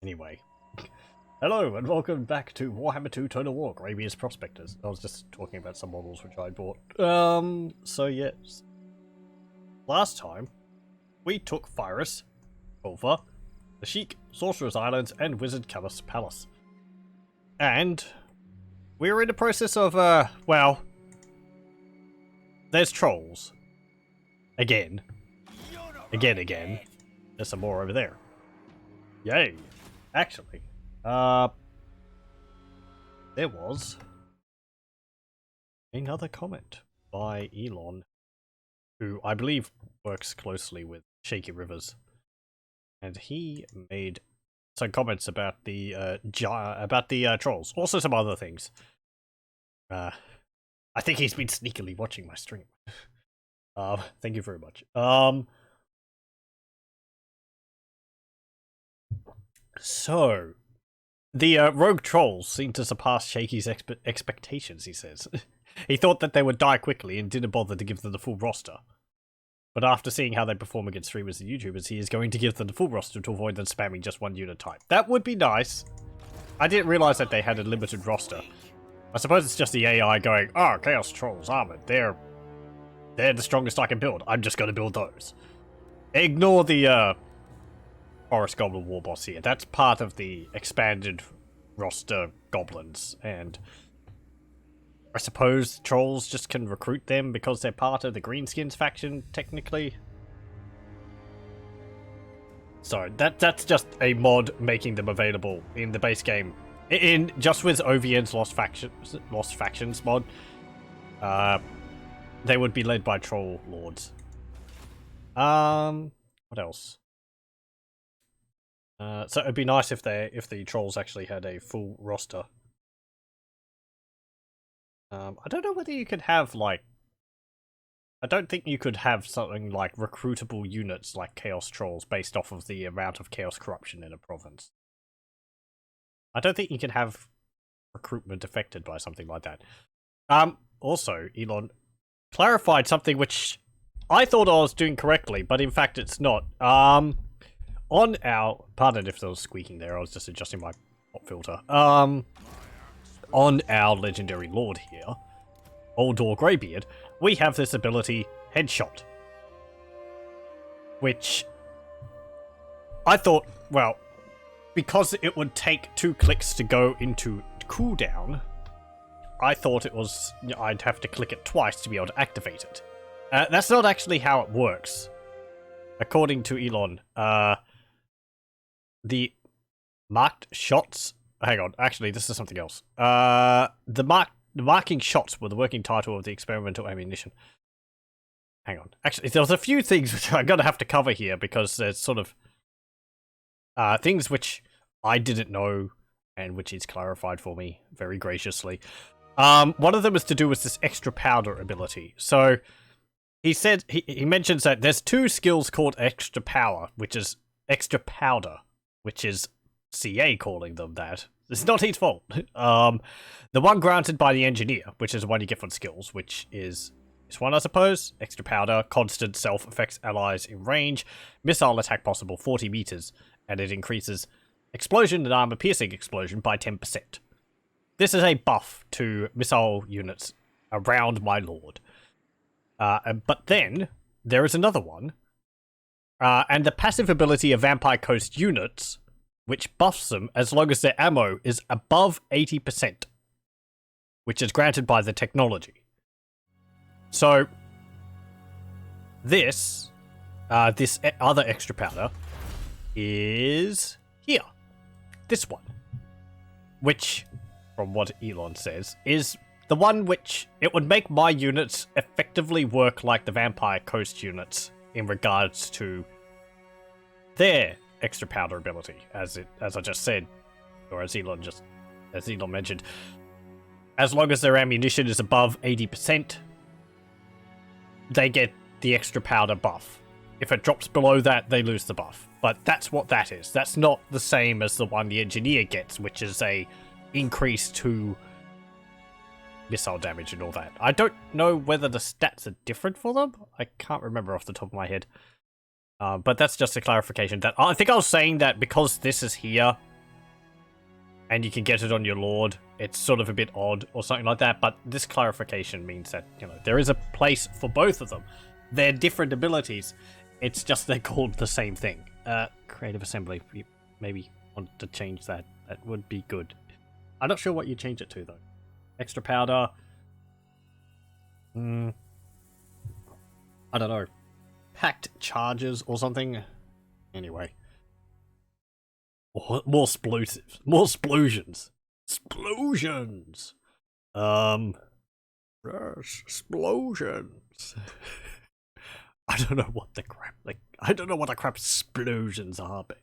Anyway. Hello, and welcome back to Warhammer 2 Total War, Greybeard's Prospectors. I was just talking about some models which I bought. So yes. Last time, we took Virus, Ulva, the Sheik, Sorcerer's Islands, and Wizard Callus Palace. And we're in the process of, well, there's trolls. Again. Again. There's some more over there. Yay. Actually, there was another comment by Elon, who I believe works closely with Shaky Rivers, and he made some comments about the trolls, also some other things. I think he's been sneakily watching my stream. Thank you very much. So, the rogue trolls seem to surpass Shaky's expectations, he says. He thought that they would die quickly and didn't bother to give them the full roster. But after seeing how they perform against streamers and YouTubers, he is going to give them the full roster to avoid them spamming just one unit type. That would be nice. I didn't realize that they had a limited roster. I suppose it's just the AI going, oh, Chaos Trolls Armored, they're the strongest I can build. I'm just going to build those. Ignore the, Forest Goblin War Boss here. That's part of the expanded roster goblins, and I suppose trolls just can recruit them because they're part of the Greenskins faction, technically. So that's just a mod making them available in the base game. In just with OVN's Lost Factions mod, they would be led by troll lords. What else? So it'd be nice if the trolls actually had a full roster. I don't know whether you could have, like, I don't think you could have something like recruitable units like Chaos Trolls based off of the amount of Chaos Corruption in a province. I don't think you can have recruitment affected by something like that. Also, Elon clarified something which I thought I was doing correctly, but in fact it's not. On our, pardon if there was squeaking there, I was just adjusting my pop filter. On our legendary lord here, Old Door Greybeard, we have this ability, Headshot. Which, I thought, well, because it would take 2 clicks to go into cooldown, I thought it was, I'd have to click it twice to be able to activate it. That's not actually how it works. According to Elon, the marked shots... Hang on, actually, this is something else. The marking shots were the working title of the experimental ammunition. Hang on. Actually, there's a few things which I'm going to have to cover here, because there's sort of things which I didn't know, and which he's clarified for me very graciously. One of them is to do with this extra powder ability. So, he said, he mentions that there's 2 skills called extra power, which is extra powder, which is CA calling them that. It's not his fault. The one granted by the engineer, which is the one you get for skills, which is this one, I suppose. Extra powder, constant self affects allies in range, missile attack possible 40 meters, and it increases explosion and armor piercing explosion by 10%. This is a buff to missile units around my lord. But then there is another one. And the passive ability of Vampire Coast units, which buffs them as long as their ammo is above 80%, which is granted by the technology. So, this other extra powder is here. This one. Which, from what Elon says, is the one which it would make my units effectively work like the Vampire Coast units in regards to their extra powder ability, as I just said, or as Elon mentioned. As long as their ammunition is above 80%, they get the extra powder buff. If it drops below that, they lose the buff. But that's what that is. That's not the same as the one the engineer gets, which is a increase to missile damage and all that. I don't know whether the stats are different for them. I can't remember off the top of my head. But that's just a clarification. That I think I was saying that because this is here, and you can get it on your lord. It's sort of a bit odd or something like that, but this clarification means that, you know, there is a place for both of them. They're different abilities. It's just they're called the same thing. Creative Assembly, if you maybe want to change that, that would be good. I'm not sure what you change it to, though. Extra powder. I don't know. Packed charges or something. Anyway. More explosives. More explosions. Explosions! Yes, explosions. I don't know what the crap, like, I don't know what the crap explosions are, but,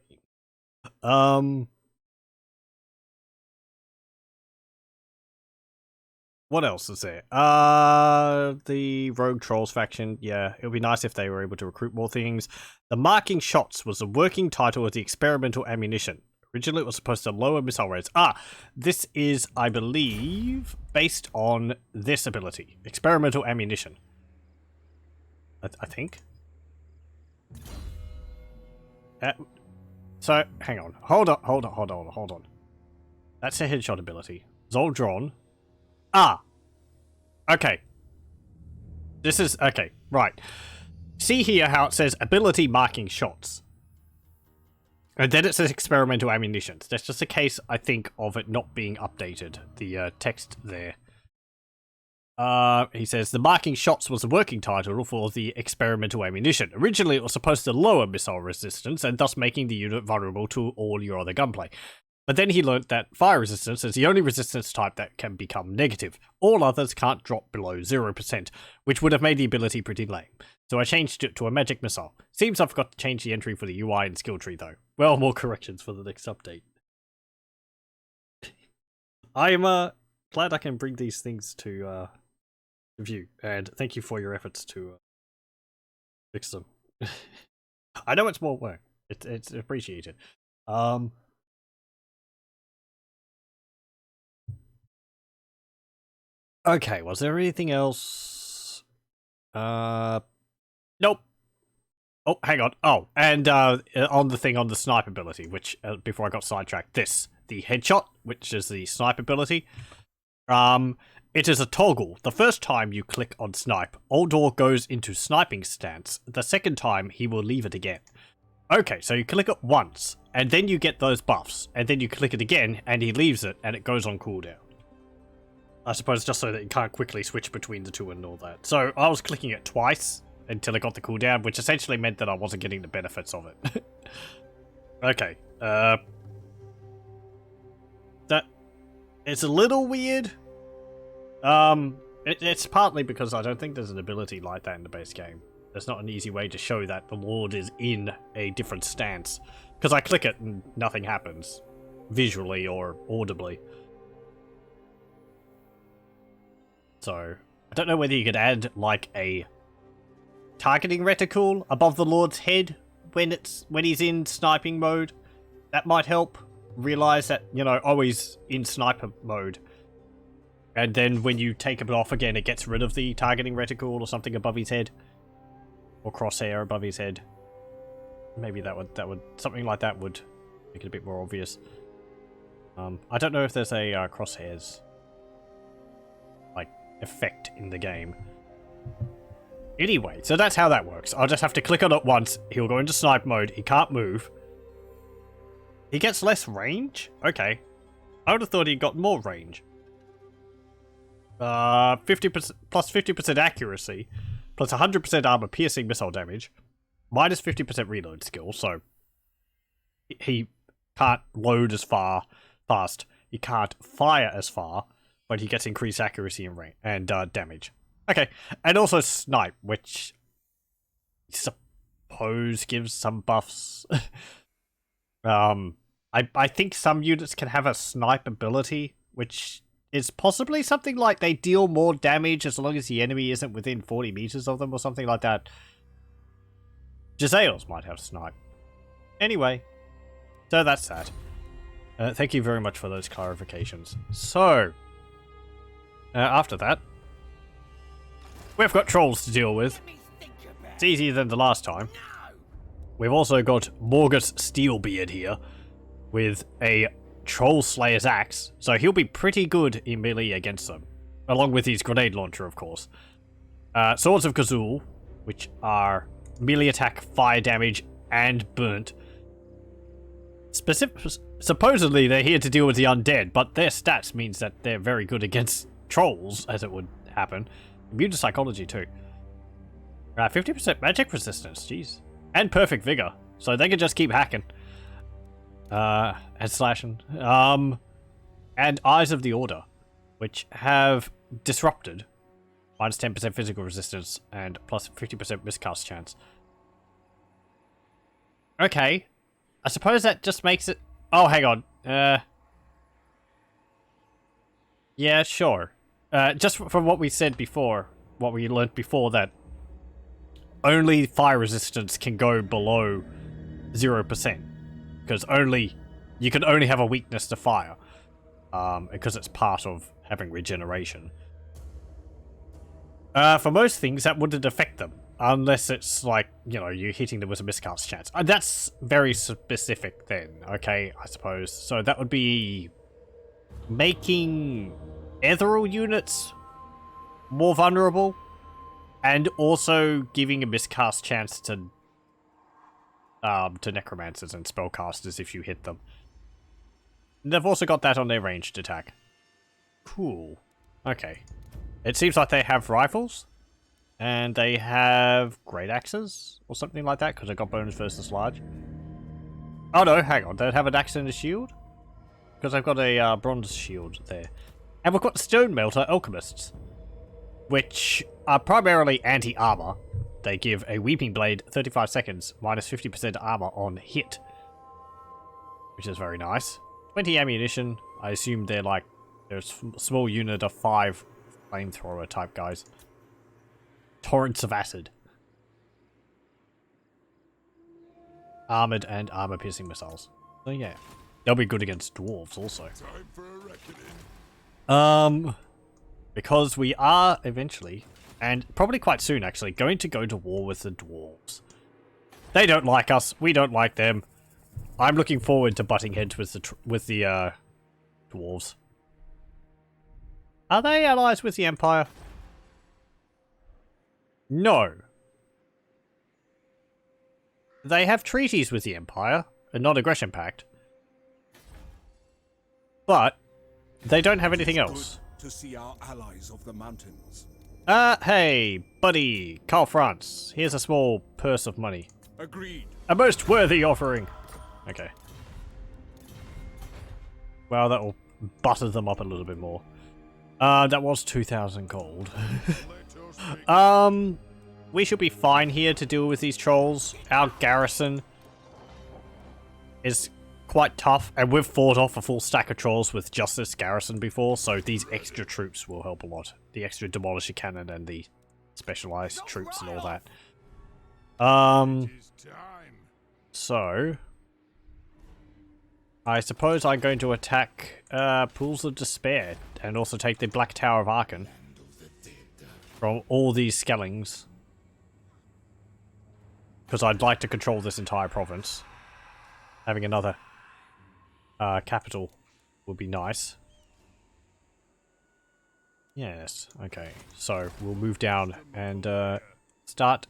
what else is there? The Rogue Trolls faction. Yeah, it would be nice if they were able to recruit more things. The Marking Shots was the working title of the experimental ammunition. Originally, it was supposed to lower missile rates. This is, I believe, based on this ability. Experimental ammunition. I think. So, hang on. Hold on. That's a headshot ability. Zoldron. Okay. This is... Okay, right. See here how it says ability marking shots. And then it says experimental ammunition. That's just a case, I think, of it not being updated. The text there. He says, the marking shots was the working title for the experimental ammunition. Originally, it was supposed to lower missile resistance, and thus making the unit vulnerable to all your other gunplay. But then he learnt that fire resistance is the only resistance type that can become negative. All others can't drop below 0%, which would have made the ability pretty lame. So I changed it to a magic missile. Seems I forgot to change the entry for the UI and skill tree though. Well, more corrections for the next update. I'm glad I can bring these things to view, and thank you for your efforts to fix them. I know it's more work. It's appreciated. Okay, was there anything else? Nope. Oh, hang on. Oh, and on the thing on the snipe ability, which, before I got sidetracked, the headshot, which is the snipe ability, it is a toggle. The first time you click on snipe, Oldor goes into sniping stance. The second time, he will leave it again. Okay, so you click it once, and then you get those buffs, and then you click it again, and he leaves it, and it goes on cooldown. I suppose just so that you can't quickly switch between the two and all that. So I was clicking it twice until it got the cooldown, which essentially meant that I wasn't getting the benefits of it. Okay. That... It's a little weird. It's partly because I don't think there's an ability like that in the base game. There's not an easy way to show that the Lord is in a different stance. Because I click it and nothing happens. Visually or audibly. So, I don't know whether you could add, like, a targeting reticle above the Lord's head when he's in sniping mode. That might help realize that, you know, always in sniper mode. And then when you take it off again, it gets rid of the targeting reticle or something above his head. Or crosshair above his head. Maybe that would something like that would make it a bit more obvious. I don't know if there's a crosshairs effect in the game. Anyway, so that's how that works. I'll just have to click on it once. He'll go into snipe mode. He can't move. He gets less range? Okay. I would have thought he got more range. 50% plus 50% accuracy, plus 100% armor piercing missile damage, minus 50% reload skill, so he can't load as fast. He can't fire as far. But he gets increased accuracy and range and damage. Okay, and also snipe, which I suppose gives some buffs. I think some units can have a snipe ability, which is possibly something like they deal more damage as long as the enemy isn't within 40 meters of them or something like that. Jezzails might have snipe. Anyway, so that's that. Thank you very much for those clarifications. So... after that, we've got trolls to deal with. It's easier than the last time. We've also got Morgus Steelbeard here with a Troll Slayer's Axe, so he'll be pretty good in melee against them. Along with his grenade launcher, of course. Swords of Kazul, which are melee attack, fire damage, and burnt. Supposedly they're here to deal with the undead, but their stats means that they're very good against trolls, as it would happen. Immune to psychology too. 50% magic resistance, jeez. And perfect vigor, so they can just keep hacking. And slashing. And Eyes of the Order, which have disrupted. Minus 10% physical resistance and plus 50% miscast chance. Okay. I suppose that just makes it... Oh, hang on. Yeah, sure. Just from what we said before, what we learnt before, that only fire resistance can go below 0%. Because you can only have a weakness to fire. Because it's part of having regeneration. For most things, that wouldn't affect them. Unless it's like, you know, you're hitting them with a miscast chance. That's very specific then, okay, I suppose. So that would be making ethereal units more vulnerable. And also giving a miscast chance to necromancers and spellcasters if you hit them. And they've also got that on their ranged attack. Cool. Okay. It seems like they have rifles. And they have great axes or something like that, because they got bonus versus large. Oh no, hang on. They have an axe and a shield? Because I've got a bronze shield there. And we've got stone melter alchemists, which are primarily anti-armor. They give a weeping blade 35 seconds, minus 50% armor on hit, which is very nice. 20 ammunition. I assume they're like a small unit of 5 flamethrower type guys. Torrents of acid. Armored and armor-piercing missiles. So yeah, they'll be good against dwarves also. Time for a reckoning. Because we are eventually, and probably quite soon actually, going to go to war with the dwarves. They don't like us. We don't like them. I'm looking forward to butting heads with the dwarves. Are they allies with the Empire? No. They have treaties with the Empire, a non-aggression pact. But they don't have anything else. To see our allies of the mountains. Hey, buddy, Carl France. Here's a small purse of money. Agreed. A most worthy offering. Okay. Well, that will butter them up a little bit more. That was 2,000 gold. We should be fine here to deal with these trolls. Our garrison is quite tough, and we've fought off a full stack of trolls with just this garrison before, so these extra troops will help a lot. The extra demolisher cannon and the specialized troops and all that. So I suppose I'm going to attack Pools of Despair and also take the Black Tower of Arkan from all these skellings, because I'd like to control this entire province. Having another capital would be nice. Yes, okay. So we'll move down and start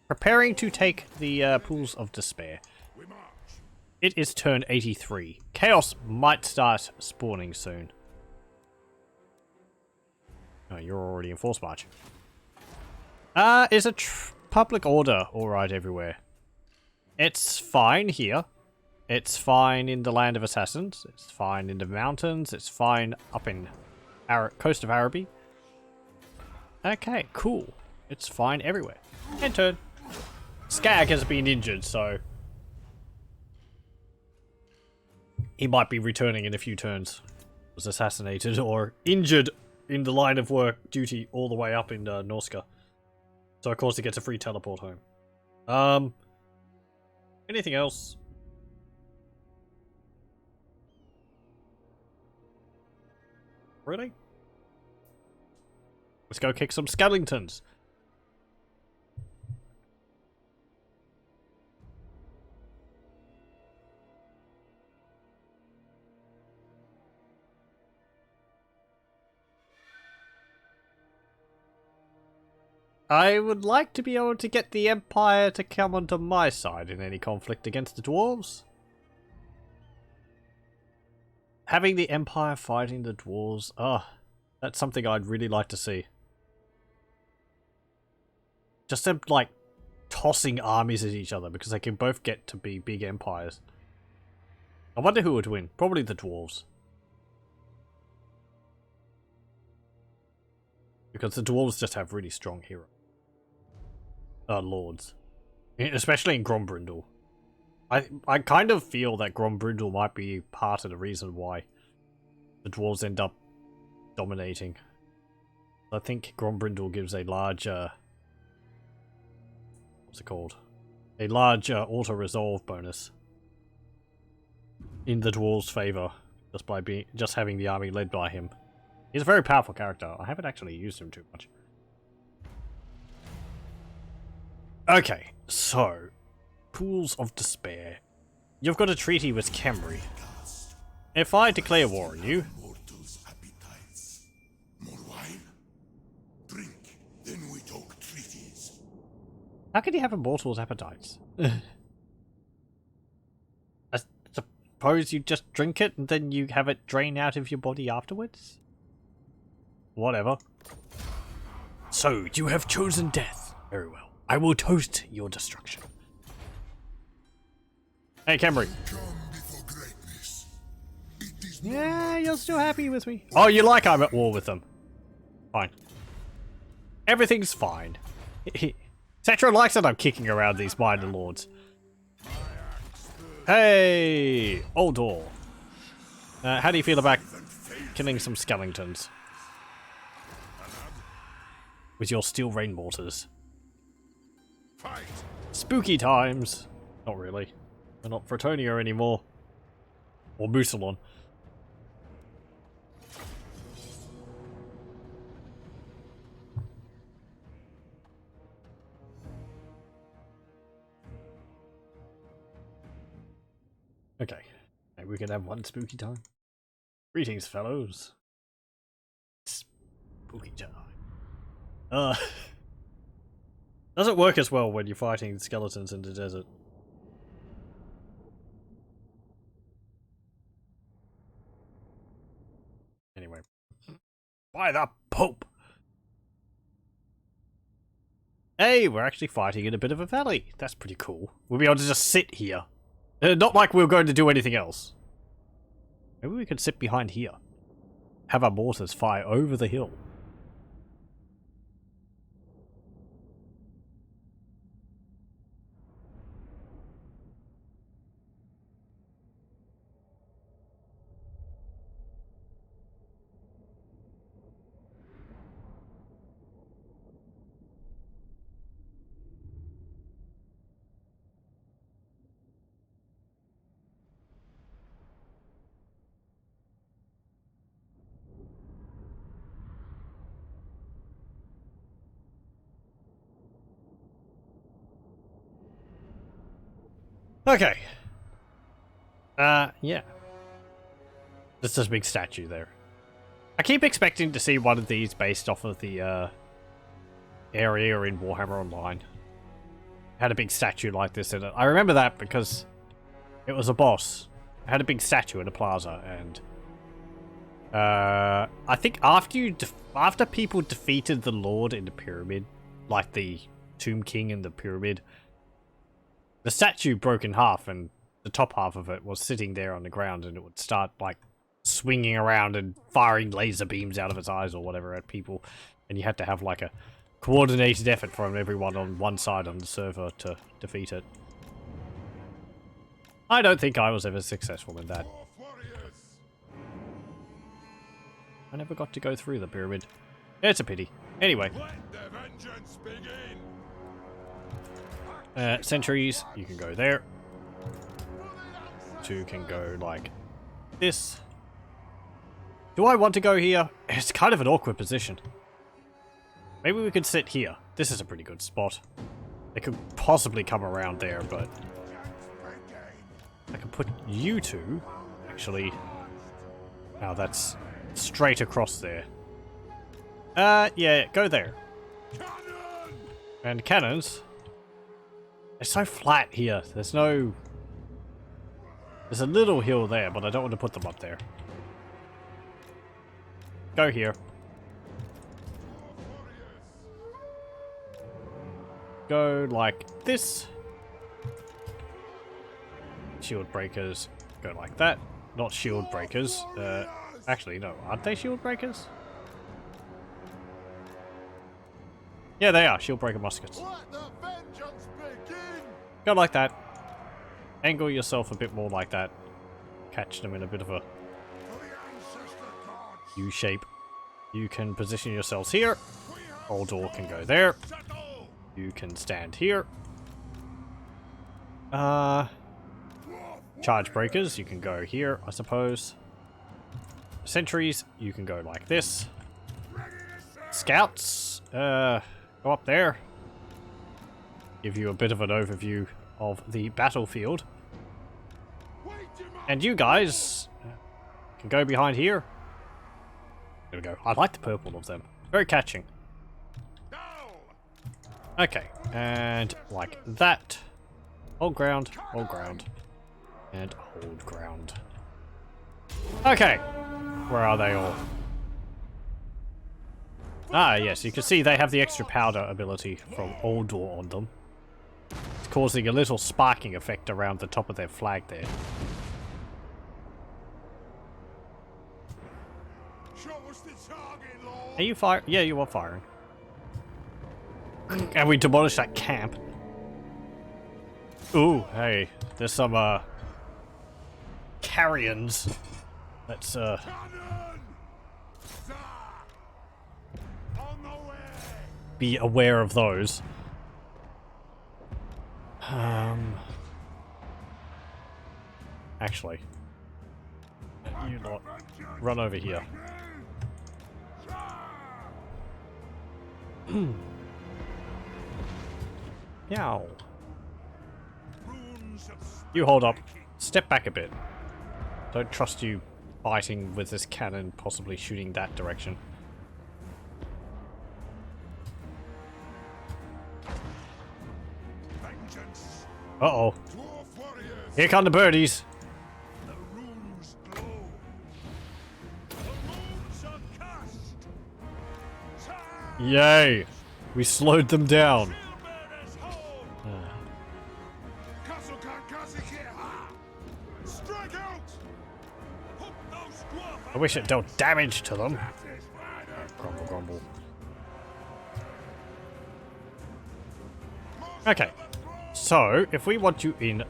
preparing to take the Pools of Despair. It is turn 83. Chaos might start spawning soon. Oh, you're already in force march. Is a public order alright everywhere? It's fine here. It's fine in the Land of Assassins. It's fine in the mountains. It's fine up in coast of Araby. Okay, cool. It's fine everywhere. End turn. Skag has been injured, so he might be returning in a few turns. Was assassinated or injured in the line of work duty all the way up in Norska. So of course he gets a free teleport home. Anything else? Really? Let's go kick some Skellingtons. I would like to be able to get the Empire to come onto my side in any conflict against the Dwarves. Having the Empire fighting the Dwarves, that's something I'd really like to see. Just them, like, tossing armies at each other because they can both get to be big empires. I wonder who would win. Probably the Dwarves. Because the Dwarves just have really strong heroes. Lords. Especially in Grombrindal. I kind of feel that Grombrindal might be part of the reason why the Dwarves end up dominating. I think Grombrindal gives a large, what's it called? A large auto-resolve bonus in the Dwarves' favour, just having the army led by him. He's a very powerful character. I haven't actually used him too much. Okay, so Pools of Despair. You've got a treaty with Khemri. If I declare war on you, Mortals' appetites. More wine? Drink, then we talk treaties. how can you have a mortal's appetites? I suppose you just drink it and then you have it drain out of your body afterwards? Whatever. So, you have chosen death. Very well. I will toast your destruction. Hey, Khemri. Yeah, you're still happy with me. Oh, you like I'm at war with them. Fine. Everything's fine. Cetra likes that I'm kicking around these minor lords. Hey, Oldor. How do you feel about killing some skeletons? With your steel rain mortars. Fight. Spooky times. Not really. We're not Fretonia anymore. Or Musalon. Okay. Maybe we can have one spooky time. Greetings, fellows. Spooky time. Doesn't work as well when you're fighting skeletons in the desert. Anyway. By the Pope! Hey, we're actually fighting in a bit of a valley. That's pretty cool. We'll be able to just sit here. Not like we're going to do anything else. Maybe we could sit behind here. Have our mortars fire over the hill. Okay. Yeah. There's this big statue there. I keep expecting to see one of these based off of the, area in Warhammer Online. Had a big statue like this in it. I remember that because it was a boss. It had a big statue in a plaza, and I think after people defeated the Lord in the pyramid, like the Tomb King in the pyramid, the statue broke in half, and the top half of it was sitting there on the ground, and it would start like swinging around and firing laser beams out of its eyes or whatever at people, and you had to have like a coordinated effort from everyone on one side on the server to defeat it. I don't think I was ever successful in that. I never got to go through the pyramid. It's a pity. Anyway. Let the vengeance begin. Sentries, you can go there. 2 can go like this. Do I want to go here? It's kind of an awkward position. Maybe we could sit here. This is a pretty good spot. They could possibly come around there, but I can put you two. Actually, now that's straight across there. Yeah, go there. And cannons. It's so flat here. There's no... There's a little hill there, but I don't want to put them up there. Go here. Go like this. Shield breakers go like that. Not shield breakers. Actually, no. Aren't they shield breakers? Yeah, they are. Shield breaker muskets. Let the vengeance begin! Go like that. Angle yourself a bit more like that. Catch them in a bit of a For the ancestor gods! U shape. You can position yourselves here. We have Old door can go there. settle! You can stand here. Charge breakers, you can go here, I suppose. Sentries, you can go like this. Scouts, go up there. Give you a bit of an overview of the battlefield. And you guys can go behind here. There we go. I like the purple of them. Very catching. Okay, and like that. Hold ground, and hold ground. Okay, where are they all? Ah, yes, you can see they have the extra powder ability from Oldor on them. It's causing a little sparking effect around the top of their flag there. Show us the target, Lord! Are you firing? Yeah, you are firing. And we demolished that camp. Ooh, hey, there's some, carrions. Let's, Cannon! Sir! On the way! be aware of those. Actually, you lot, run over here. Yow. You hold up. Step back a bit. Don't trust you fighting with this cannon, possibly shooting that direction. Vengeance! Uh-oh. Dwarf warriors! Here come the birdies. The runes glow! The moons are cast! Time! Yay. We slowed them down. Shield-bearers home! Strike out! Hook those dwarf I wish it dealt damage to them. Grumble, grumble. Okay. So, if we want you in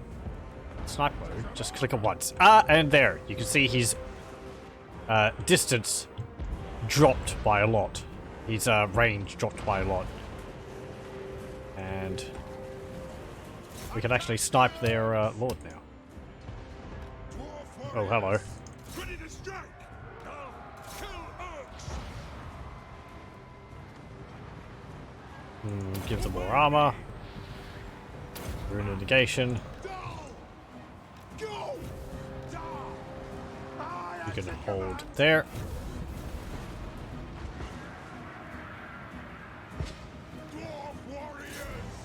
snipe mode, just click it once. Ah, and there. You can see his distance dropped by a lot. His range dropped by a lot. And we can actually snipe their lord now. Oh, hello. Ready to strike! Now, kill Urks! Give them more armor. Rune of negation. Down! Go! Down! You can hold there. Dwarf warriors!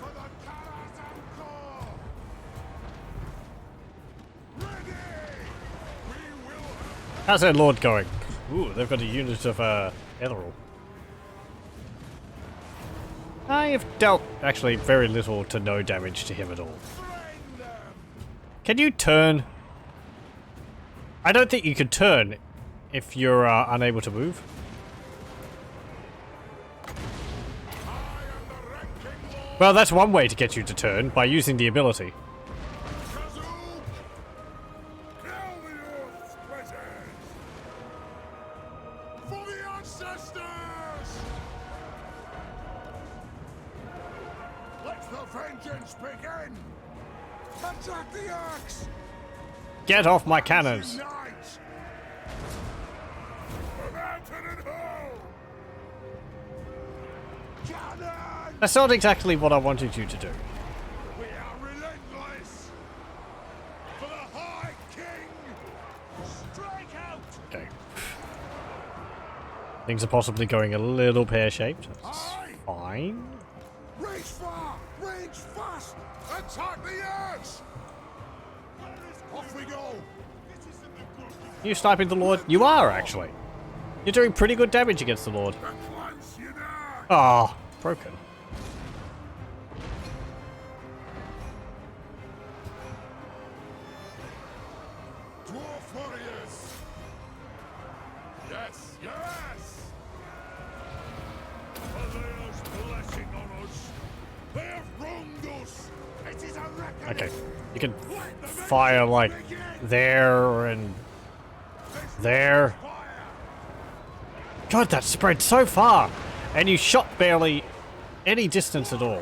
For the Kalabad! Ready! We will have How's their lord going? Ooh, they've got a unit of Ethereal. I have dealt actually very little to no damage to him at all. slain them! Can you turn? I don't think you can turn if you're unable to move. I am the ranking lord! Well, that's one way to get you to turn, by using the ability. Kazoo! Kill the Earth's treasures! For the ancestors! Let the vengeance begin! Attack the Urks! Get off my cannons! Unite! For mountain and hill! Cannon! That's not exactly what I wanted you to do. We are relentless! For the High King! Strike out! Okay. Things are possibly going a little pear-shaped. That's Aye. fine. Range far! Range fast! Attack the Urks! Off we go! You sniping the Lord? You are, actually. You're doing pretty good damage against the Lord. Ah, broken. Dwarf warriors! Yes, yes!Alea's blessing on us! They have wronged us! It is a reckoning! Okay, you can fire like there and there. God, that spread so far, and you shot barely any distance at all.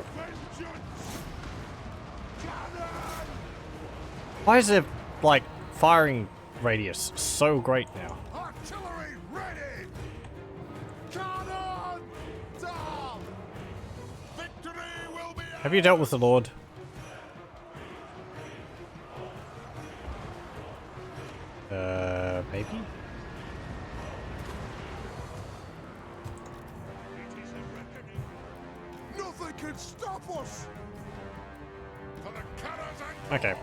Why is it like firing radius so great now? Artillery ready! Cannon down! Victory will be Have you dealt with the Lord? Maybe? Nothing can stop us! For the cannons and Okay.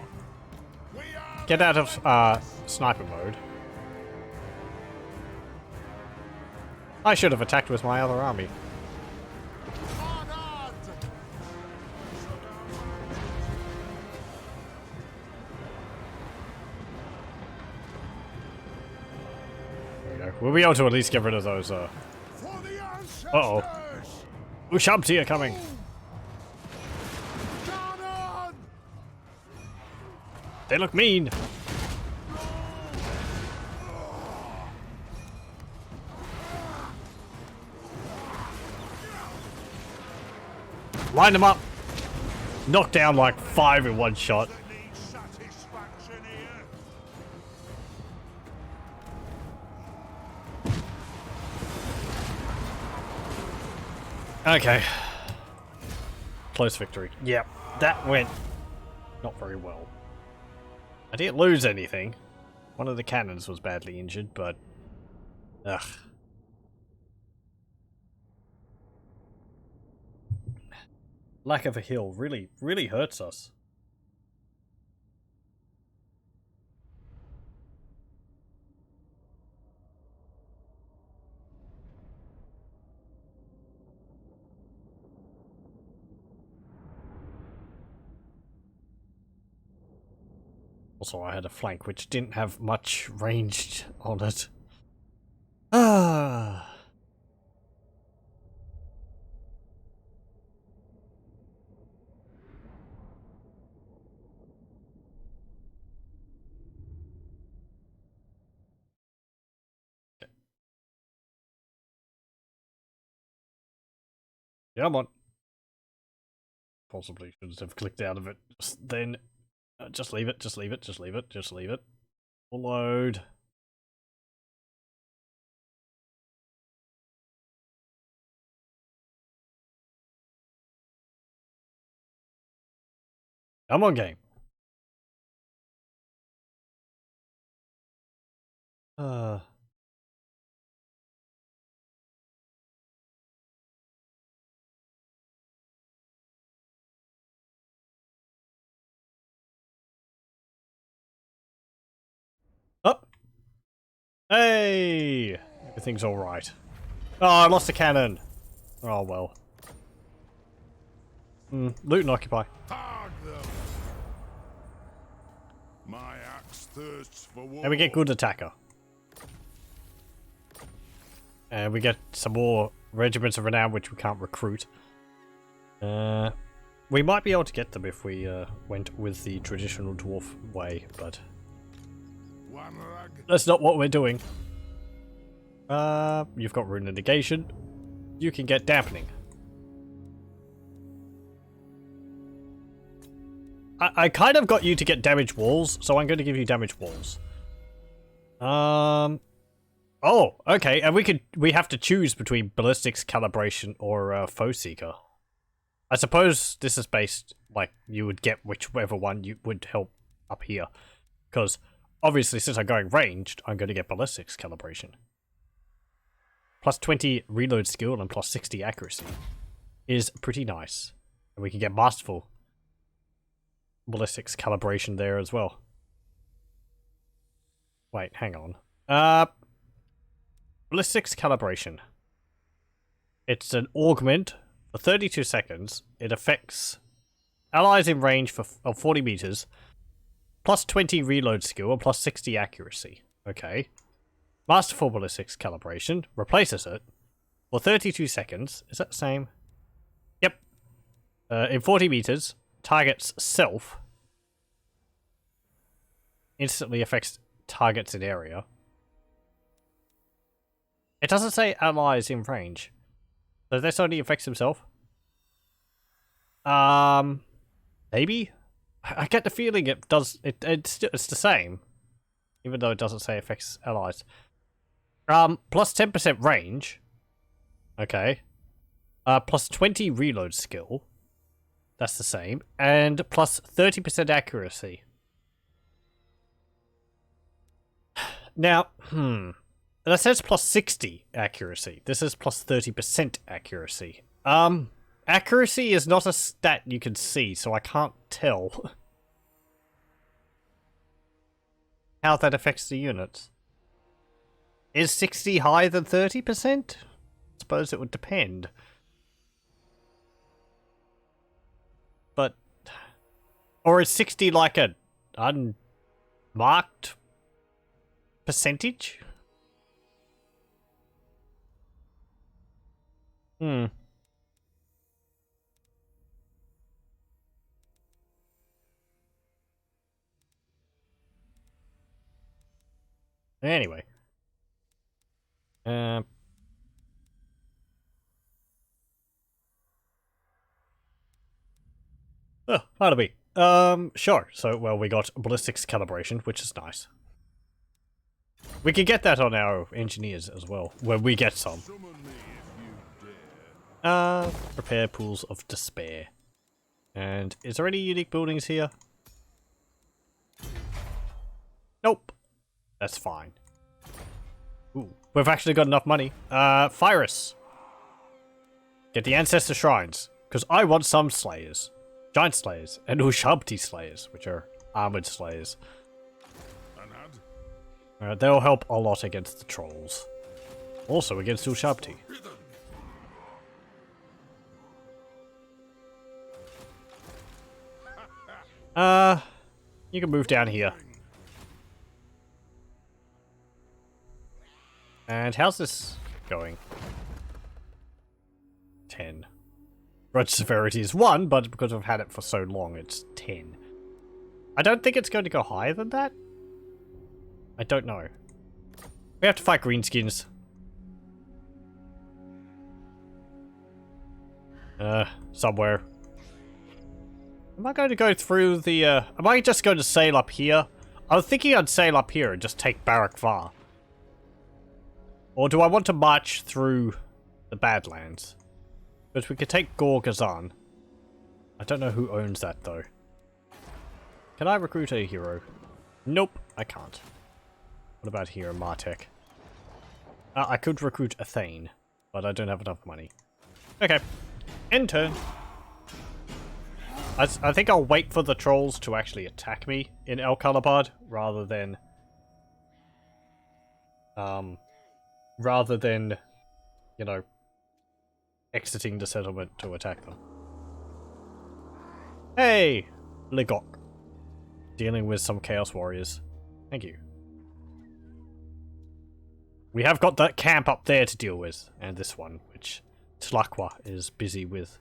we are Get out of sniper mode. I should have attacked with my other army. honored! There we go. We'll be able to at least get rid of those. For the ancestors! Uh-oh. Ushabti are coming. Cannon! They look mean. Line them up. Knock down like 5 in one shot. They need satisfaction here. Okay. Close victory. Yep. That went not very well. I didn't lose anything. One of the cannons was badly injured, but... Ugh. Lack of a hill really hurts us. Also, I had a flank which didn't have much ranged on it. Ah. Come on. Possibly should have clicked out of it just then. Just leave it, just leave it, just leave it, just leave it. Full load. Come on, game. Up. Hey! Everything's alright. Oh, I lost a cannon. Oh, well. Loot and occupy. Tag them. My axe thirsts for war. And we get good attacker. And we get some more regiments of renown which we can't recruit. We might be able to get them if we went with the traditional dwarf way, but One rag. that's not what we're doing. You've got rune of negation. You can get dampening. I kind of got you to get damage walls, so I'm going to give you damage walls. Oh, okay, and we have to choose between ballistics, calibration, or foe seeker. I suppose this is based, like, you would get whichever one you would help up here. Because, obviously, since I'm going ranged, I'm going to get ballistics calibration. Plus 20 reload skill and plus 60 accuracy is pretty nice. And we can get masterful ballistics calibration there as well. Wait, hang on. Ballistics calibration. It's an augment for 32 seconds. It affects allies in range of 40 meters, plus 20 reload skill and plus 60 accuracy. Okay. Masterful ballistics calibration replaces it for 32 seconds. Is that the same? Yep. In 40 meters, target's self instantly affects targets in area. It doesn't say allies in range. So this only affects himself? Maybe? I get the feeling it does. It's the same. Even though it doesn't say affects allies. Plus 10% range. Okay. Plus 20 reload skill. That's the same. And plus 30% accuracy. Now, that says plus 60 accuracy. This is plus 30% accuracy. Accuracy is not a stat you can see, so I can't tell how that affects the units. Is 60 higher than 30%? Suppose it would depend. But... Or is 60 like a unmarked percentage? Anyway. Oh, that'll be. Sure. So, well, we got ballistics calibration, which is nice. We can get that on our engineers as well, when we get some. Prepare pools of despair. And is there any unique buildings here? Nope. That's fine. Ooh, we've actually got enough money. Fyrus. Get the Ancestor Shrines. Because I want some Slayers. Giant Slayers. And Ushabti Slayers, which are armored Slayers. They'll help a lot against the Trolls. Also against Ushabti. You can move down here. And how's this going? 10. Grudge severity is 1, but because I've had it for so long, it's 10. I don't think it's going to go higher than that. I don't know. We have to fight greenskins. Somewhere. Am I going to go through the, am I just going to sail up here? I was thinking I'd sail up here and just take Barak Var. Or do I want to march through the Badlands? But we could take Gorgazan. I don't know who owns that, though. Can I recruit a hero? Nope, I can't. What about here, Martek? I could recruit a Thane, but I don't have enough money. Okay. End turn. I think I'll wait for the trolls to actually attack me in El Kalabad, rather than, you know, exiting the settlement to attack them. Hey! Ligok. Dealing with some Chaos Warriors. Thank you. We have got that camp up there to deal with, and this one, which Tlaqua is busy with.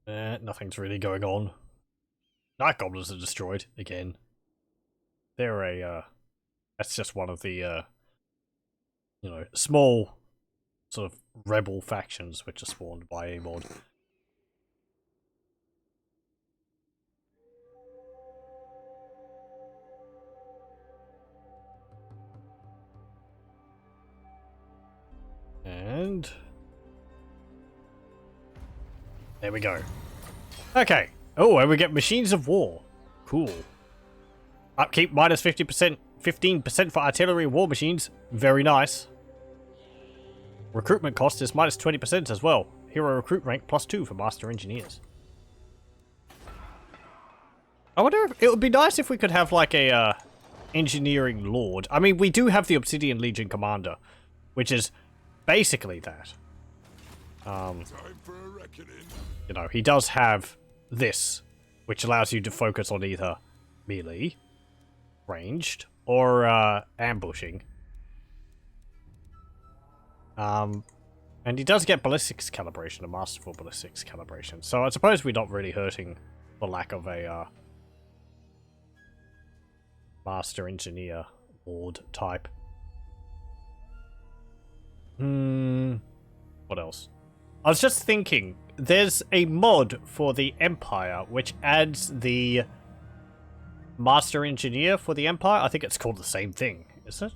Nothing's really going on. Night goblins are destroyed again. They're a that's just one of the small sort of rebel factions which are spawned by a mod. And there we go. Okay. Oh, and we get machines of war. Cool. Upkeep minus 50%, 15% for artillery war machines. Very nice. Recruitment cost is minus 20% as well. Hero recruit rank +2 for master engineers. I wonder if it would be nice if we could have like a engineering lord. I mean, we do have the Obsidian Legion commander, which is basically that. Time for a reckoning. You know, he does have this, which allows you to focus on either melee, ranged, or ambushing. And he does get ballistics calibration, a masterful ballistics calibration. So I suppose we're not really hurting the lack of a master engineer lord type. What else? I was just thinking, there's a mod for the Empire which adds the master engineer for the Empire. I think it's called the same thing, is it?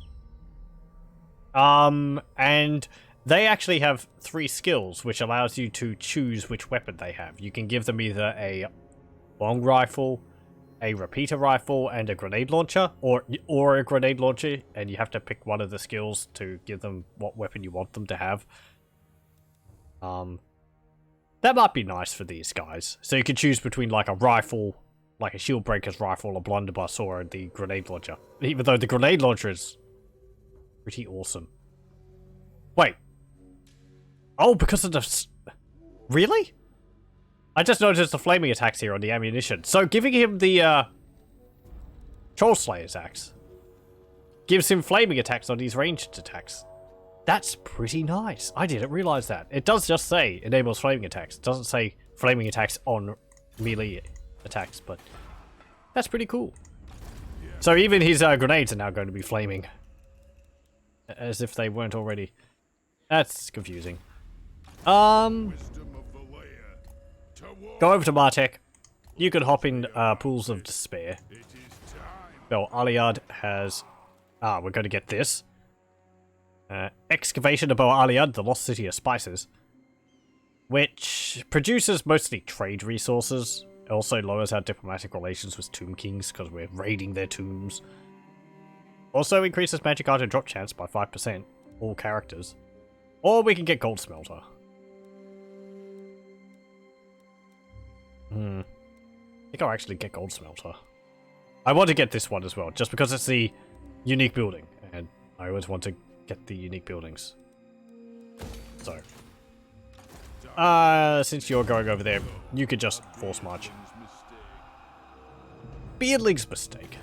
And they actually have 3 skills, which allows you to choose which weapon they have. You can give them either a long rifle, a repeater rifle, and a grenade launcher, or a grenade launcher, and you have to pick one of the skills to give them what weapon you want them to have. That might be nice for these guys. So you can choose between like a rifle, like a shield breaker's rifle, a blunderbuss, or the grenade launcher. Even though the grenade launcher is pretty awesome. Wait. Oh, because of the... Really? I just noticed the flaming attacks here on the ammunition. So giving him the Troll Slayer's axe gives him flaming attacks on these ranged attacks. That's pretty nice. I didn't realize that. It does just say enables flaming attacks. It doesn't say flaming attacks on melee attacks, but that's pretty cool. So even his grenades are now going to be flaming. As if they weren't already. That's confusing. Go over to Martek. You can hop in Pools of Despair. Well, Aliad has... we're going to get this. Excavation of Aliad, the Lost City of Spices. Which produces mostly trade resources. It also lowers our diplomatic relations with Tomb Kings because we're raiding their tombs. Also increases magic item drop chance by 5%. All characters. Or we can get Gold Smelter. I think I'll actually get Gold Smelter. I want to get this one as well, just because it's the unique building. And I always want to get the unique buildings. So. Since you're going over there, you could just force march. Beardling's mistake.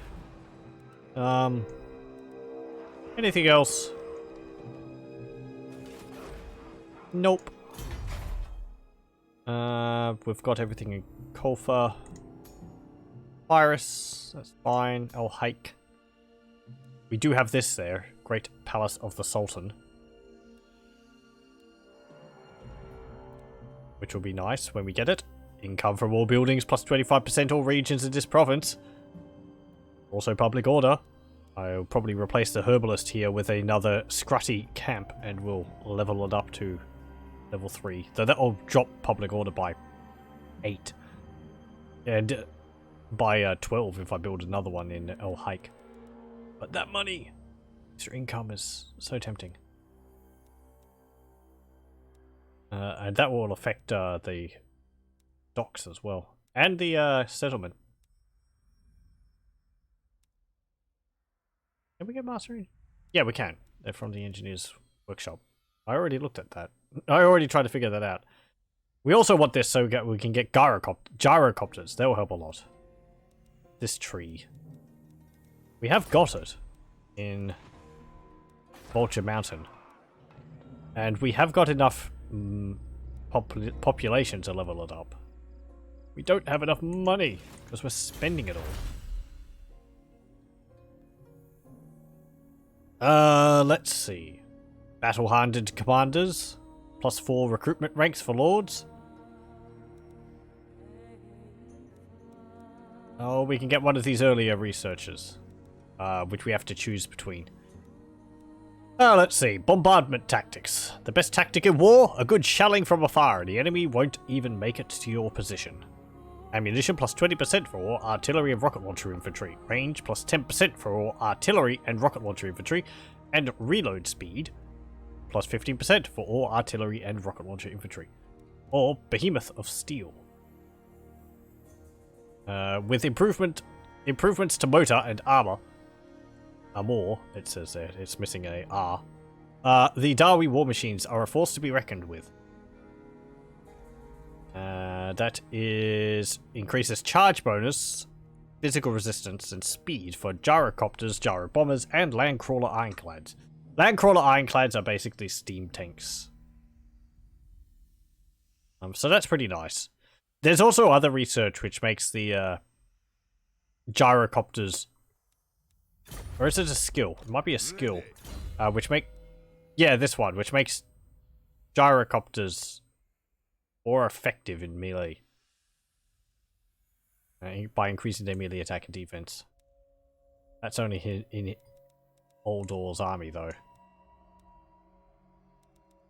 Anything else? Nope. We've got everything in Kolfa. Virus, that's fine. El Hike. We do have this there. Great Palace of the Sultan. Which will be nice when we get it. Income from all buildings plus 25% all regions in this province. Also public order. I'll probably replace the herbalist here with another scrutty camp and we'll level it up to level 3. So that'll drop public order by 8. And by 12 if I build another one in El Hike. But that money, extra income is so tempting. And that will affect the docks as well. And the settlement. Can we get mastering? Yeah, we can. They're from the engineer's workshop. I already looked at that. I already tried to figure that out. We also want this so we can get gyrocopters. They will help a lot. This tree. We have got it in Vulture Mountain. And we have got enough population to level it up. We don't have enough money because we're spending it all. Let's see. Battle-hardened commanders. +4 recruitment ranks for lords. Oh, we can get one of these earlier researchers. Which we have to choose between. Let's see. Bombardment tactics. The best tactic in war? A good shelling from afar, and the enemy won't even make it to your position. Ammunition +20% for all artillery and rocket launcher infantry. Range +10% for all artillery and rocket launcher infantry. And reload speed +15% for all artillery and rocket launcher infantry. Or Behemoth of Steel. With improvements to motor and armor. More, it says there. It's missing a R. The Dawi war machines are a force to be reckoned with. That is increases charge bonus, physical resistance, and speed for gyrocopters, gyrobombers, and landcrawler ironclads. Landcrawler ironclads are basically steam tanks. So that's pretty nice. There's also other research which makes the gyrocopters, or is it a skill? It might be a skill, yeah, this one, which makes gyrocopters more effective in melee by increasing their melee attack and defense. That's only in Oldor's army, though.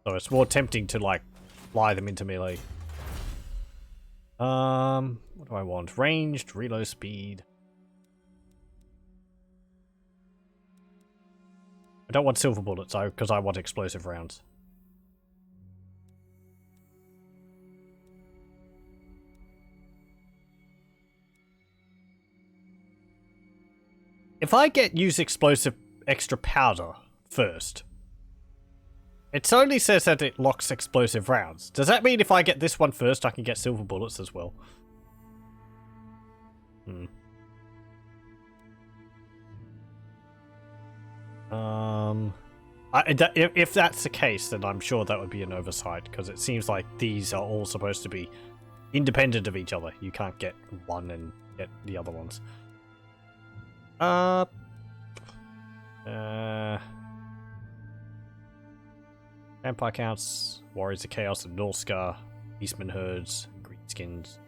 So it's more tempting to, like, fly them into melee. What do I want? Ranged, reload speed. I don't want silver bullets, though, because I want explosive rounds. If I use explosive extra powder first, it only says that it locks explosive rounds. Does that mean if I get this one first, I can get silver bullets as well? If that's the case, then I'm sure that would be an oversight, because it seems like these are all supposed to be independent of each other. You can't get one and get the other ones. Vampire counts, Warriors of Chaos and Norskar, Beastman herds, Greenskins.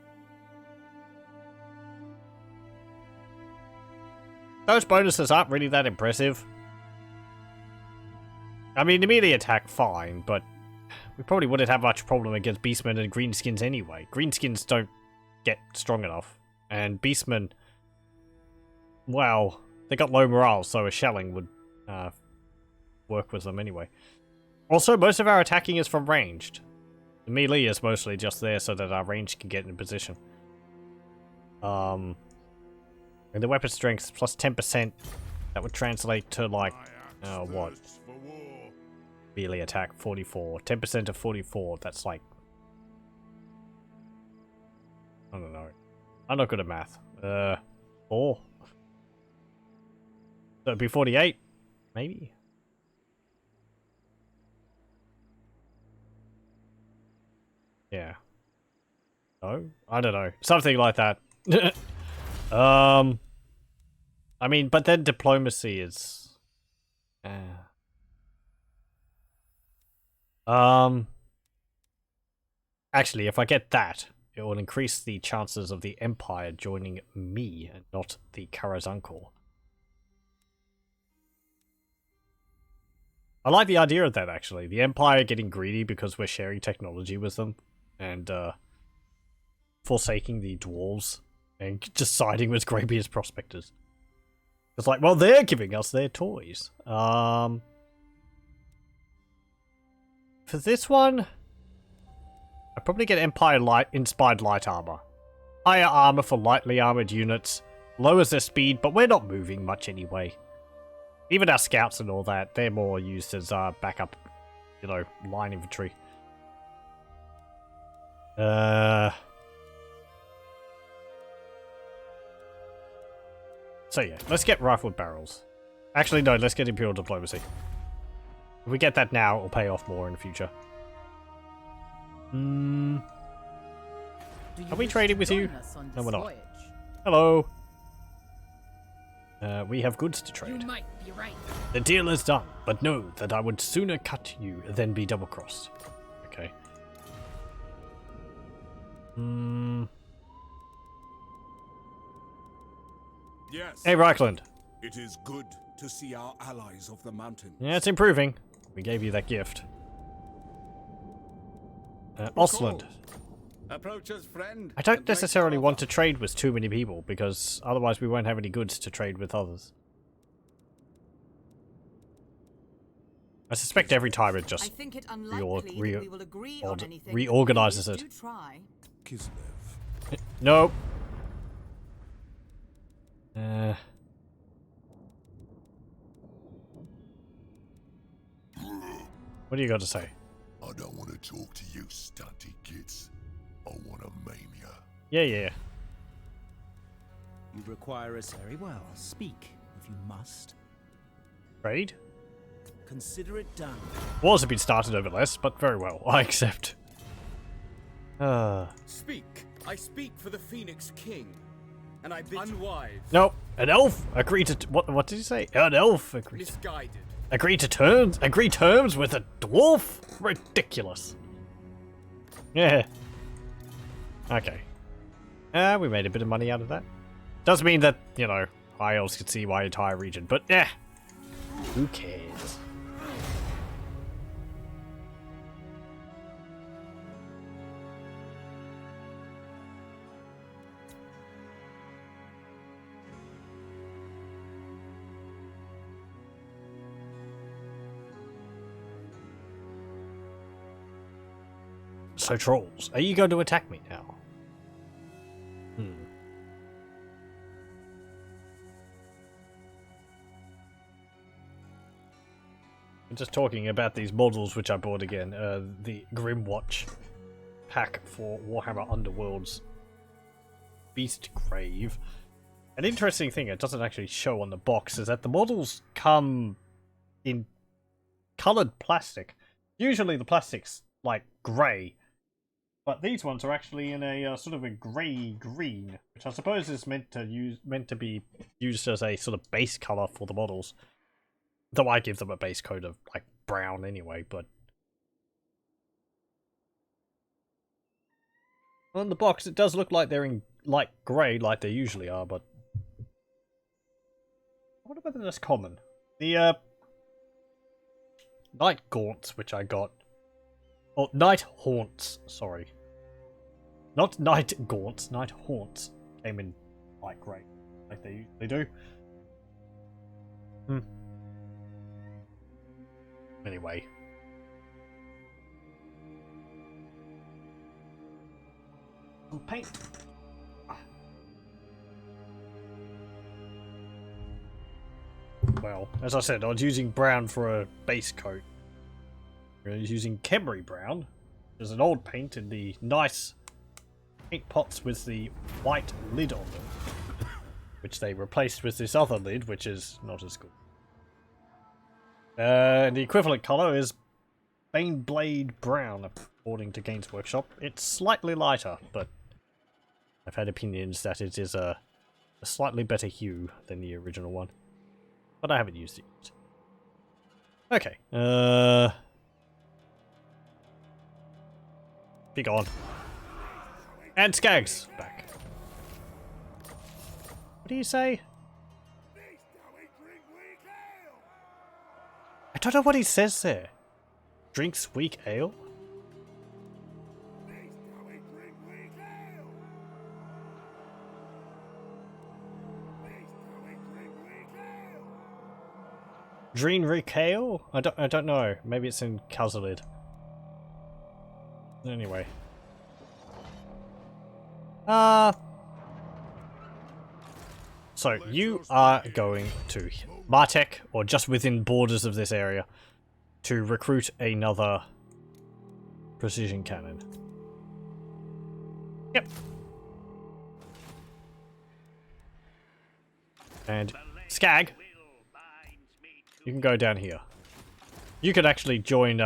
Those bonuses aren't really that impressive. I mean, the melee attack, fine, but we probably wouldn't have much problem against Beastmen and Greenskins anyway. Greenskins don't get strong enough, and Beastmen, well, they got low morale, so a shelling would work with them anyway. Also, most of our attacking is from ranged. The melee is mostly just there so that our range can get in position. And the weapon strength plus 10%, that would translate to like, what? Melee attack 44. 10% of 44, that's like, I don't know. I'm not good at math. 4. So it'd be 48, maybe? Yeah. No? I don't know. Something like that. I mean, but then diplomacy is... Actually, if I get that, it will increase the chances of the Empire joining me and not the Karazanko. I like the idea of that, actually. The Empire getting greedy because we're sharing technology with them. And, forsaking the dwarves. And just siding with Greybeard's Prospectors. It's like, well, they're giving us their toys. For this one, I'd probably get Empire-inspired light armor. Higher armor for lightly armored units. Lowers their speed, but we're not moving much anyway. Even our scouts and all that, they're more used as backup, you know, line infantry. So yeah, let's get rifled barrels. Actually, no, let's get Imperial Diplomacy. If we get that now, it'll pay off more in the future. Are we trading with you? Join us on No, we're this not. voyage? Hello. We have goods to You trade. might be right. The deal is done, but know that I would sooner cut you than be double-crossed. Okay. Yes, Hey, Reichland. it is good to see our allies of the mountains. Yeah, it's improving. We gave you that gift. Osland. Approach us, friend. I don't necessarily want to trade with too many people, because otherwise we won't have any goods to trade with others. I suspect every time it I just think it unlikely that we will agree on anything. but reorganizes please it. do try. Kislev. Nope. What do you got to say? I don't want to talk to you stunty kids. I want to maim ya. Yeah. You require us very well. Speak, if you must. Trade? Consider it done. Wars have been started over less, but very well. I accept. Speak. I speak for the Phoenix King, and I bid unwise, Nope. An elf agreed to what did you say? An elf agreed. misguided. Agree terms with a dwarf? Ridiculous. Yeah. Okay. We made a bit of money out of that. Does mean that, you know, high elves could see my entire region, but yeah. Who cares? So trolls, are you going to attack me now? I'm just talking about these models which I bought again. The Grimwatch pack for Warhammer Underworld's Beast Grave. An interesting thing it doesn't actually show on the box is that the models come in coloured plastic. Usually the plastic's like grey, but these ones are actually in a sort of a grey green, which I suppose is meant to be used as a sort of base colour for the models. Though I give them a base coat of like brown anyway, but on the box it does look like they're in light grey like they usually are, but I wonder whether that's common. The Night Gaunts, which I got, or Night Haunts, sorry. Not Night Gaunts, Night Haunts came in light grey, like they usually do. Anyway. Some paint. Well, as I said, I was using brown for a base coat. I was using Khemri brown. There's an old paint in the nice paint pots with the white lid on them, which they replaced with this other lid, which is not as good. The equivalent colour is Baneblade Brown, according to Games Workshop. It's slightly lighter, but I've had opinions that it is a slightly better hue than the original one. But I haven't used it yet. Okay, be gone. And Skag's back. What do you say? I don't know what he says there. Drinks weak ale? Dreen weak ale? I don't know. Maybe it's in Kazalid. Anyway. So you are going to Martek, or just within borders of this area, to recruit another precision cannon. Yep. And Skag, you can go down here. You could actually join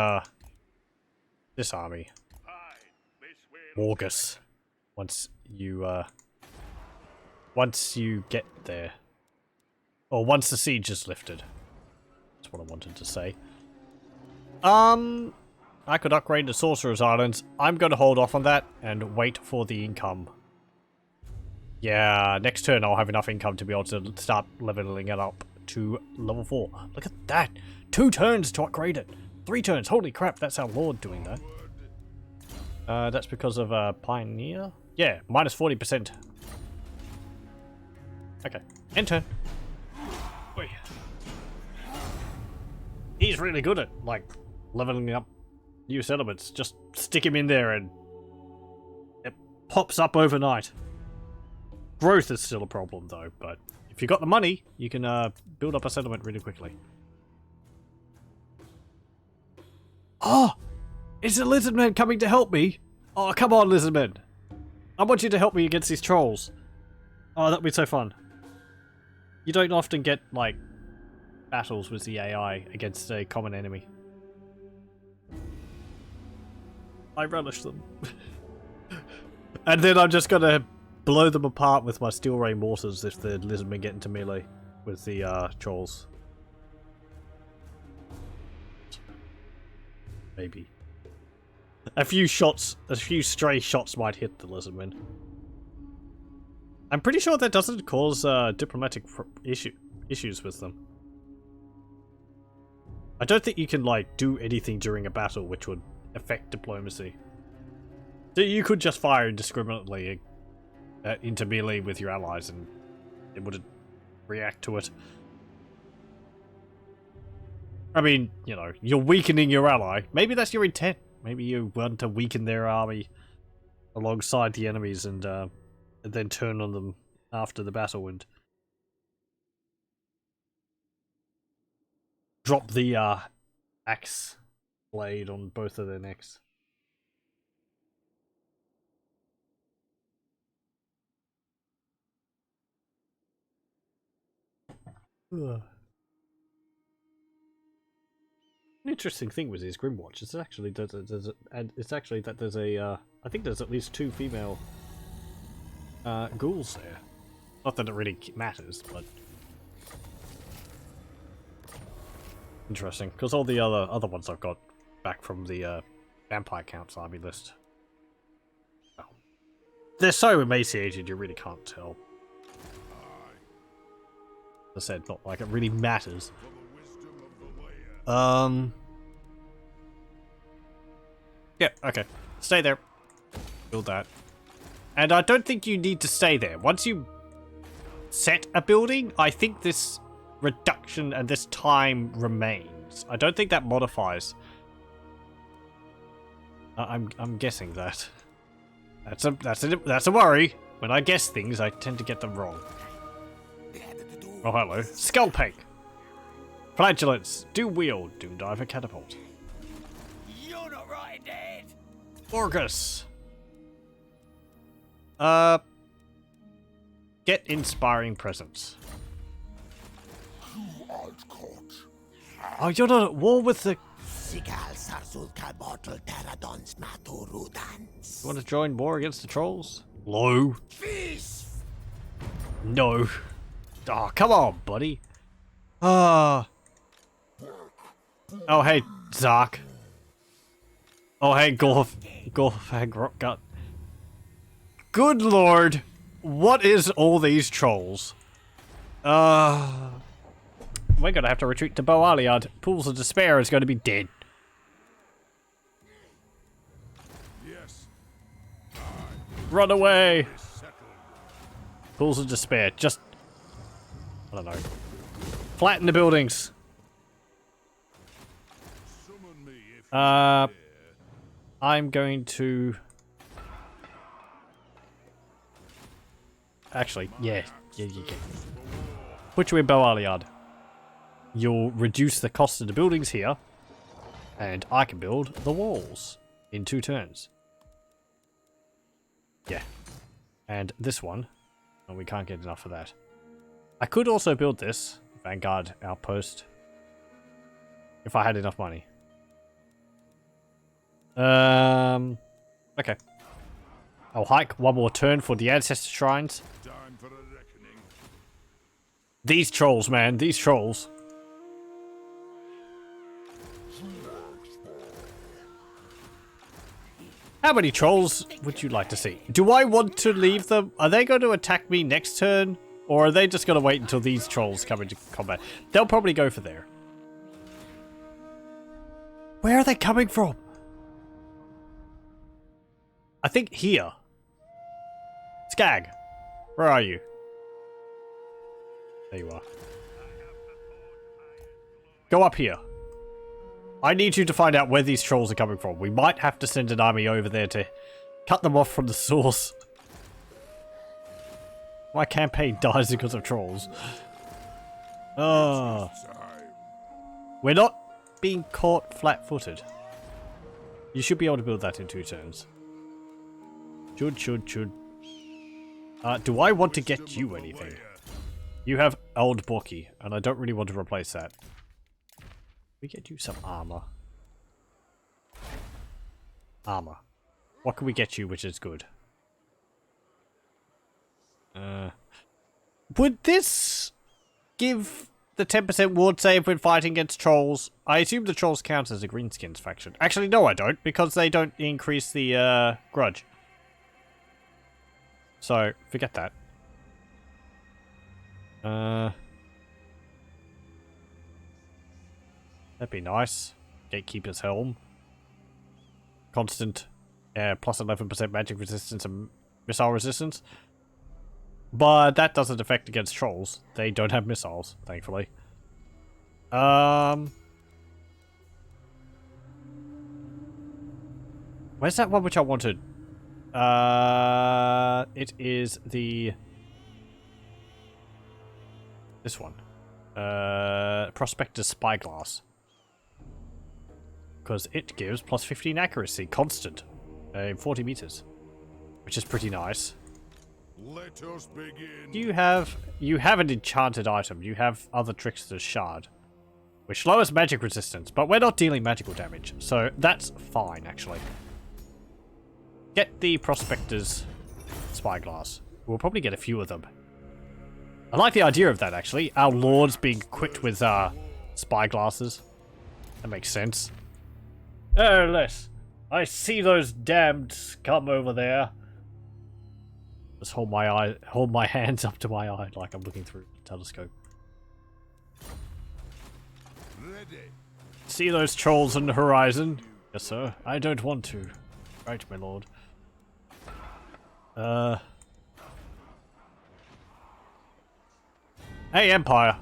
this army. Morgus. once you get there. Or once the siege is lifted. That's what I wanted to say. I could upgrade the Sorcerer's Islands. I'm going to hold off on that and wait for the income. Yeah, next turn I'll have enough income to be able to start leveling it up to level 4. Look at that! 2 turns to upgrade it! 3 turns! Holy crap, that's our Lord doing that. That's because of Pioneer? Yeah, minus 40%. Okay, end turn. Wait. He's really good at, like, leveling up new settlements. Just stick him in there and it pops up overnight. Growth is still a problem though, but if you got the money, you can build up a settlement really quickly. Oh! Is the Lizardman coming to help me? Oh, come on, Lizardman. I want you to help me against these trolls. Oh, that'd be so fun. You don't often get, like, battles with the AI against a common enemy. I relish them. And then I'm just gonna blow them apart with my steel ray mortars if the lizardmen get into melee with the trolls. Maybe. A few stray shots might hit the lizardmen. I'm pretty sure that doesn't cause diplomatic issues with them. I don't think you can, like, do anything during a battle which would affect diplomacy. So you could just fire indiscriminately into melee with your allies and it wouldn't react to it. I mean, you know, you're weakening your ally. Maybe that's your intent. Maybe you want to weaken their army alongside the enemies and then turn on them after the battle and drop the axe blade on both of their necks. Ugh. An interesting thing with these Grimwatch is actually there's a I think there's at least 2 female ghouls there. Not that it really matters, but interesting because all the other ones I've got back from the Vampire Count's army list. Oh. They're so emaciated you really can't tell. As I said, not like it really matters. Yeah, okay. Stay there. Build that. And I don't think you need to stay there. Once you set a building, I think this reduction and this time remains. I don't think that modifies. I'm guessing that. That's a worry. When I guess things, I tend to get them wrong. Oh, hello. Skullpeg. Flagellants. Do wield. Doomdiver catapult. You're not right, Dad. Orcus. Get inspiring presence. Oh, you're not at war with the... You want to join war against the trolls? Low. No. Oh, come on, buddy. Ah. Oh, hey, Zark. Oh, hey, Gorfag Rockgut. Good lord. What is all these trolls? We're gonna have to retreat to Boaliad. Pools of Despair is going to be dead. Yes. Run away. Pools of Despair. Just... I don't know. Flatten the buildings. I'm going to... Actually, yeah, you can. Put you in Boaliad. You'll reduce the cost of the buildings here, and I can build the walls in 2 turns. Yeah. And this one, and we can't get enough of that. I could also build this Vanguard outpost if I had enough money. Okay. I'll hike one more turn for the ancestor shrines. Time for a reckoning. These trolls, man, these trolls. How many trolls would you like to see? Do I want to leave them? Are they going to attack me next turn? Or are they just going to wait until these trolls come into combat? They'll probably go for there. Where are they coming from? I think here. Skag, where are you? There you are. Go up here. I need you to find out where these trolls are coming from. We might have to send an army over there to cut them off from the source. My campaign dies because of trolls. Oh. We're not being caught flat-footed. You should be able to build that in 2 turns. Should. Do I want to get you anything? You have Old Borky, and I don't really want to replace that. We get you some armor. Armor. What can we get you which is good? Would this give the 10% ward save when fighting against trolls? I assume the trolls count as a greenskins faction. Actually, no I don't, because they don't increase the grudge. So, forget that. That'd be nice. Gatekeeper's Helm. Constant plus 11% magic resistance and missile resistance. But that doesn't affect against trolls. They don't have missiles, thankfully. Where's that one which I wanted? It is the... This one. Prospectors Spyglass. Because it gives plus 15 accuracy, constant, in 40 meters. Which is pretty nice. Let us begin. You have an enchanted item. You have other Trickster's Shard. Which lowers magic resistance, but we're not dealing magical damage. So that's fine, actually. Get the Prospectors Spyglass. We'll probably get a few of them. I like the idea of that, actually. Our lords being equipped with spyglasses. That makes sense. Oh, Les. I see those damned scum over there. Just hold my hands up to my eye like I'm looking through the telescope. Ready. See those trolls on the horizon? Yes, sir. I don't want to. Right, my lord. Hey, Empire.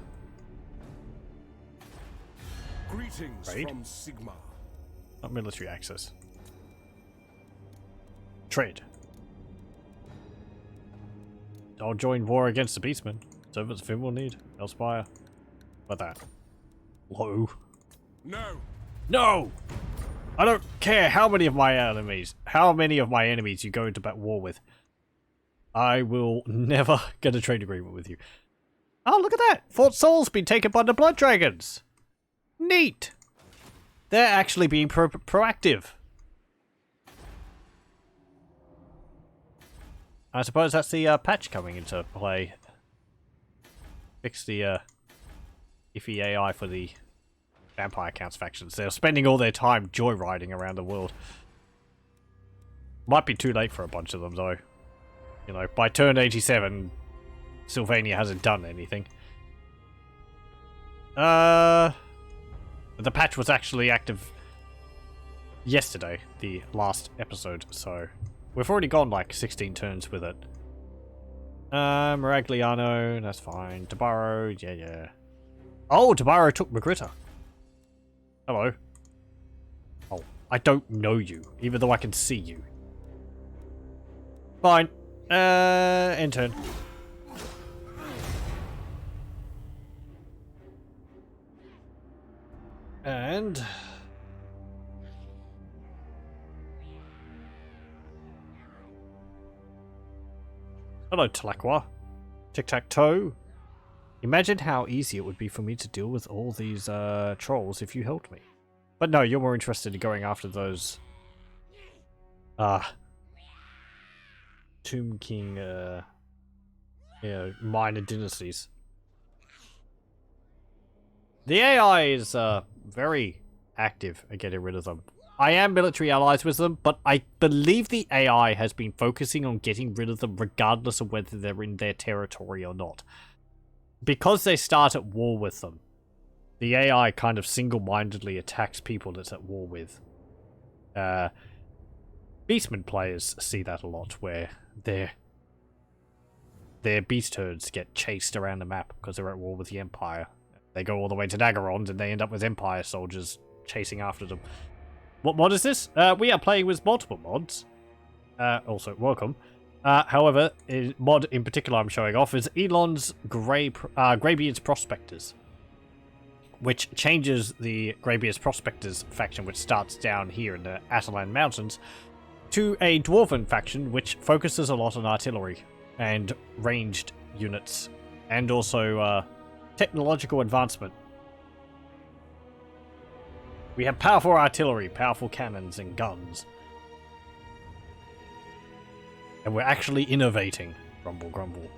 Greetings Raid? from Sigma. Not military access. Trade. I'll join war against the Beastmen. Servants Finn will need. Elspire. What that? Low. No. No! I don't care how many of my enemies you go into war with. I will never get a trade agreement with you. Oh, look at that! Fort Sol's been taken by the Blood Dragons! Neat! They're actually being proactive. I suppose that's the patch coming into play. Fix the iffy AI for the Vampire Counts factions. They're spending all their time joyriding around the world. Might be too late for a bunch of them, though. You know, by turn 87, Sylvania hasn't done anything. The patch was actually active yesterday, the last episode, so we've already gone like 16 turns with it. Miragliano, that's fine. Tabaro, yeah. Oh, Tabaro took Magritta. Hello. Oh, I don't know you, even though I can see you. Fine. End turn. And... hello, Tlaqua. Tic-tac-toe. Imagine how easy it would be for me to deal with all these trolls if you helped me. But no, you're more interested in going after those... Tomb King, minor dynasties. The AI is very active at getting rid of them. I am military allies with them, but I believe the AI has been focusing on getting rid of them regardless of whether they're in their territory or not. Because they start at war with them, the AI kind of single-mindedly attacks people it's at war with. Beastman players see that a lot, where their beast herds get chased around the map because they're at war with the Empire. They go all the way to Naggarond and they end up with Empire soldiers chasing after them. What mod is this? We are playing with multiple mods. Also, welcome. However, mod in particular I'm showing off is Elon's Greybeard's Prospectors, which changes the Greybeard's Prospectors faction, which starts down here in the Atalan Mountains, to a Dwarfen faction, which focuses a lot on artillery and ranged units, and also technological advancement. We have powerful artillery, powerful cannons, and guns. And we're actually innovating. Grumble, grumble.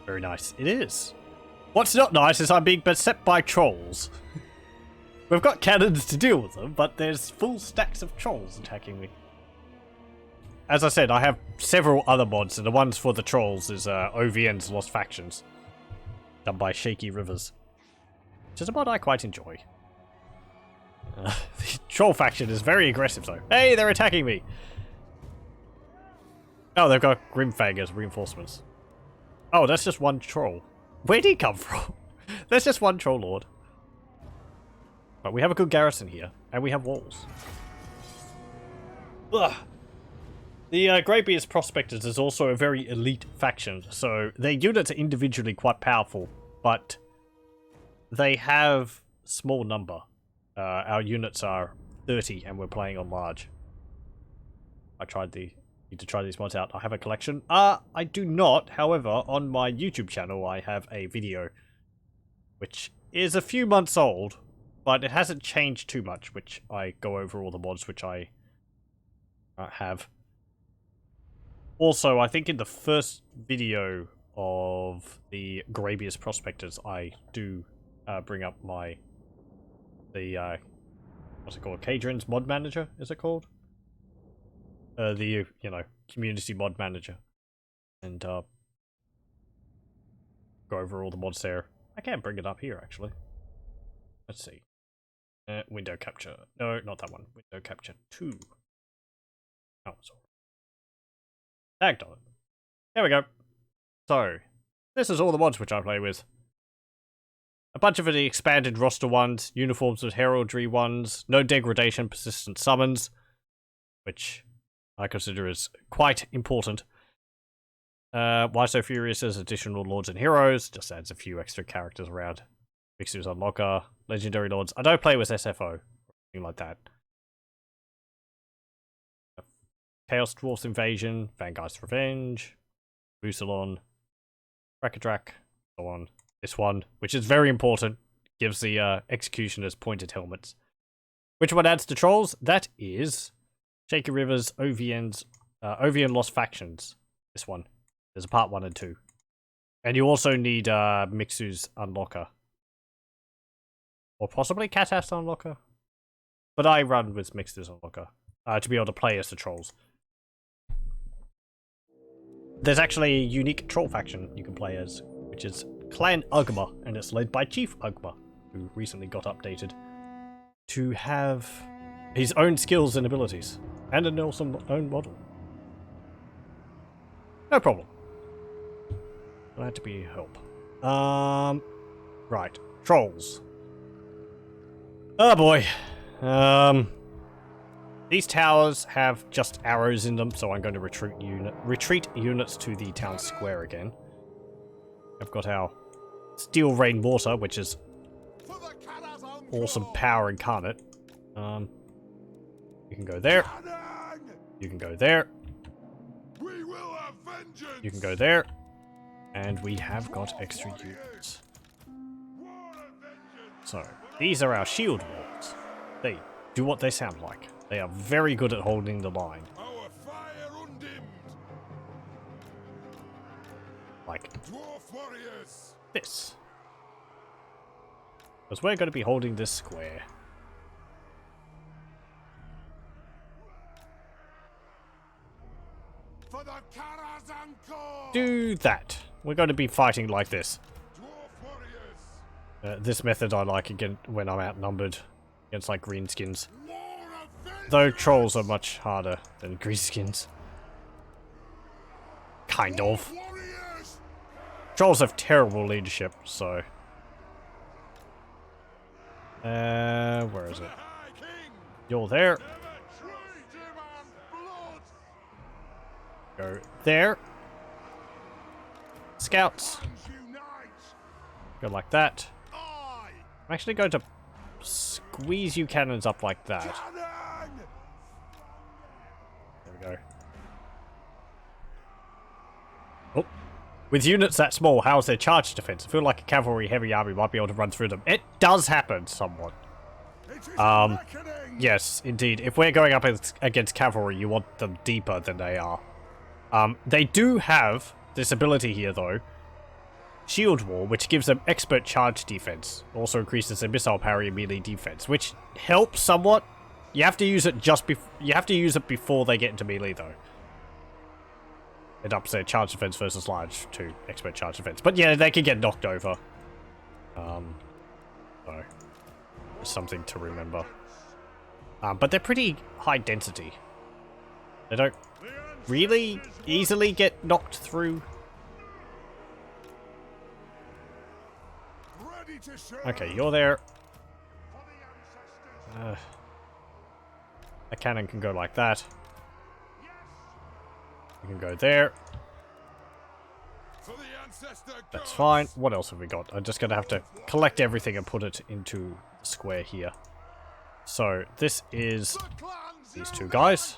Very nice. It is. What's not nice is I'm being beset by trolls. We've got cannons to deal with them, but there's full stacks of trolls attacking me. As I said, I have several other mods, and the ones for the trolls is OVN's Lost Factions, done by Shaky Rivers, which is a mod I quite enjoy. The troll faction is very aggressive, though. Hey, they're attacking me! Oh, they've got Grimfang as reinforcements. Oh, that's just one troll. Where'd he come from? There's just one troll lord. But we have a good garrison here, and we have walls. Ugh. The Greybeard's Prospectors is also a very elite faction, so their units are individually quite powerful, but they have small number. Our units are 30, and we're playing on large. Need to try these mods out. I have a collection. I do not. However, on my YouTube channel, I have a video, which is a few months old, but it hasn't changed too much, which I go over all the mods which I have. Also, I think in the first video of the Greybeard's Prospectors, I do bring up what's it called? Kadrin's Mod Manager, is it called? Community mod manager. And go over all the mods there. I can bring it up here, actually. Let's see. Window capture. No, not that one. Window capture 2. Oh, sorry. Tagged on it. There we go. So, this is all the mods which I play with. A bunch of the expanded roster ones, uniforms with heraldry ones, no degradation, persistent summons, which I consider is quite important. Why So Furious as additional lords and heroes, just adds a few extra characters around. Mixers Unlocker, legendary lords. I don't play with SFO, or anything like that. Chaos Dwarfs Invasion, Vanguard's Revenge, Busalon, Rakadrak, so on. This one, which is very important, gives the executioners pointed helmets. Which one adds to trolls? That is Shaky Rivers, OVN Lost Factions. This one. There's a part 1 and 2. And you also need Mixu's Unlocker. Or possibly Katas Unlocker. But I run with Mixu's Unlocker to be able to play as the trolls. There's actually a unique troll faction you can play as, which is Clan Ugma, and it's led by Chief Ugma, who recently got updated to have his own skills and abilities, and an awesome own model. No problem. Glad to be a help. Right. Trolls. Oh boy. These towers have just arrows in them, so I'm going to retreat units to the town square again. I've got our Steel Rain Mortar, which is awesome power incarnate. You can go there. You can go there. You can go there. And we have got extra units. So, these are our shield walls. They do what they sound like. They are very good at holding the line. like Dwarf warriors. this. Because we're going to be holding this square. For the Karazanko. Do that. We're going to be fighting like this. Dwarf warriors. This method I like again when I'm outnumbered against like greenskins. War of vengeance. Though trolls are much harder than greenskins. Kind of. Warriors. Trolls have terrible leadership, so. Where is it? High King. You're there. Never treat him on blood. Go there. Scouts. Hands unite. Go like that. I. I'm actually going to squeeze you cannons up like that. Cannon. There we go. Oh. With units that small, how's their charge defense? I feel like a cavalry heavy army might be able to run through them. It does happen somewhat. It is a reckoning. Yes, indeed. If we're going up against cavalry, you want them deeper than they are. They do have this ability here, though. Shield Wall, which gives them expert charge defense. Also increases their missile parry and melee defense, which helps somewhat. You have to use it you have to use it before they get into melee, though. It ups their charge defense versus large to expert charge defense. But yeah, they can get knocked over. So, something to remember. But they're pretty high density. They don't really easily get knocked through. Ready to serve. Okay, you're there. For the ancestors. A cannon can go like that. You can go there. For the ancestor That's gods. fine. What else have we got? I'm just going to have to collect everything and put it into the square here. So, this is The clans these two unite. guys.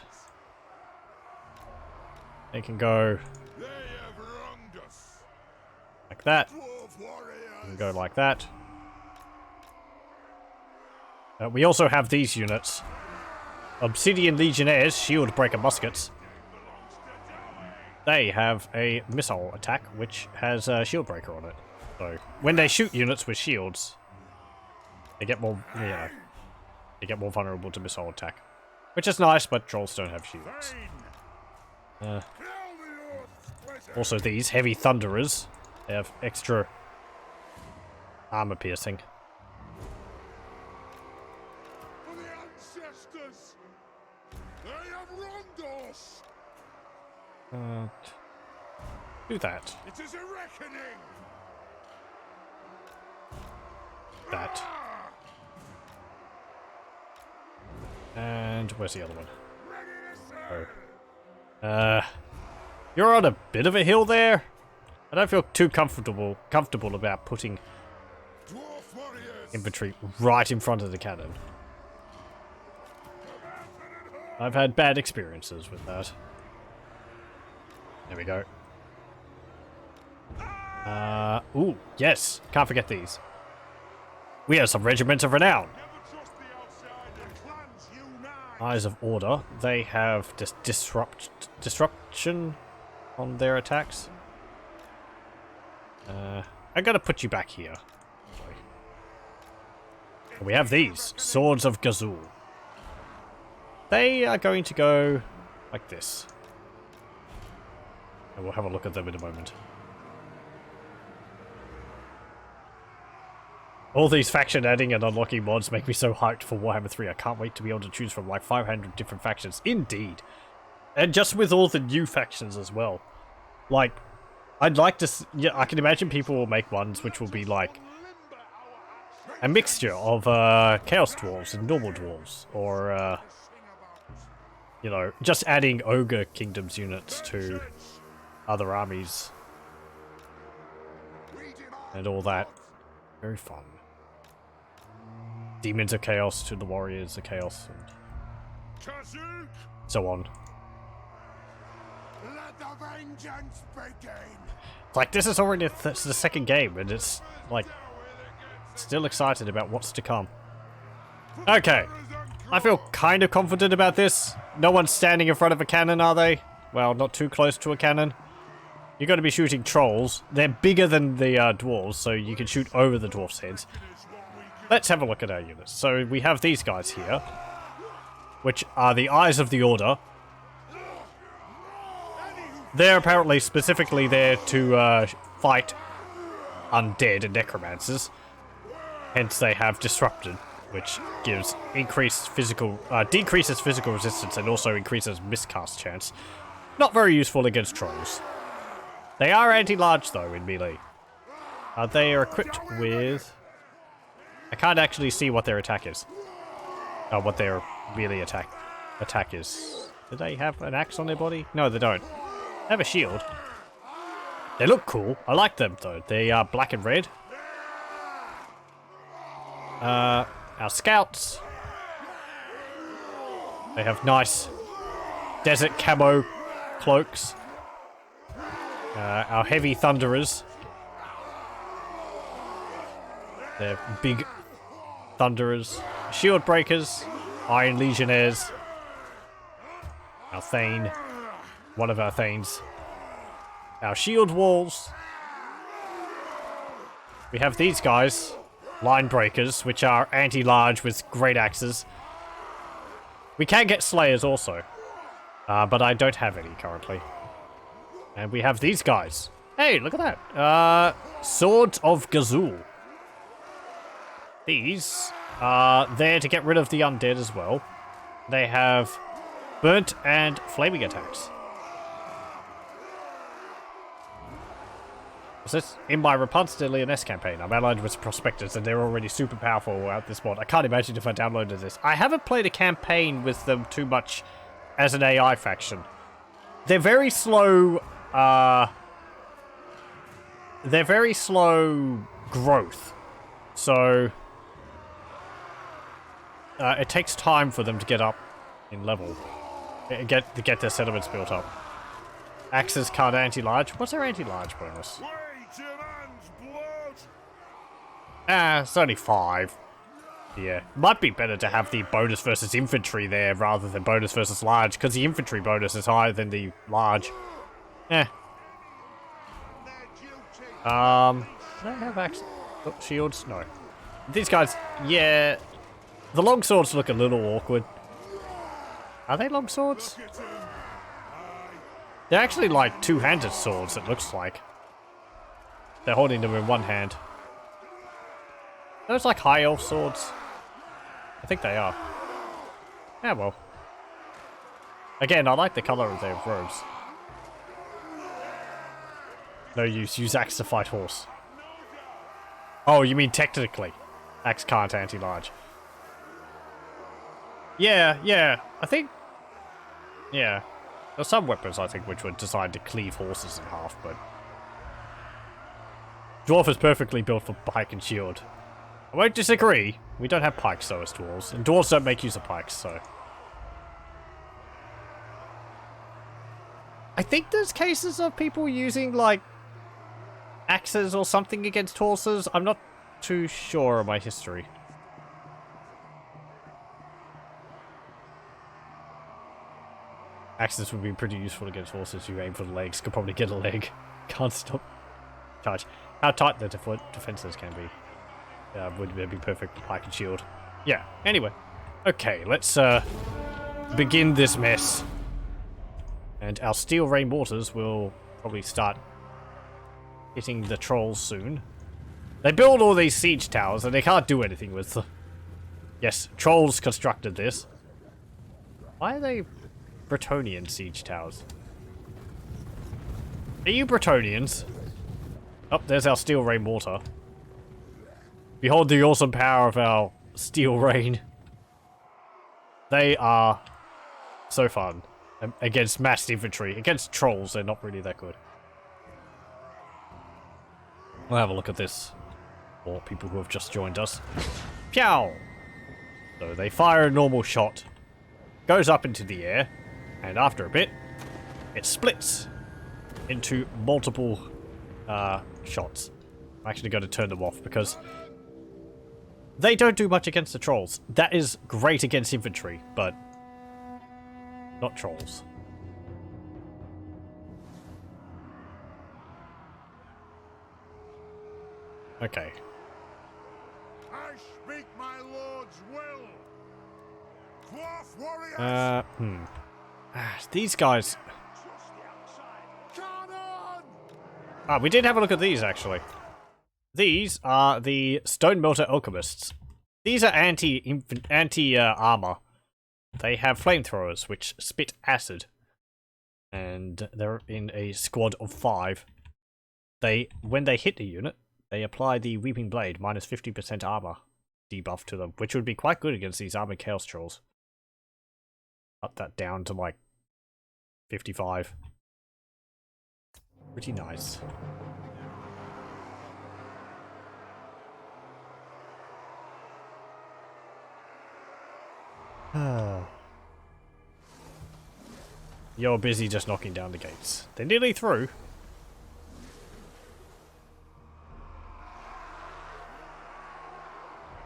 They can go They have wronged us. like that. Dwarf warriors. They can go like that. We also have these units. Obsidian Legionnaires, Shield Breaker Muskets. They have a missile attack, which has a shield breaker on it. So, when they shoot units with shields, they get more, you know, they get more vulnerable to missile attack. Which is nice, but trolls don't have shields. Kill the Earth Wizard. Also, these heavy thunderers, they have extra armor piercing. For the ancestors. They have wronged us. Do that. It is a reckoning. That. And where's the other one? Ready to serve. Oh. You're on a bit of a hill there. I don't feel too comfortable about putting Dwarf warriors. infantry right in front of the cannon. I've had bad experiences with that. There we go. Ooh, yes. Can't forget these. We have some regiments of renown. Never trust the outsider. Clans unite. Eyes of Order. They have this disruption on their attacks. I'm gonna put you back here. Sorry. And we have these. Swords of Gazul. They are going to go like this. And we'll have a look at them in a moment. All these faction adding and unlocking mods make me so hyped for Warhammer 3. I can't wait to be able to choose from like 500 different factions. Indeed. And just with all the new factions as well. Like, I'd like to... Yeah, I can imagine people will make ones which will be like a mixture of Chaos Dwarves and normal Dwarves. Or, you know, just adding Ogre Kingdoms units to other armies and all that. Very fun. Demons of Chaos to the Warriors of Chaos and Kazuk. so on. Let the vengeance begin. Like, this is already the second game, and it's, like, still excited about what's to come. Okay. I feel kind of confident about this. No one's standing in front of a cannon, are they? Well, not too close to a cannon. you're going to be shooting trolls. They're bigger than the dwarves, so you can shoot over the dwarfs' heads. Let's have a look at our units. So we have these guys here, which are the Eyes of the Order. They're apparently specifically there to fight undead and necromancers. Hence they have Disrupted, which gives increased physical, decreases physical resistance and also increases miscast chance. Not very useful against trolls. They are anti-large though in melee. They are equipped with... I can't actually see what their attack is. What their melee attack is. Do they have an axe on their body? No, they don't. They have a shield. They look cool. I like them though. They are black and red. Our scouts. They have nice desert camo cloaks. Our heavy thunderers. They're big thunderers. Shield breakers. Iron legionnaires. Our thane. One of our thanes. Our shield walls. We have these guys. Line breakers, which are anti-large with great axes. We can get slayers also. But I don't have any currently. And we have these guys. Hey, look at that. Swords of Gazul. These are there to get rid of the undead as well. They have burnt and flaming attacks. What's this? In my Repulsed Leoness campaign, I'm allied with Prospectors and they're already super powerful at this mod. I can't imagine if I downloaded this. I haven't played a campaign with them too much as an AI faction. They're very slow, they're very slow growth. So, it takes time for them to get up in level. To get their settlements built up. Axes can't anti-large. What's their anti-large bonus? It's only 5. Yeah. Might be better to have the bonus versus infantry there rather than bonus versus large, because the infantry bonus is higher than the large. Eh. Do they have shields? No. These guys, yeah. The longswords look a little awkward. Are they longswords? They're actually like two-handed swords, it looks like. They're holding them in one hand. Those like high elf swords? I think they are. Yeah, well. Again, I like the color of their robes. No use. Use axe to fight horse. Oh, you mean technically. Axe can't anti-large. Yeah. I think... Yeah. There's some weapons, I think, which were designed to cleave horses in half, but... Dwarf is perfectly built for pike and shield. I won't disagree. We don't have pikes, though, as dwarves. And dwarves don't make use of pikes, so... I think there's cases of people using, like, axes or something against horses. I'm not too sure of my history. Axes would be pretty useful against horses. You aim for the legs, could probably get a leg. Can't stop. Charge. How tight the defenses can be. Would be perfect for pike and shield. Yeah, anyway. Okay, let's begin this mess. And our steel rain mortars will probably start hitting the trolls soon. They build all these siege towers and they can't do anything with them. Yes, trolls constructed this. Why are they Bretonnian siege towers? Are you Bretonnians? Oh, there's our steel rain mortar. Behold the awesome power of our steel rain. They are so fun. Against massed infantry. Against trolls, they're not really that good. We'll have a look at this. For people who have just joined us. Pow! So they fire a normal shot. Goes up into the air. And after a bit, it splits into multiple shots. I'm actually going to turn them off because they don't do much against the trolls. That is great against infantry, but not trolls. Okay. I speak my lord's will. Dwarf warriors. These guys. Cannon! Ah, we did have a look at these actually. These are the Stone Melter Alchemists. These are anti armor. They have flamethrowers which spit acid, and they're in a squad of 5. When they hit a unit, they apply the Weeping Blade minus 50% armor debuff to them, which would be quite good against these armored Chaos Trolls. Up that down to like 55. Pretty nice. You're busy just knocking down the gates. They're nearly through.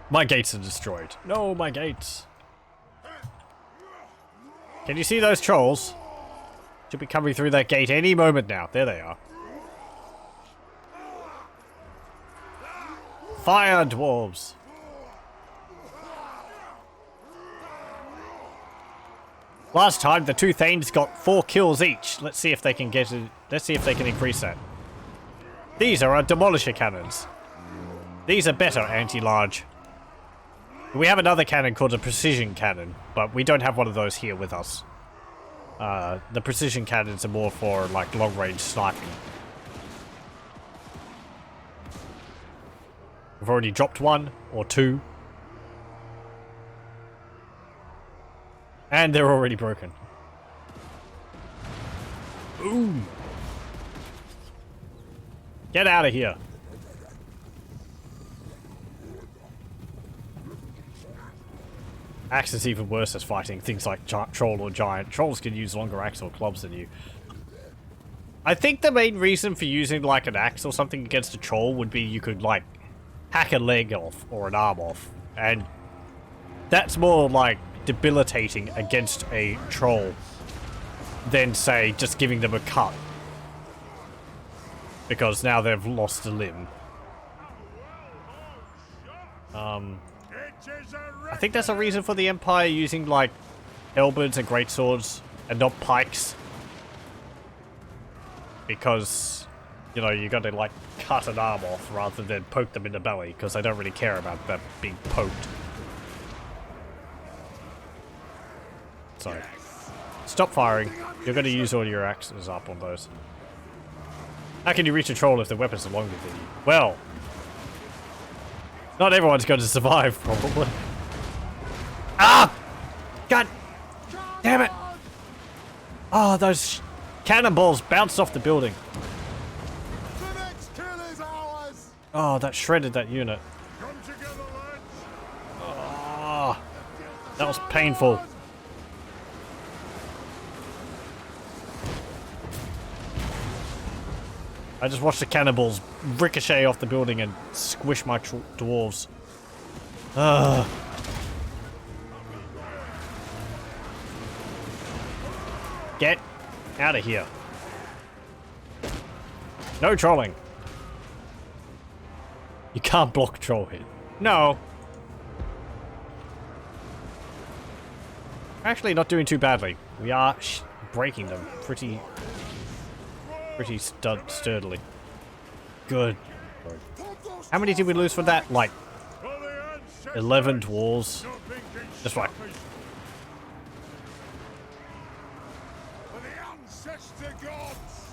My gates are destroyed. No, my gates. Can you see those trolls? Should be coming through that gate any moment now. There they are. Fire, dwarves. Last time the two Thanes got 4 kills each. Let's see if they can get it. Let's see if they can increase that. These are our demolisher cannons. These are better anti-large. We have another cannon called a precision cannon, but we don't have one of those here with us. The precision cannons are more for like long-range sniping. We've already dropped 1 or 2. And they're already broken. Ooh. Get out of here. Axe is even worse as fighting things like troll or giant. Trolls can use longer axe or clubs than you. I think the main reason for using like an axe or something against a troll would be you could like hack a leg off or an arm off. And that's more like debilitating against a troll than say just giving them a cut. Because now they've lost a limb. I think that's a reason for the Empire using like halberds and greatswords and not pikes. Because, you know, you gotta like cut an arm off rather than poke them in the belly, because they don't really care about that being poked. So, stop firing. You're gonna use all your axes up on those. How can you reach a troll if the weapons are longer than you? Well, not everyone's going to survive, probably. Ah! God damn it! Oh, those cannonballs bounced off the building. The next kill is ours. Oh, that shredded that unit. Come together, lads. Oh, that was painful. I just watched the cannonballs ricochet off the building and squish my dwarves. Ugh. Get out of here. No trolling. You can't block troll hit. No. Actually not doing too badly. We are breaking them pretty sturdily. Good. How many did we lose for that? Like 11 dwarves. Just like. For the ancestor gods.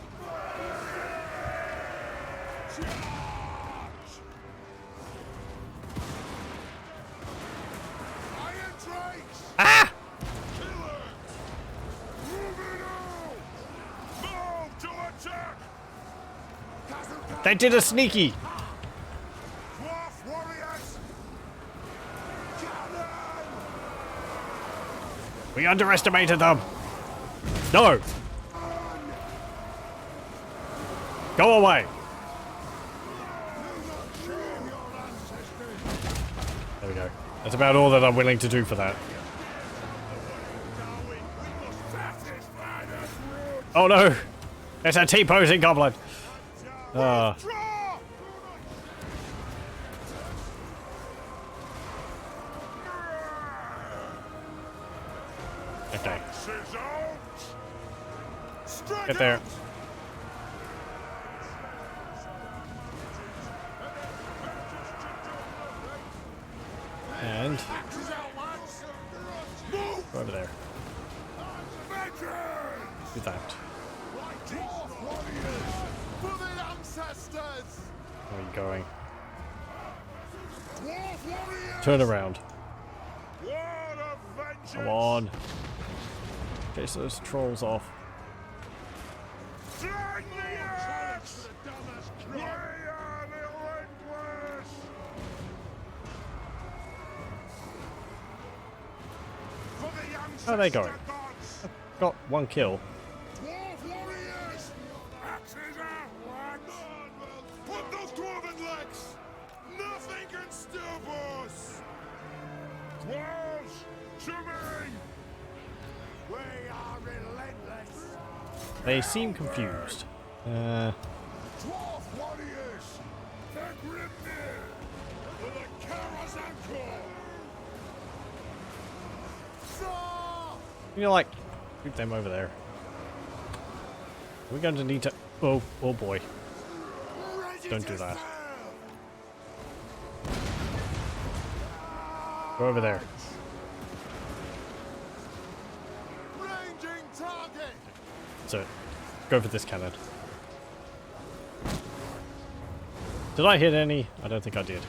Iron Drakes. Ah! Move to attack. They did a sneaky. Dwarf warriors. Cannon. We underestimated them. No. Go away. There we go. That's about all that I'm willing to do for that. Oh no! It's a T-posing goblin! Strike Get there. out! And Axes out, lads! Move! go over there. Vengeance! Do that. Dwarf warriors! For the ancestors! Where are you going? Dwarf warriors! Turn around. Word of vengeance! Come on. Chase those trolls off. Drag the axe! We are relentless! For the ancestor How are they going? gods! Got one kill. Dwarf warriors! Axes out, lads! Put those dwarven legs! Nothing can stop us! Dwarves, to me! We are relentless! They seem confused. Dwarf warriors! The Grimnir! For the Karazanko! You're like, shoot them over there. We're going to need to. Oh boy. Don't do that. Go over there. Ranging target! So, go for this cannon. Did I hit any? I don't think I did.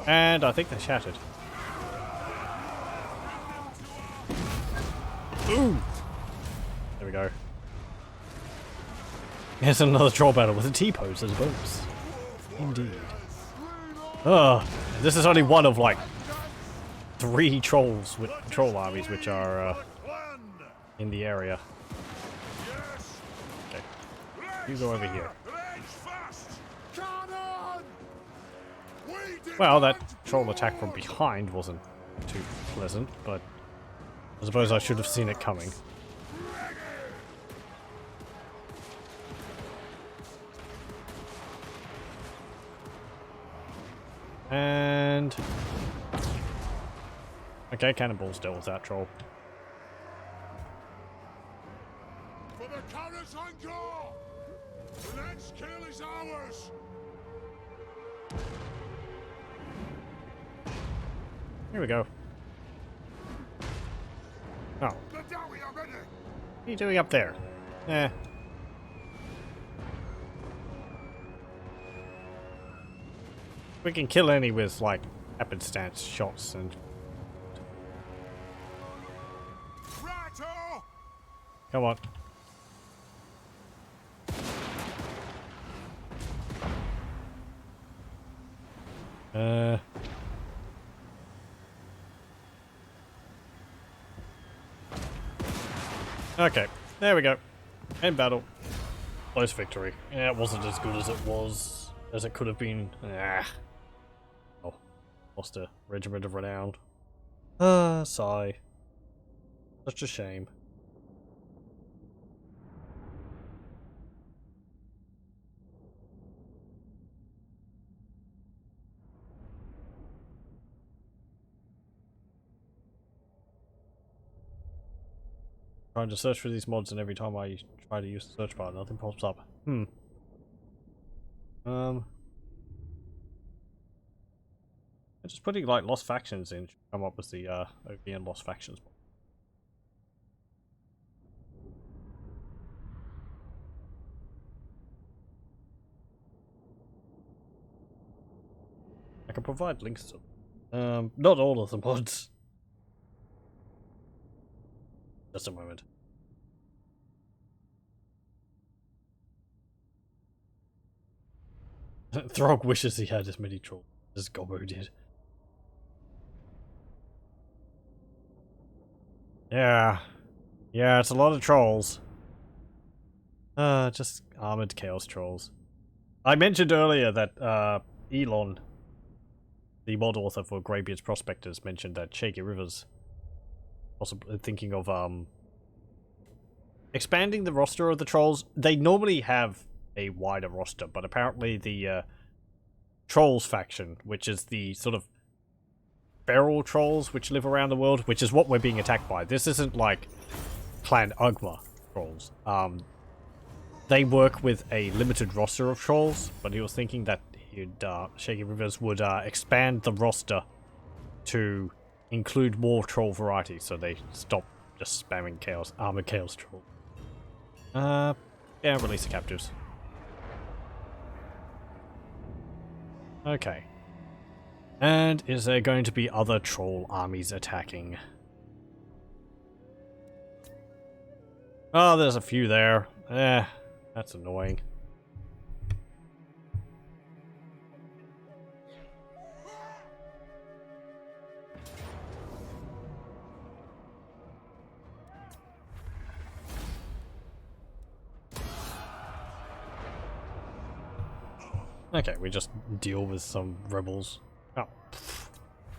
And I think they shattered. Ooh! There we go. Here's another troll battle with a T-pose as a bonus. Indeed. Ugh. This is only one of like 3 trolls with troll armies which are in the area. Okay. You go over here. Well, that troll attack from behind wasn't too pleasant, but I suppose I should have seen it coming. And okay, cannonballs dealt with that troll. For the Karazanko! The next kill is ours! Here we go. Oh, what The Dowie are ready! are you doing up there? Eh. We can kill any with like happenstance shots and Righto! come on. Okay, there we go. End battle. Close victory. Yeah, it wasn't as good as it could have been. Ah. Oh, lost a regiment of renown. Sigh. Such a shame. Trying to search for these mods, and every time I try to use the search bar, nothing pops up. Just putting like lost factions in should come up with the OVN lost factions. I can provide links to them. Not all of the mods. Just a moment. Throg wishes he had as many trolls as Gobbo did. Yeah. Yeah, it's a lot of trolls. Just armored chaos trolls. I mentioned earlier that Elon, the mod author for Greybeard's Prospectors, mentioned that Shaky Rivers possibly thinking of expanding the roster of the trolls. They normally have a wider roster, but apparently the Trolls faction, which is the sort of feral trolls which live around the world, which is what we're being attacked by. This isn't like Clan Ugma trolls. They work with a limited roster of trolls, but he was thinking that Shaky Rivers would expand the roster to include more troll varieties, so they stop just spamming armored chaos troll. Yeah, release the captives. Okay. And is there going to be other troll armies attacking? Oh, there's a few there. That's annoying. Okay, we just deal with some rebels. Oh,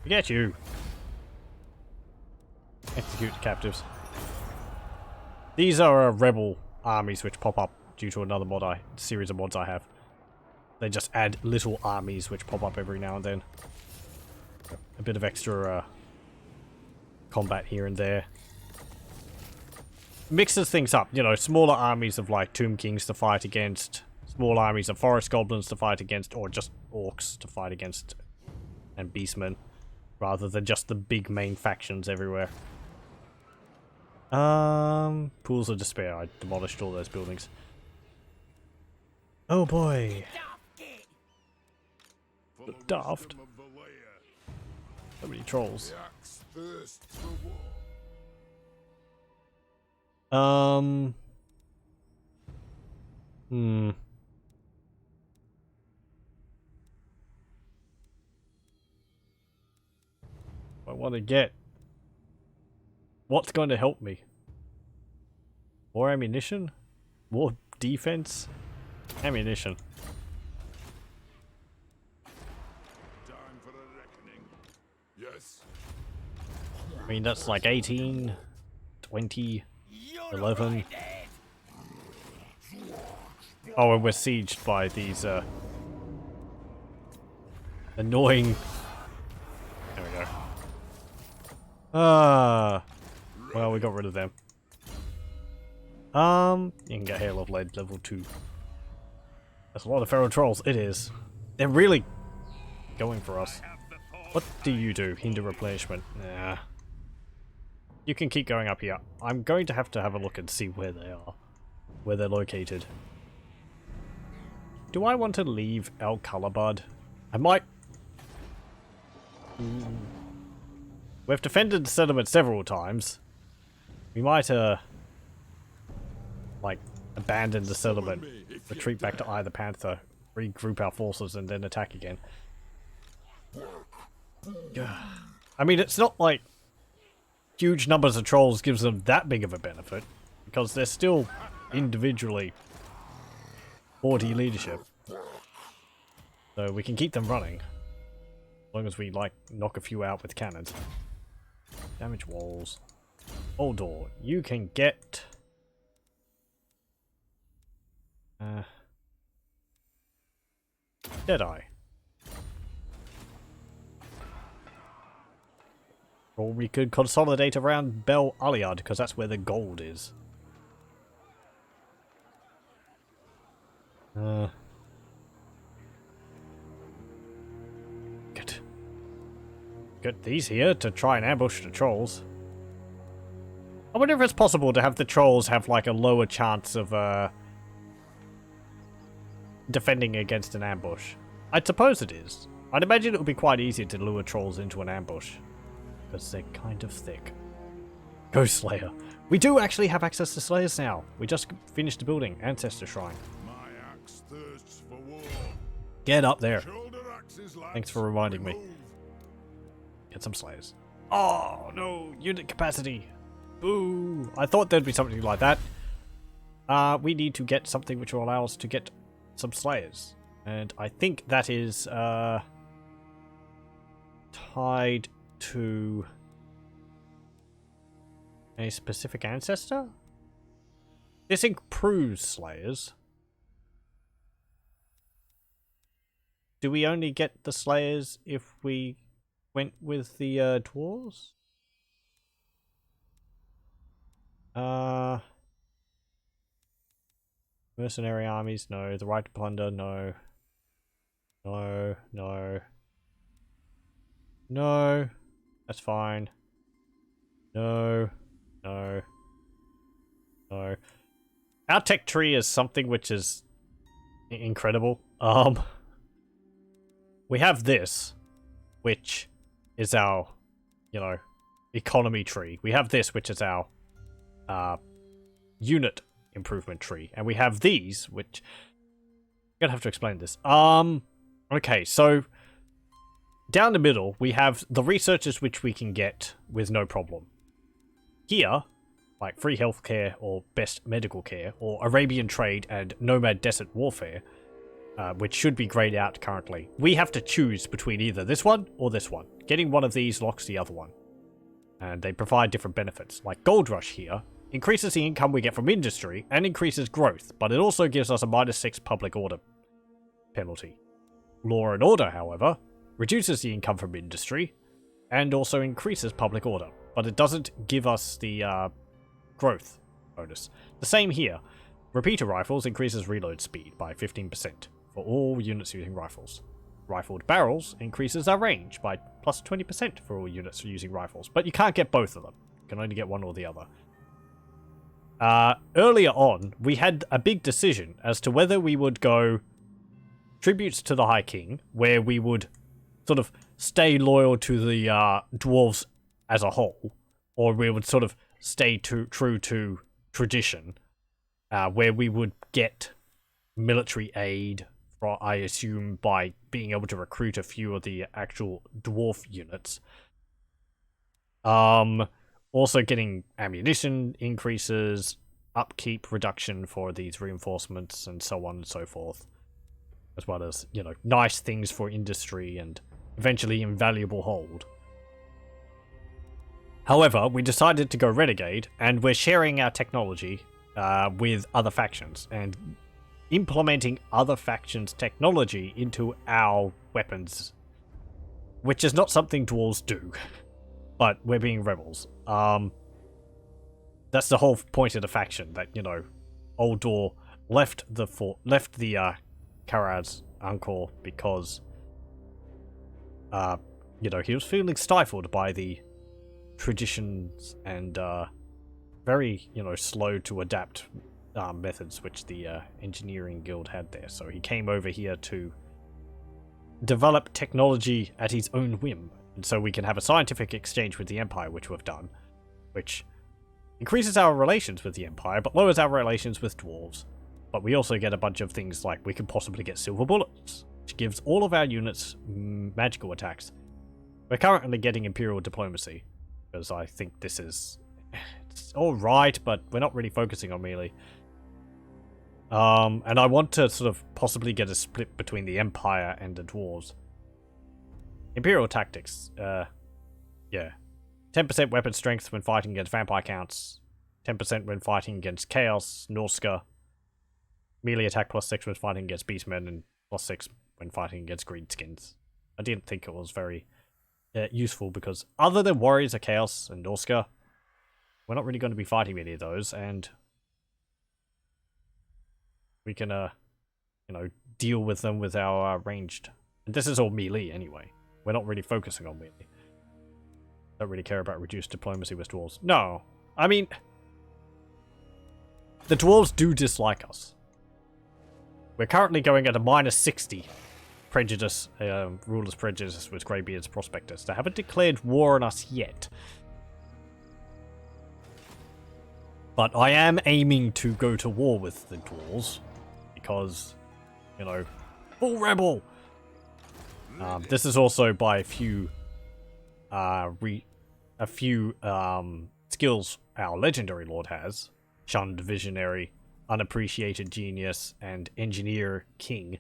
forget you. Execute the captives. These are rebel armies which pop up due to another series of mods I have. They just add little armies which pop up every now and then. A bit of extra combat here and there. Mixes things up, you know, smaller armies of like Tomb Kings to fight against, small armies of Forest Goblins to fight against, or just Orcs to fight against, and Beastmen, rather than just the big main factions everywhere. Pools of Despair. I demolished all those buildings. Oh boy. The daft. So many trolls. I want to get. What's going to help me? More ammunition? More defense? Ammunition. Time for a reckoning. Yes. I mean, that's like 18, 20, 11. Oh, and we're sieged by these, annoying... There we go. Well, we got rid of them. You can get Hail of Lead level 2. That's a lot of feral trolls. It is. They're really going for us. What do you do? Hinder replenishment. Nah. You can keep going up here. I'm going to have a look and see where they are. Where they're located. Do I want to leave El Kalabad? I might... We've defended the settlement several times. We might, like, abandon the settlement, retreat back to Eye the Panther, regroup our forces, and then attack again. I mean, it's not like huge numbers of trolls gives them that big of a benefit, because they're still individually 40 leadership. So we can keep them running, as long as we, like, knock a few out with cannons. Damage walls. Old door. You can get... Deadeye. Or we could consolidate around Bel Aliad, because that's where the gold is. Get these here to try and ambush the trolls. I wonder if it's possible to have the trolls have like a lower chance of defending against an ambush. I suppose it is. I'd imagine it would be quite easy to lure trolls into an ambush, because they're kind of thick. Ghost Slayer. We do actually have access to Slayers now. We just finished the building. Ancestor Shrine. My axe thirsts for war. Get up there. Shoulder axes, lads. Thanks for reminding me. Get some Slayers. Oh, no. Unit capacity. Boo. I thought there'd be something like that. We need to get something which will allow us to get some Slayers. And I think that is tied to a specific ancestor? This improves Slayers. do we only get the Slayers if we went with the Dwarves? Mercenary armies, no. The right to plunder, no. No, no. No. That's fine. No. No. No. Our tech tree is something which is incredible. We have this, which is our, economy tree. We have this, which is our unit improvement tree, and we have these, which I'm gonna have to explain this. Okay, so down the middle we have the researchers which we can get with no problem. Here, like free healthcare or best medical care, or Arabian trade and nomad desert warfare, which should be grayed out currently. We have to choose between either this one or this one. Getting one of these locks the other one. And they provide different benefits. Like Gold Rush here increases the income we get from industry and increases growth, but it also gives us a -6 public order penalty. Law and Order, however, reduces the income from industry and also increases public order, but it doesn't give us the growth bonus. The same here. Repeater rifles increases reload speed by 15% for all units using rifles. Rifled barrels increases our range by plus 20% for all units using rifles, but you can't get both of them. You can only get one or the other. Earlier on, we had a big decision as to whether we would go tributes to the High King, where we would sort of stay loyal to the dwarves as a whole, or we would sort of stay true to tradition, where we would get military aid, I assume, by being able to recruit a few of the actual dwarf units. Also getting ammunition increases, upkeep reduction for these reinforcements, and so on and so forth. As well as, nice things for industry and eventually invaluable hold. However, we decided to go Renegade, and we're sharing our technology with other factions, and implementing other factions' technology into our weapons, which is not something dwarves do, but we're being rebels. That's the whole point of the faction, that, Old Door left the Karad's Angkor because, he was feeling stifled by the traditions and very, slow to adapt methods which the engineering guild had there. So he came over here to develop technology at his own whim, and so we can have a scientific exchange with the Empire, which we've done, which increases our relations with the Empire, but lowers our relations with dwarves. But we also get a bunch of things like we can possibly get silver bullets, which gives all of our units magical attacks. We're currently getting Imperial Diplomacy, because I think this is... it's alright, but we're not really focusing on melee. And I want to sort of possibly get a split between the Empire and the Dwarves. Imperial Tactics, yeah. 10% weapon strength when fighting against vampire counts. 10% when fighting against Chaos, Norska. Melee attack +6 when fighting against Beastmen, and +6 when fighting against Greenskins. I didn't think it was very useful, because other than Warriors of Chaos and Norska, we're not really going to be fighting any of those, and we can, deal with them with our ranged. And this is all melee anyway. We're not really focusing on melee. Don't really care about reduced diplomacy with dwarves. No, I mean, the dwarves do dislike us. We're currently going at a -60 prejudice, ruler's prejudice with Greybeard's Prospectors. They haven't declared war on us yet. But I am aiming to go to war with the dwarves, because, full rebel! This is also by a few skills our legendary lord has. Shunned Visionary, Unappreciated Genius, and Engineer King,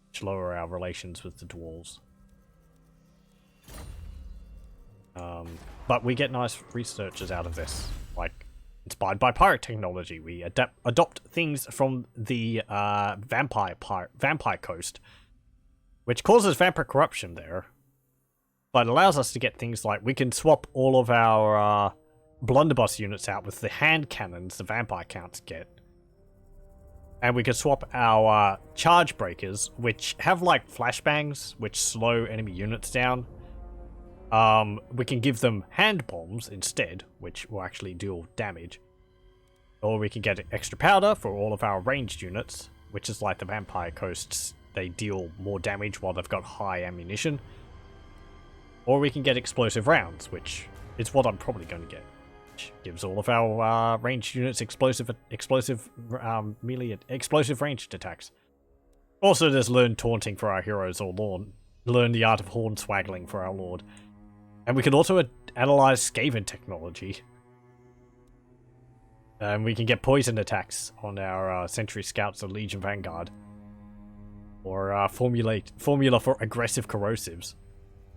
which lower our relations with the dwarves. But we get nice researches out of this, like inspired by pirate technology. We adopt things from the vampire coast which causes vampire corruption there, but allows us to get things like we can swap all of our blunderbuss units out with the hand cannons the vampire counts get. And we can swap our charge breakers, which have like flashbangs, which slow enemy units down. We can give them hand bombs instead, which will actually deal damage. Or we can get extra powder for all of our ranged units, which is like the vampire coasts. They deal more damage while they've got high ammunition. Or we can get explosive rounds, which is what I'm probably going to get. Which gives all of our ranged units explosive ranged attacks. Also, there's learn taunting for our heroes, or learn the art of horn swaggling for our lord. And we can also analyze Skaven technology. And we can get poison attacks on our Sentry Scouts or Legion Vanguard. Or formula for aggressive corrosives,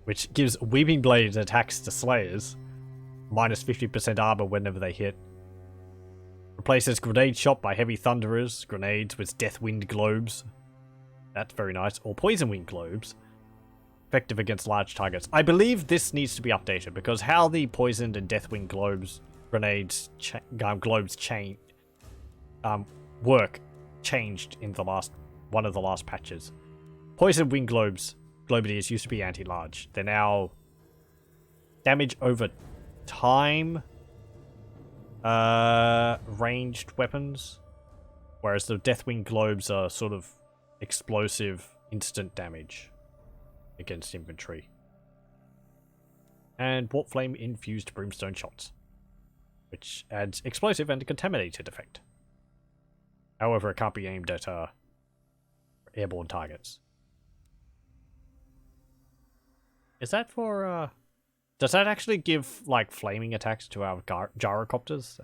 which gives Weaving Blade attacks to Slayers. Minus 50% armor whenever they hit. Replaces grenade shot by heavy thunderers, grenades with Deathwind globes. That's very nice. Or Poison Wind globes. Effective against large targets. I believe this needs to be updated because how the poisoned and Deathwind globes, grenades, globes work changed in one of the last patches. Poison Wind globes, globadiers used to be anti-large. They're now damage over time ranged weapons, whereas the Deathwing globes are sort of explosive instant damage against infantry. And Warp Flame infused brimstone shots, which adds explosive and contaminated effect. However, it can't be aimed at airborne targets. Is that for does that actually give, like, flaming attacks to our gyrocopters?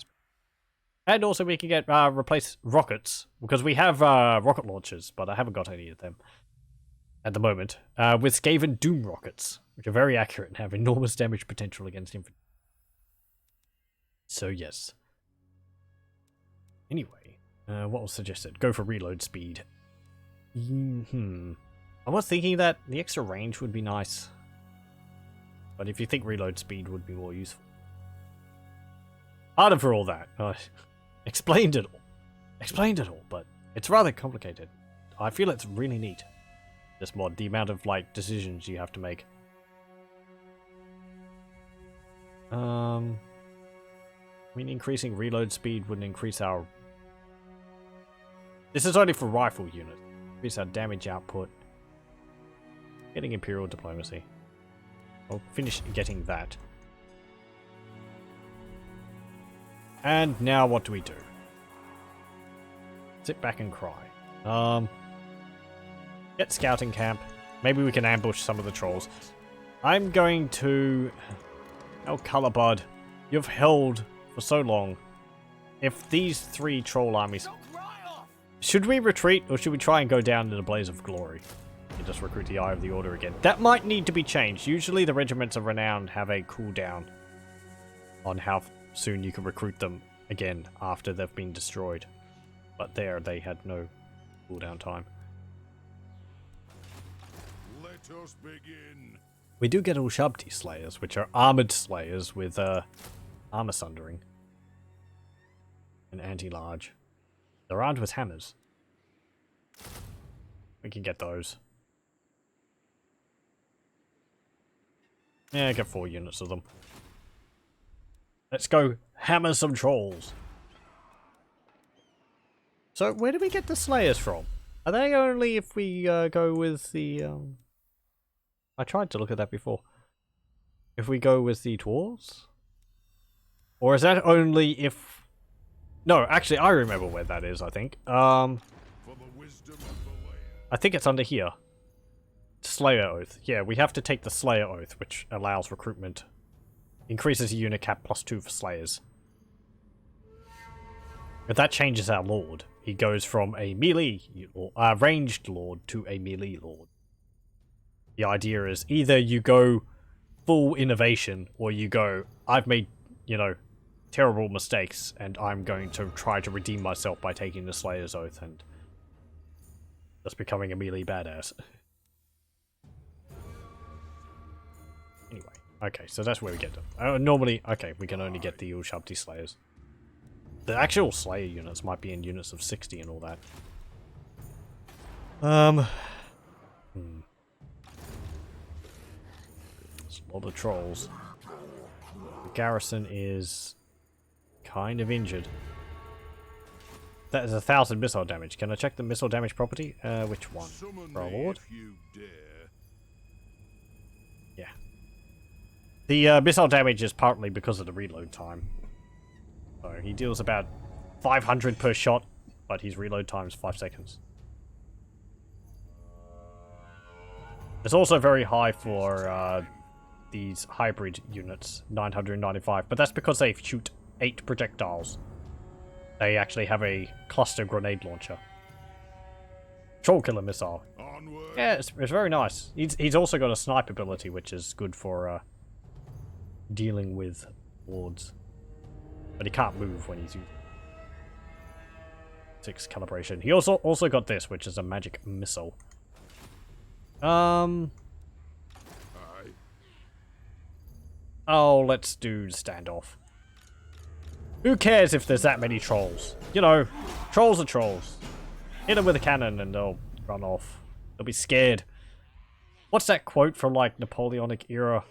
And also we can get, replace rockets, because we have, rocket launchers, but I haven't got any of them at the moment, with Skaven Doom rockets, which are very accurate and have enormous damage potential against infantry. So, yes. Anyway, what was suggested? Go for reload speed. I was thinking that the extra range would be nice. But if you think reload speed would be more useful. Harder for all that. Explained it all, but it's rather complicated. I feel it's really neat. This mod, the amount of, like, decisions you have to make. I mean, increasing reload speed wouldn't increase our... This is only for rifle units. Increase our damage output. Getting Imperial Diplomacy. I'll finish getting that. And now what do we do? Sit back and cry. Get scouting camp. Maybe we can ambush some of the trolls. I'm going to... Oh, Kalabad, you've held for so long. If these 3 troll armies... Should we retreat, or should we try and go down in a blaze of glory? You just recruit the Eye of the Order again. That might need to be changed. Usually the regiments of renown have a cooldown on how soon you can recruit them again after they've been destroyed. But there, they had no cooldown time. Let us begin. We do get Ushabti Slayers, which are armored slayers with armor sundering. And anti-large. They're armed with hammers. We can get those. Yeah, get 4 units of them. Let's go hammer some trolls. So, where do we get the Slayers from? Are they only if we go with the... I tried to look at that before. If we go with the Dwarves? Or is that only if... No, actually, I remember where that is, I think. For the wisdom of the land. I think it's under here. Slayer Oath. Yeah, we have to take the Slayer Oath, which allows recruitment. Increases the unit cap +2 for Slayers. If that changes our Lord, he goes from a melee, ranged Lord to a melee Lord. The idea is either you go full innovation, or you go, I've made, you know, terrible mistakes, and I'm going to try to redeem myself by taking the Slayer's Oath and just becoming a melee badass. Okay, so that's where we get them. Normally, okay, we can only get the Ushabti Slayers. The actual Slayer units might be in units of 60 and all that. It's a lot of trolls. The garrison is kind of injured. That is 1,000 missile damage. Can I check the missile damage property? Which one? Summon For our me lord? if you dare. Yeah. The missile damage is partly because of the reload time. So he deals about 500 per shot, but his reload time is 5 seconds. It's also very high for these hybrid units, 995, but that's because they shoot 8 projectiles. They actually have a cluster grenade launcher. Troll killer missile. Onward. Yeah, it's very nice. He's also got a snipe ability, which is good for dealing with lords. But he can't move when he's using 6 calibration. He also got this, which is a magic missile. Aye. Oh, let's do standoff. Who cares if there's that many trolls? You know, trolls are trolls. Hit them with a cannon and they'll run off. They'll be scared. What's that quote from, like, Napoleonic era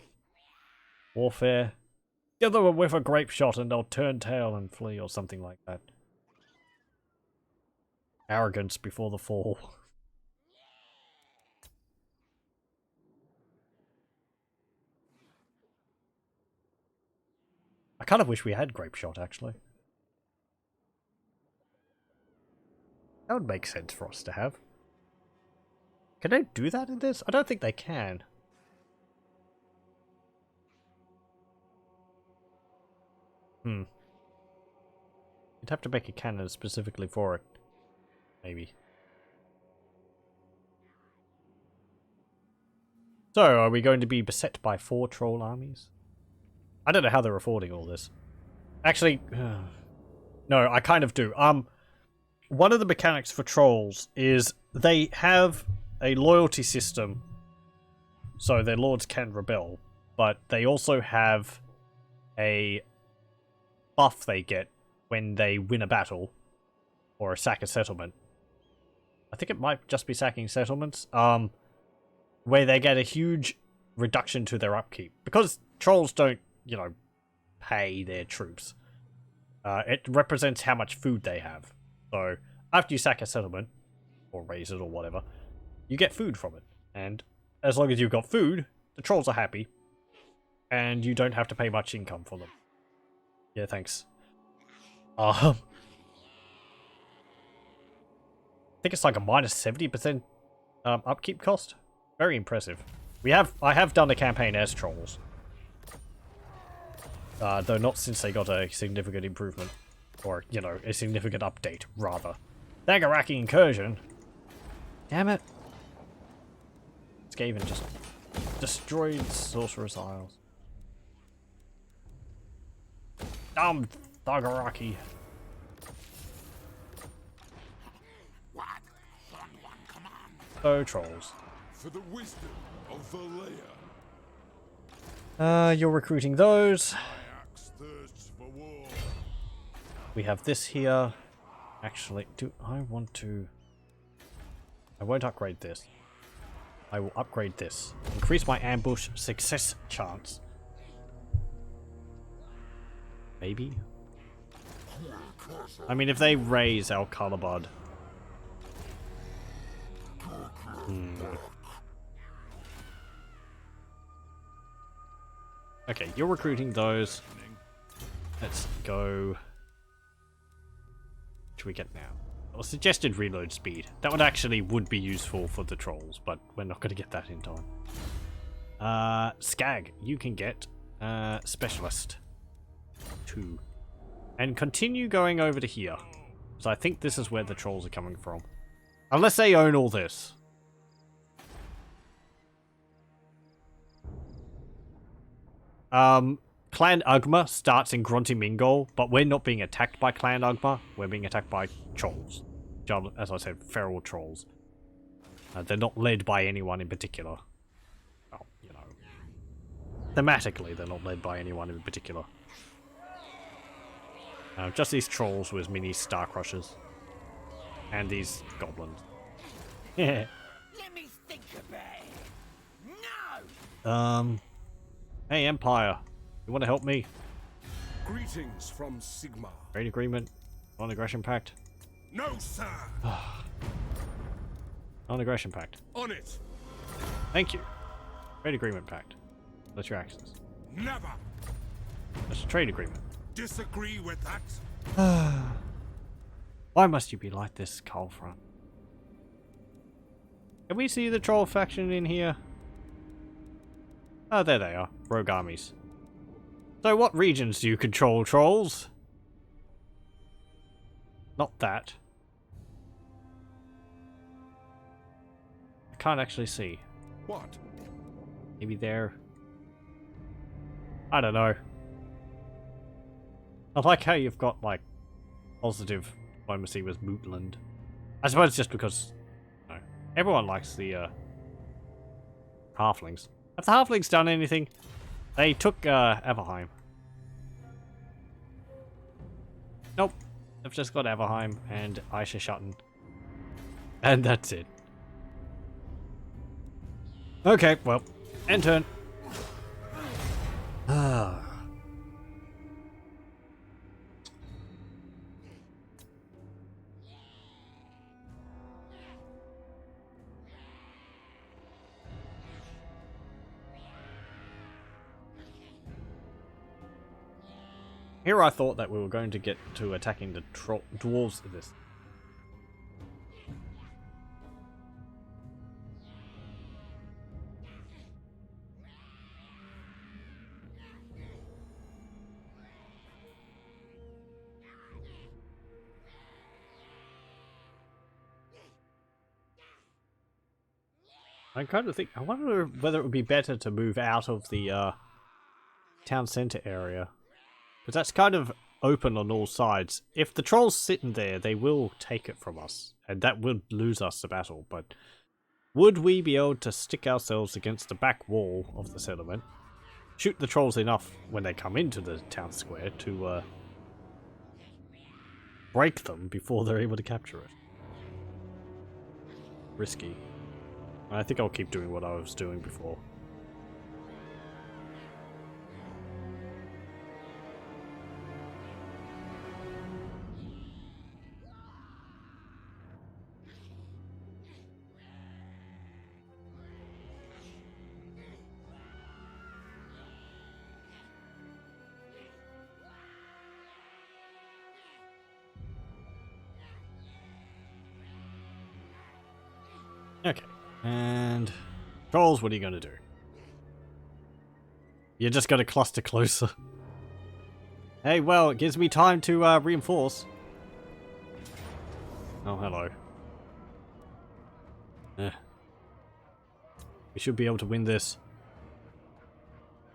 warfare? Get them with a grape shot and they'll turn tail and flee, or something like that. Arrogance before the fall. I kind of wish we had grape shot, actually. That would make sense for us to have. Can they do that in this? I don't think they can. You'd have to make a cannon specifically for it. Maybe. So, are we going to be beset by 4 troll armies? I don't know how they're affording all this. Actually, no, I kind of do. One of the mechanics for trolls is they have a loyalty system, so their lords can rebel, but they also have a buff they get when they win a battle or sack a settlement. I think it might just be sacking settlements, where they get a huge reduction to their upkeep. Because trolls don't, you know, pay their troops. It represents how much food they have. So, after you sack a settlement, or raise it or whatever, you get food from it. And as long as you've got food, the trolls are happy. And you don't have to pay much income for them. Yeah, thanks. I think it's like a minus 70% upkeep cost. Very impressive. I have done a campaign as trolls. Though not since they got a significant improvement. Or, you know, a significant update, rather. Thagaraki incursion. Damn it. Skaven just destroyed Sorcerer's Isles. Dumb Thagaraki. So, trolls. For the wisdom of Valea. You're recruiting those. My axe thirsts for war. We have this here. Actually, do I want to... I won't upgrade this. I will upgrade this. Increase my ambush success chance. Maybe? I mean, if they raise our Kalabad... Okay, you're recruiting those. Let's go... What do we get now? Well, suggested reload speed. That would be useful for the trolls, but we're not going to get that in time. Skag, you can get Specialist 2. And continue going over to here. So I think this is where the trolls are coming from. Unless they own all this. Clan Ugma starts in Grunty Mingol, but we're not being attacked by Clan Ugma. We're being attacked by trolls. As I said, feral trolls. They're not led by anyone in particular. Well, you know. thematically, they're not led by anyone in particular. Just these trolls with mini star crushers. And these goblins. Yeah. Let me think about it. No! Hey Empire, you want to help me? Greetings from Sigma. Trade agreement, non-aggression pact. No, sir. Non-aggression pact. On it. Thank you. Trade agreement pact. That's your access. Never. That's a trade agreement. Disagree with that. Why must you be like this, Skullfront? Can we see the troll faction in here? Oh, there they are. Rogue armies. So what regions do you control, trolls? Not that. I can't actually see. What? Maybe there. I don't know. I like how you've got, like, positive diplomacy with Mootland. I suppose it's just because, you know, everyone likes the, halflings. Have the halflings done anything? They took, Everheim. Nope. They've just got Everheim and Aisha Shutton. And that's it. Okay, well, end turn. Here I thought that we were going to get to attacking the dwarves of this. I'm kind of I wonder whether it would be better to move out of the town center area. Because that's kind of open on all sides. If the trolls sitting there, they will take it from us. And that would lose us the battle. But would we be able to stick ourselves against the back wall of the settlement? Shoot the trolls enough when they come into the town square to break them before they're able to capture it. Risky. I think I'll keep doing what I was doing before. Okay, and trolls, what are you going to do? You're just going to cluster closer. Hey, well, it gives me time to reinforce. Oh, hello. We should be able to win this.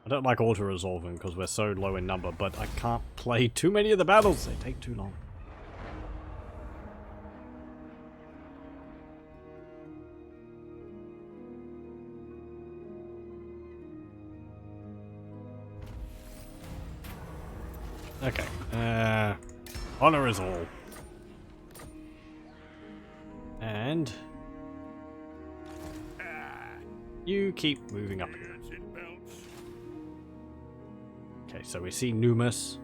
I don't like auto-resolving because we're so low in number, but I can't play too many of the battles. They take too long. Okay, honor is all. And you keep moving up here. Okay, so we see Numus.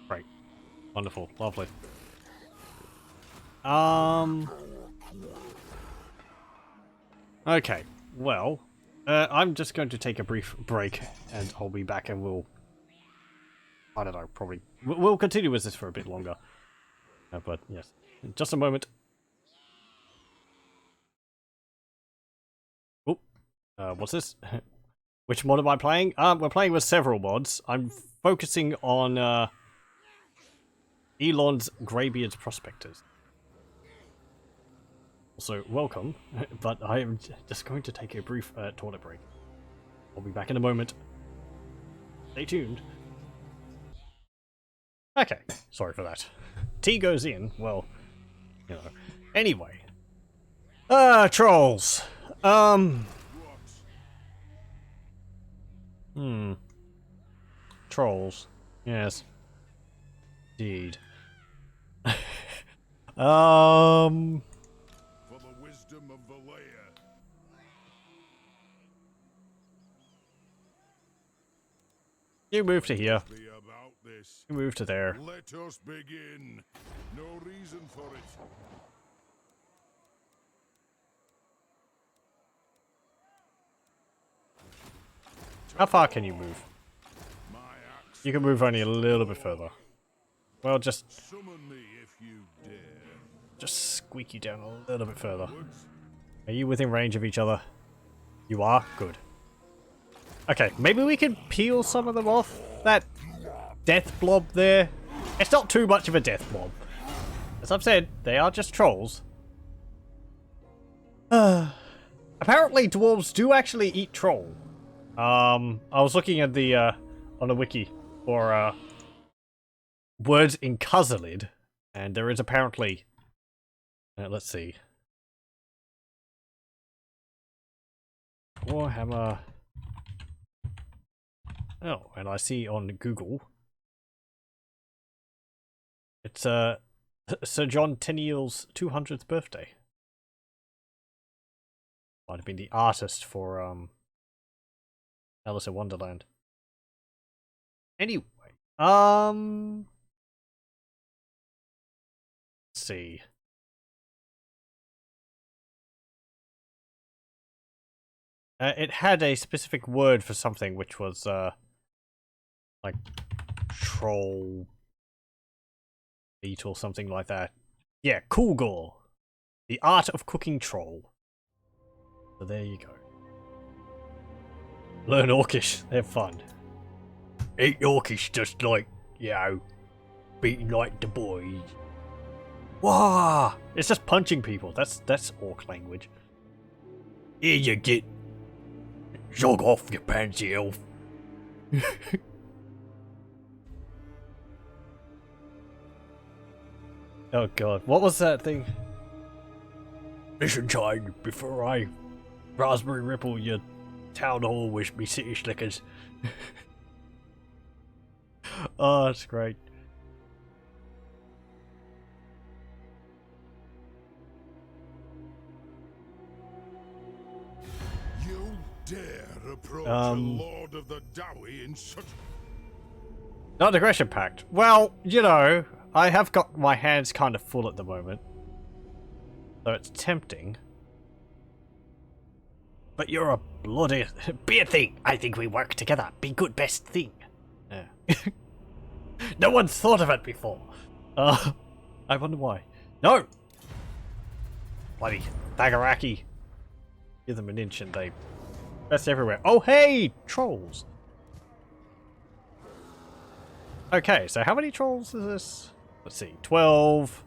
Right. Wonderful. Lovely. Okay, well, I'm just going to take a brief break, and I'll be back, and we'll, I don't know, probably, we'll continue with this for a bit longer. But, yes, in just a moment. Oh, what's this? Which mod am I playing? We're playing with several mods. I'm focusing on, Elon's Greybeard's Prospectors. Also, welcome, but I am just going to take a brief toilet break. I'll be back in a moment. Stay tuned. Okay, sorry for that. Tea goes in, well, You know. Anyway. Trolls. Trolls. Yes. Indeed. For the wisdom of the layer. You move to here. Be about this. You move to there. Let us begin. No reason for it. How far can you move? My axe. You can move only a little bit further. Well, just Summon me if you dare. squeak you down a little bit further. Are you within range of each other? You are? Good. Okay, maybe we can peel some of them off. That death blob there. It's not too much of a death blob. As I've said, they are just trolls. Apparently dwarves do actually eat troll. I was looking at the on the wiki for words in Cousin, and there is apparently let's see. Warhammer. Oh, and I see on Google it's Sir John Tenniel's 200th birthday. Might have been the artist for Alice in Wonderland. Anyway, let's see. It had a specific word for something, which was like troll beat or something like that. Yeah, Kulgor, the art of cooking troll. So there you go. Learn Orcish, they're fun. Eat Orcish just like, you know, beating like the boys. Wah! It's just punching people. That's Orc language. Here you get. Zog off, you pansy elf. Oh god, what was that thing? Mission time before I raspberry ripple your town hall with me city slickers. Oh, that's great. You dare approach a Lord of the Dowie in such... Non-aggression pact. Well, you know, I have got my hands kind of full at the moment. So it's tempting. But you're a bloody... Be a thing! I think we work together. Be good best thing. Yeah. No one's thought of it before. I wonder why. No! Bloody Thagaraki. Give them an inch and they... That's everywhere. Oh, hey! Trolls! Okay, so how many trolls is this? Let's see. 12.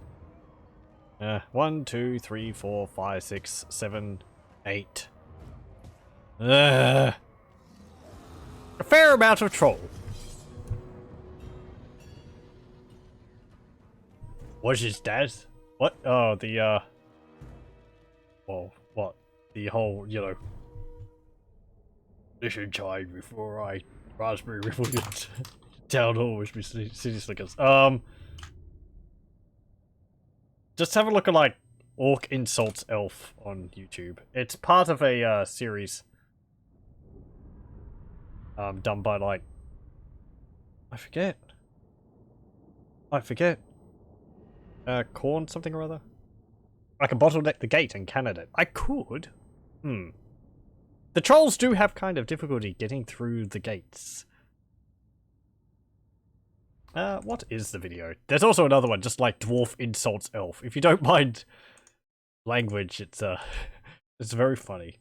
1, 2, 3, 4, 5, 6, 7, 8. A fair amount of troll. What's his dad? What? Oh, the, well, what? The whole, you know... Mission child before I raspberry ripple your town hall with me city slickers. Just have a look at, like, Orc Insults Elf on YouTube. It's part of a, series... done by, like... I forget. Corn something or other? I can bottleneck the gate in Canada. I could. The trolls do have kind of difficulty getting through the gates. What is the video? There's also another one, just like Dwarf Insults Elf. If you don't mind language, it's it's very funny.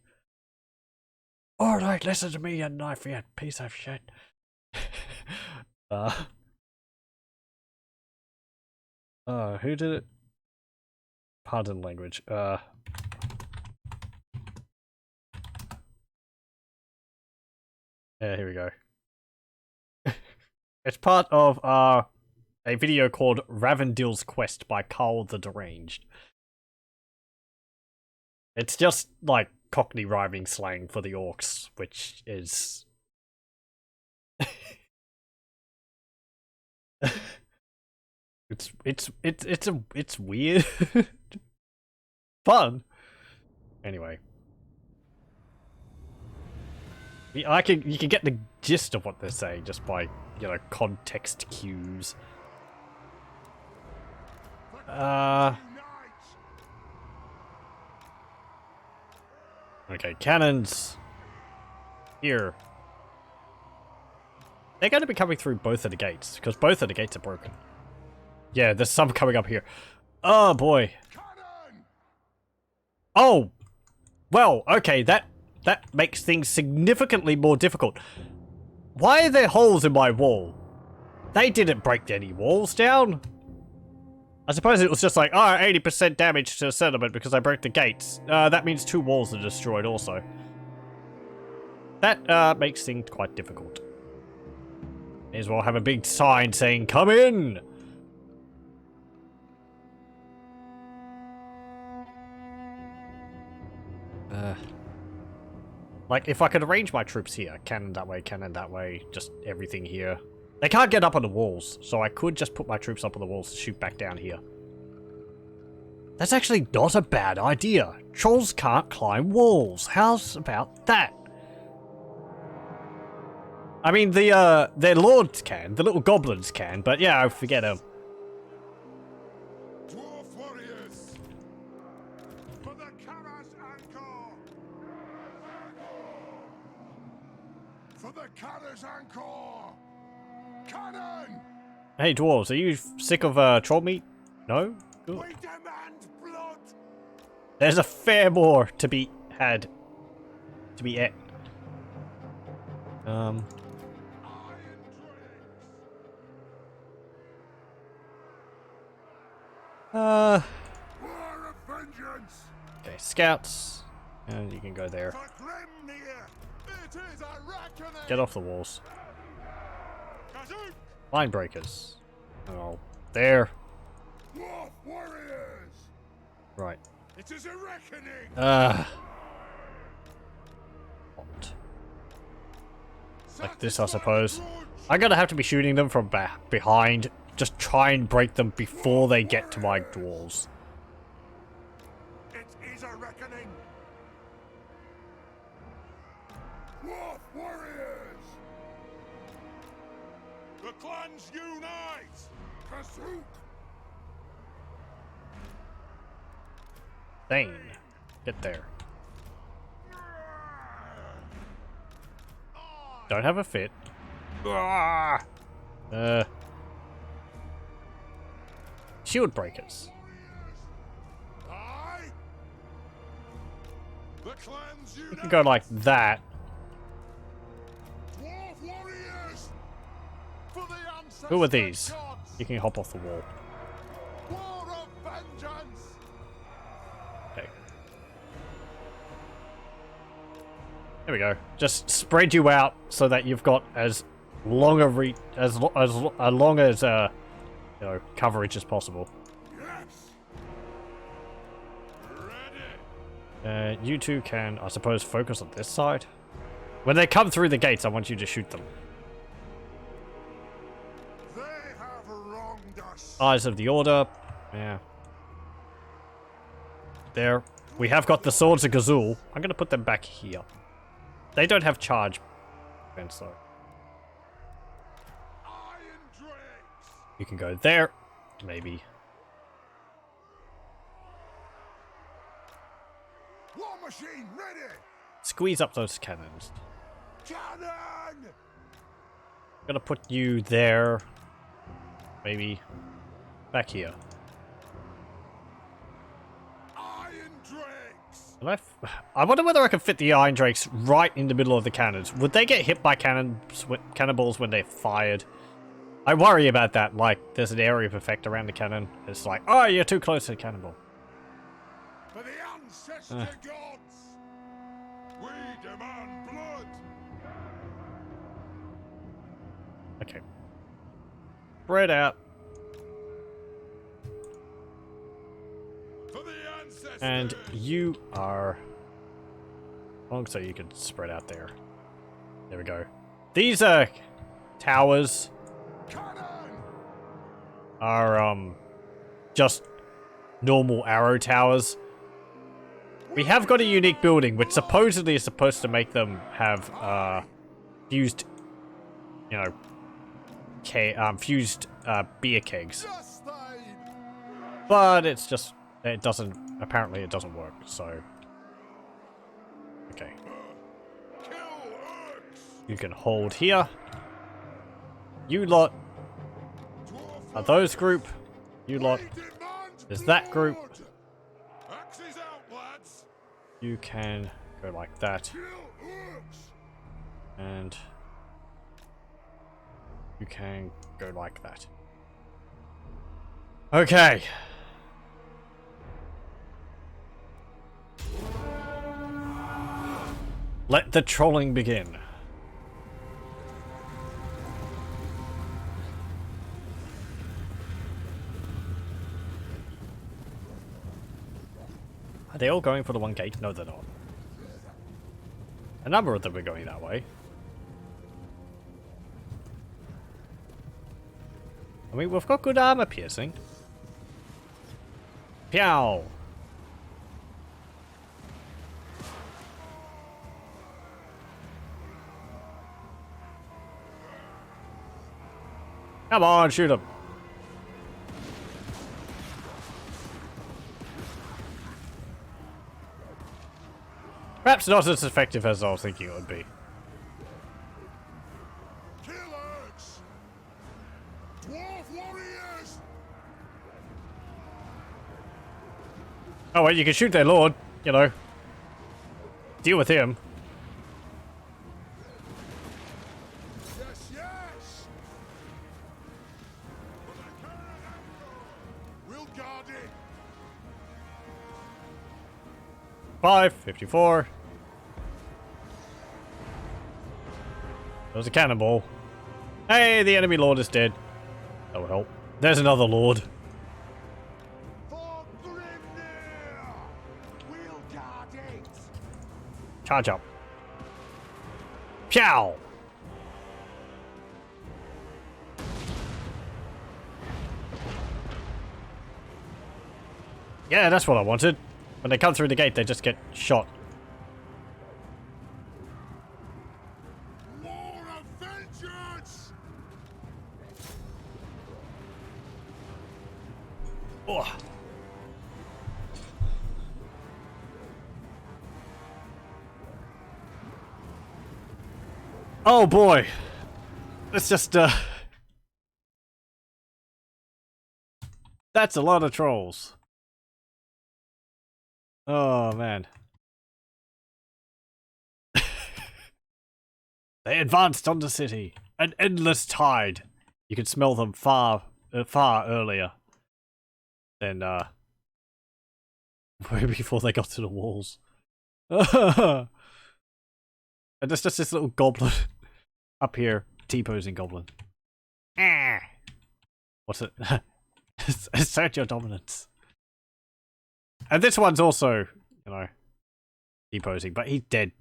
Alright, listen to me, you knife-eared piece of shit. Who did it? Pardon language. Yeah, here we go. It's part of our a video called Ravendil's Quest by Carl the Deranged. It's just like Cockney rhyming slang for the orcs, which is it's weird. Fun. Anyway. You can get the gist of what they're saying just by, you know, context cues. Okay, cannons. Here. They're going to be coming through both of the gates, because both of the gates are broken. Yeah, there's some coming up here. Oh, boy. Oh! Well, okay, that makes things significantly more difficult. Why are there holes in my wall? They didn't break any walls down. I suppose it was just like, oh, 80% damage to the settlement because I broke the gates. That means 2 walls are destroyed also. That makes things quite difficult. May as well have a big sign saying, come in! Like, if I could arrange my troops here, cannon that way, just everything here. They can't get up on the walls, so I could just put my troops up on the walls and shoot back down here. That's actually not a bad idea. Trolls can't climb walls. How's about that? I mean, their lords can, the little goblins can, but yeah, forget them. Dwarf warriors! For the Karas Anchor! For the Karas Anchor! Cannon! Hey dwarves, are you sick of troll meat? No? Good. We demand blood! There's a fair more to be had. To be ate. Iron drakes! War of vengeance! Okay, scouts. And you can go there. For Grimnir! It is a reckoning! Get off the walls. Kazook! Line breakers. Oh, there. Dwarf warriors! Right. It is a reckoning! What? Like this, I suppose. I'm gonna have to be shooting them from behind. Just try and break them before they get to my dwarves. It is a reckoning! Dwarf warriors! The clans unite! Kazook! Thane. Get there. Don't have a fit. Shield breakers. Aye! The clans You unite! can go like that. Dwarf warriors! For the ancestors' Who are these? gods! You can hop off the wall. War of vengeance! Okay. There we go. Just spread you out so that you've got as long a long as you know, coverage as possible. Yes! Ready! You two can, I suppose, focus on this side. When they come through the gates, I want you to shoot them. They have wronged us! Eyes of the Order. Yeah. There. We have got the Swords of Gazul. I'm going to put them back here. They don't have charge defense, though. Iron drakes! You can go there. Maybe. War machine ready! Squeeze up those cannons. Cannon! I'm going to put you there. Maybe. Back here. Iron drakes! I wonder whether I can fit the Iron Drakes right in the middle of the cannons. Would they get hit by cannonballs when they're fired? I worry about that. Like, there's an area of effect around the cannon. It's like, oh, you're too close to the cannonball. For the ancestor gods! We demand blood! Okay. Spread out. ancestors. And you are... Oh, so you can spread out there. There we go. These towers Cannon. are just normal arrow towers. We have got a unique building which supposedly is supposed to make them have fused, you know, fused beer kegs. Just they. But it's just, it doesn't, apparently it doesn't work, so. Okay. Kill Urks. You can hold here. You lot are those group. You lot We demand is that group. blood. Axes out, lads. You can go like that. Kill Urks. And you can go like that. Okay. Let the trolling begin. Are they all going for the one gate? No, they're not. A number of them are going that way. I mean, we've got good armor piercing. Pow! Come on, shoot him. Perhaps not as effective as I was thinking it would be. Kill Urks. Dwarf warriors. Oh wait, you can shoot their lord, you know. Deal with him. Yes, yes. We'll guard it. 554. There was a cannonball. Hey, the enemy lord is dead. That will help. There's another lord. For Grimnir. We'll guard it. Charge up. Pow! Yeah, that's what I wanted. When they come through the gate, they just get shot. More of vengeance. Oh. Oh boy. It's just that's a lot of trolls. Oh man. They advanced on the city. An endless tide. You could smell them far earlier than way before they got to the walls. And there's just this little goblin up here, T-posing goblin. Ah. What's it? Assert your dominance. And this one's also, you know, T-posing, but he's dead.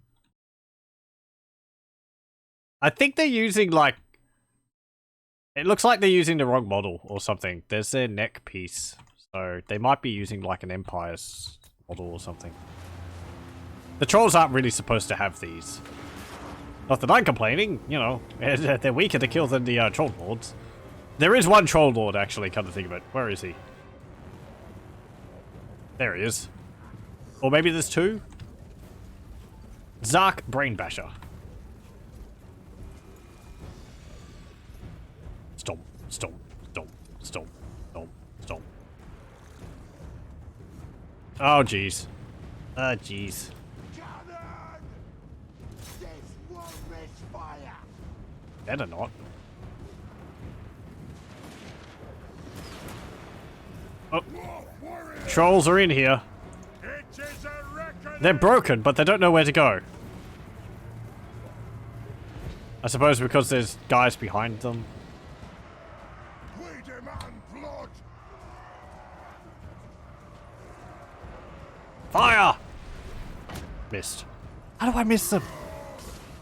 I think they're using, like... It looks like they're using the wrong model or something. There's their neck piece. So they might be using, like, an Empire's model or something. The trolls aren't really supposed to have these. Not that I'm complaining, you know. They're weaker to kill than the troll lords. There is one troll lord, actually, come to think of it. Where is he? There he is. Or maybe there's two? Zark Brainbasher. Stomp, stomp, stomp, stomp, stomp, stomp. Oh, jeez. Jeez. Cannon. This won't miss fire. Better not. Oh, Dwarf warriors. trolls are in here. It is a reckoning. They're broken, but they don't know where to go. I suppose because there's guys behind them. We demand blood. Fire! Missed. How do I miss them?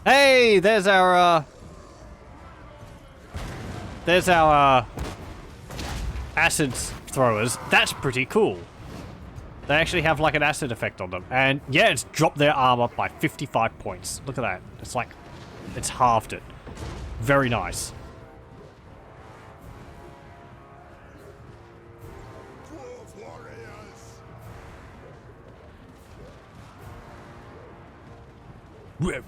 Hey, there's our acid throwers. That's pretty cool. They actually have like an acid effect on them. And yeah, it's dropped their armor by 55 points. Look at that. It's like, it's halved it. Very nice. Dwarf warriors. For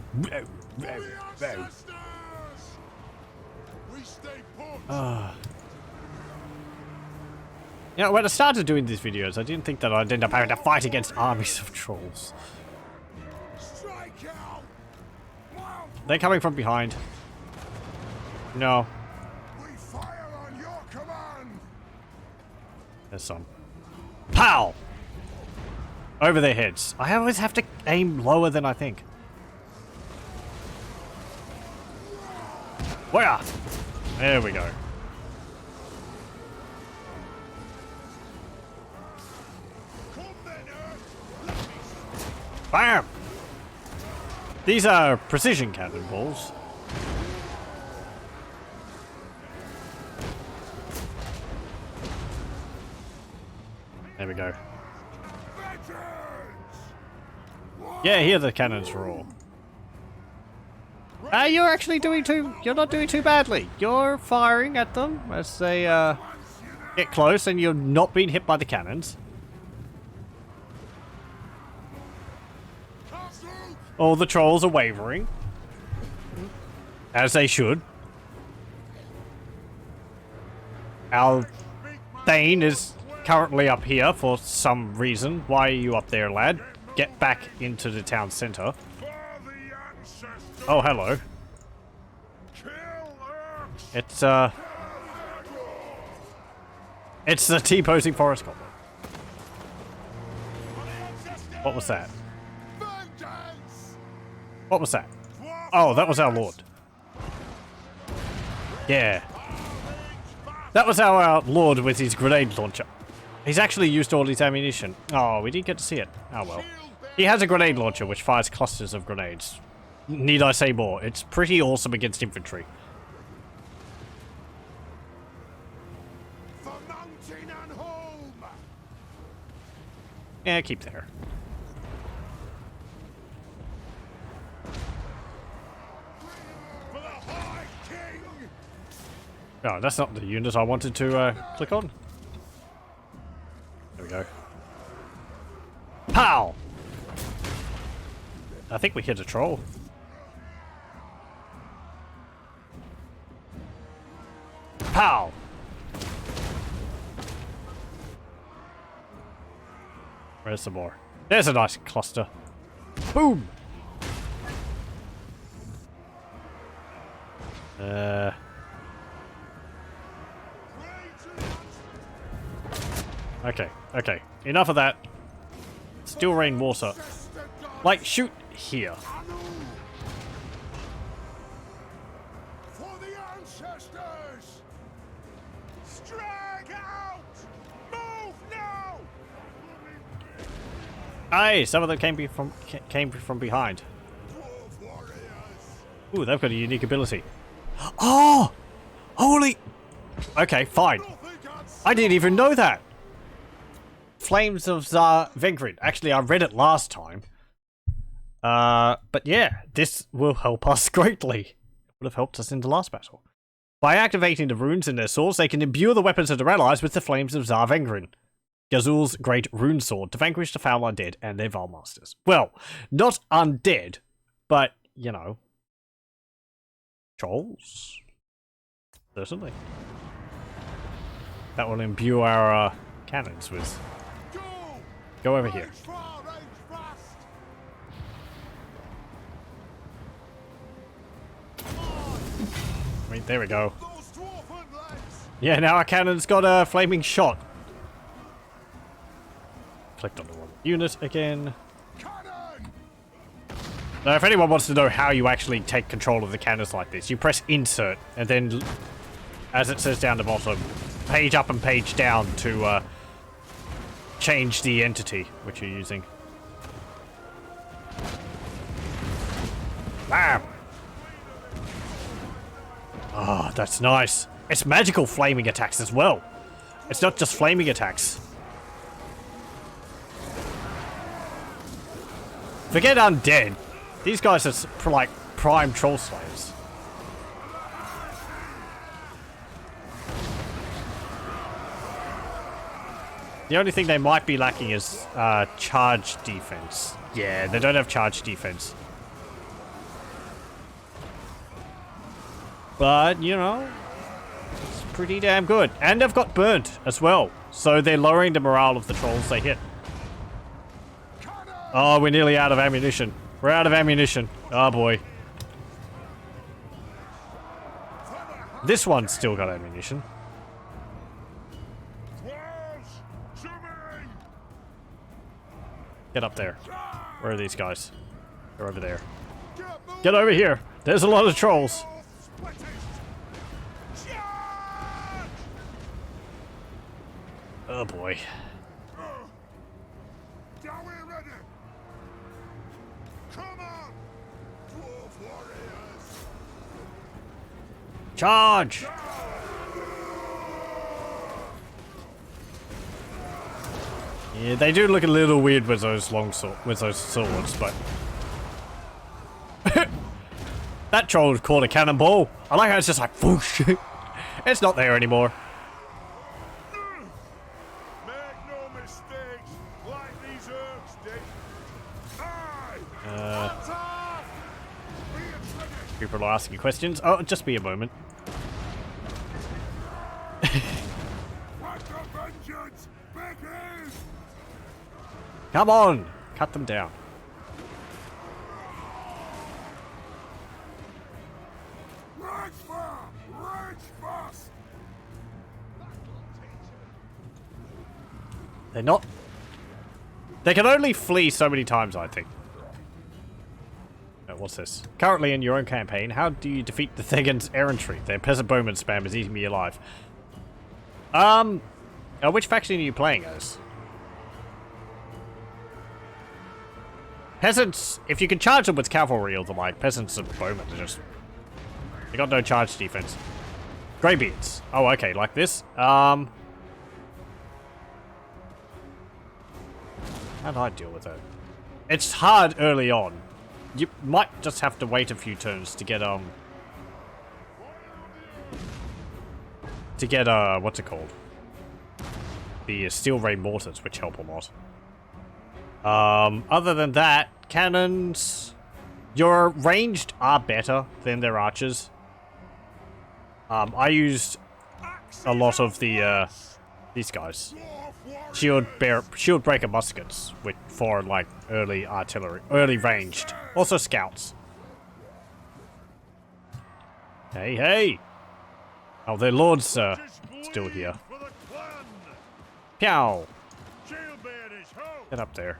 the ancestors. We stay put. You know, when I started doing these videos, I didn't think that I'd end up having to fight against armies of trolls. Strike out. They're coming from behind. No. We fire on your command. There's some. Pow! Over their heads. I always have to aim lower than I think. Where? There we go. Come then, Urks. Bam! These are precision cannonballs. There we go. Veterans. Yeah, hear the cannons roar. You're actually doing you're not doing too badly. You're firing at them as they get close and you're not being hit by the cannons. All the trolls are wavering. As they should. Our Thane is currently up here for some reason. Why are you up there, lad? Get back into the town center. For the ancestors. Oh, hello. Kill Urks. It's the T-posing forest goblin. What was that? Vengeance. What was that? Oh, that was our lord. Yeah. That was our lord with his grenade launcher. He's actually used all his ammunition. Oh, we didn't get to see it. Oh well. He has a grenade launcher which fires clusters of grenades. Need I say more? It's pretty awesome against infantry. For mountain and home. Yeah, keep there. For the High King. Oh, that's not the unit I wanted to click on. There we go. Pow! I think we hit a troll. Pow! Where's some more? There's a nice cluster. Boom! Okay, okay. Enough of that. Still rain water. Like, shoot here. For the ancestors. Strike out. Move now. Aye, some of them came from behind. Dwarf warriors. Ooh, they've got a unique ability. Oh! Holy... Okay, fine. I didn't even know that. Flames of Tsar Vengrin. Actually, I read it last time. But yeah, this will help us greatly. It would have helped us in the last battle. By activating the runes in their swords, they can imbue the weapons of their allies with the flames of Tsar Vengrin, Gazul's great rune sword, to vanquish the foul undead and their Valmasters. Well, not undead, but, you know, trolls? Certainly. That will imbue our cannons with... Go over here. Wait, there we go. Yeah, now our cannon's got a flaming shot. Clicked on the wrong unit again. Now, if anyone wants to know how you actually take control of the cannons like this, you press insert, and then, as it says down the bottom, page up and page down to change the entity which you're using. Bam! Oh, that's nice. It's magical flaming attacks as well. It's not just flaming attacks. Forget undead. These guys are like prime troll slayers. The only thing they might be lacking is charge defense. Yeah, they don't have charge defense. But, you know, it's pretty damn good. And they've got burnt as well. So they're lowering the morale of the trolls they hit. Oh, we're nearly out of ammunition. We're out of ammunition. Oh boy. This one's still got ammunition. Get up there. Where are these guys? They're over there. Get over here. There's a lot of trolls. Oh boy. Charge! Yeah, they do look a little weird with those swords, but that troll caught a cannonball. I like how it's just like whoosh. It's not there anymore. Make no mistakes, like these Urks did. People are asking questions. Oh, just be a moment. Come on! Cut them down. They're not... They can only flee so many times, I think. What's this? Currently in your own campaign, how do you defeat the Thegan's errantry? Their peasant bowman spam is eating me alive. Which faction are you playing as? Peasants, if you can charge them with cavalry or the like, peasants and bowmen are just... They got no charge defense. Greybeards. Oh, okay, like this. How do I deal with that? It's hard early on. You might just have to wait a few turns to get, what's it called? The steel ray mortars, which help a lot. Other than that, cannons... Your ranged are better than their archers. I used a lot of the, these guys. Shield breaker muskets for like early artillery, early ranged. Also scouts. Hey, hey! Oh, their lord's still here. Pow! Get up there.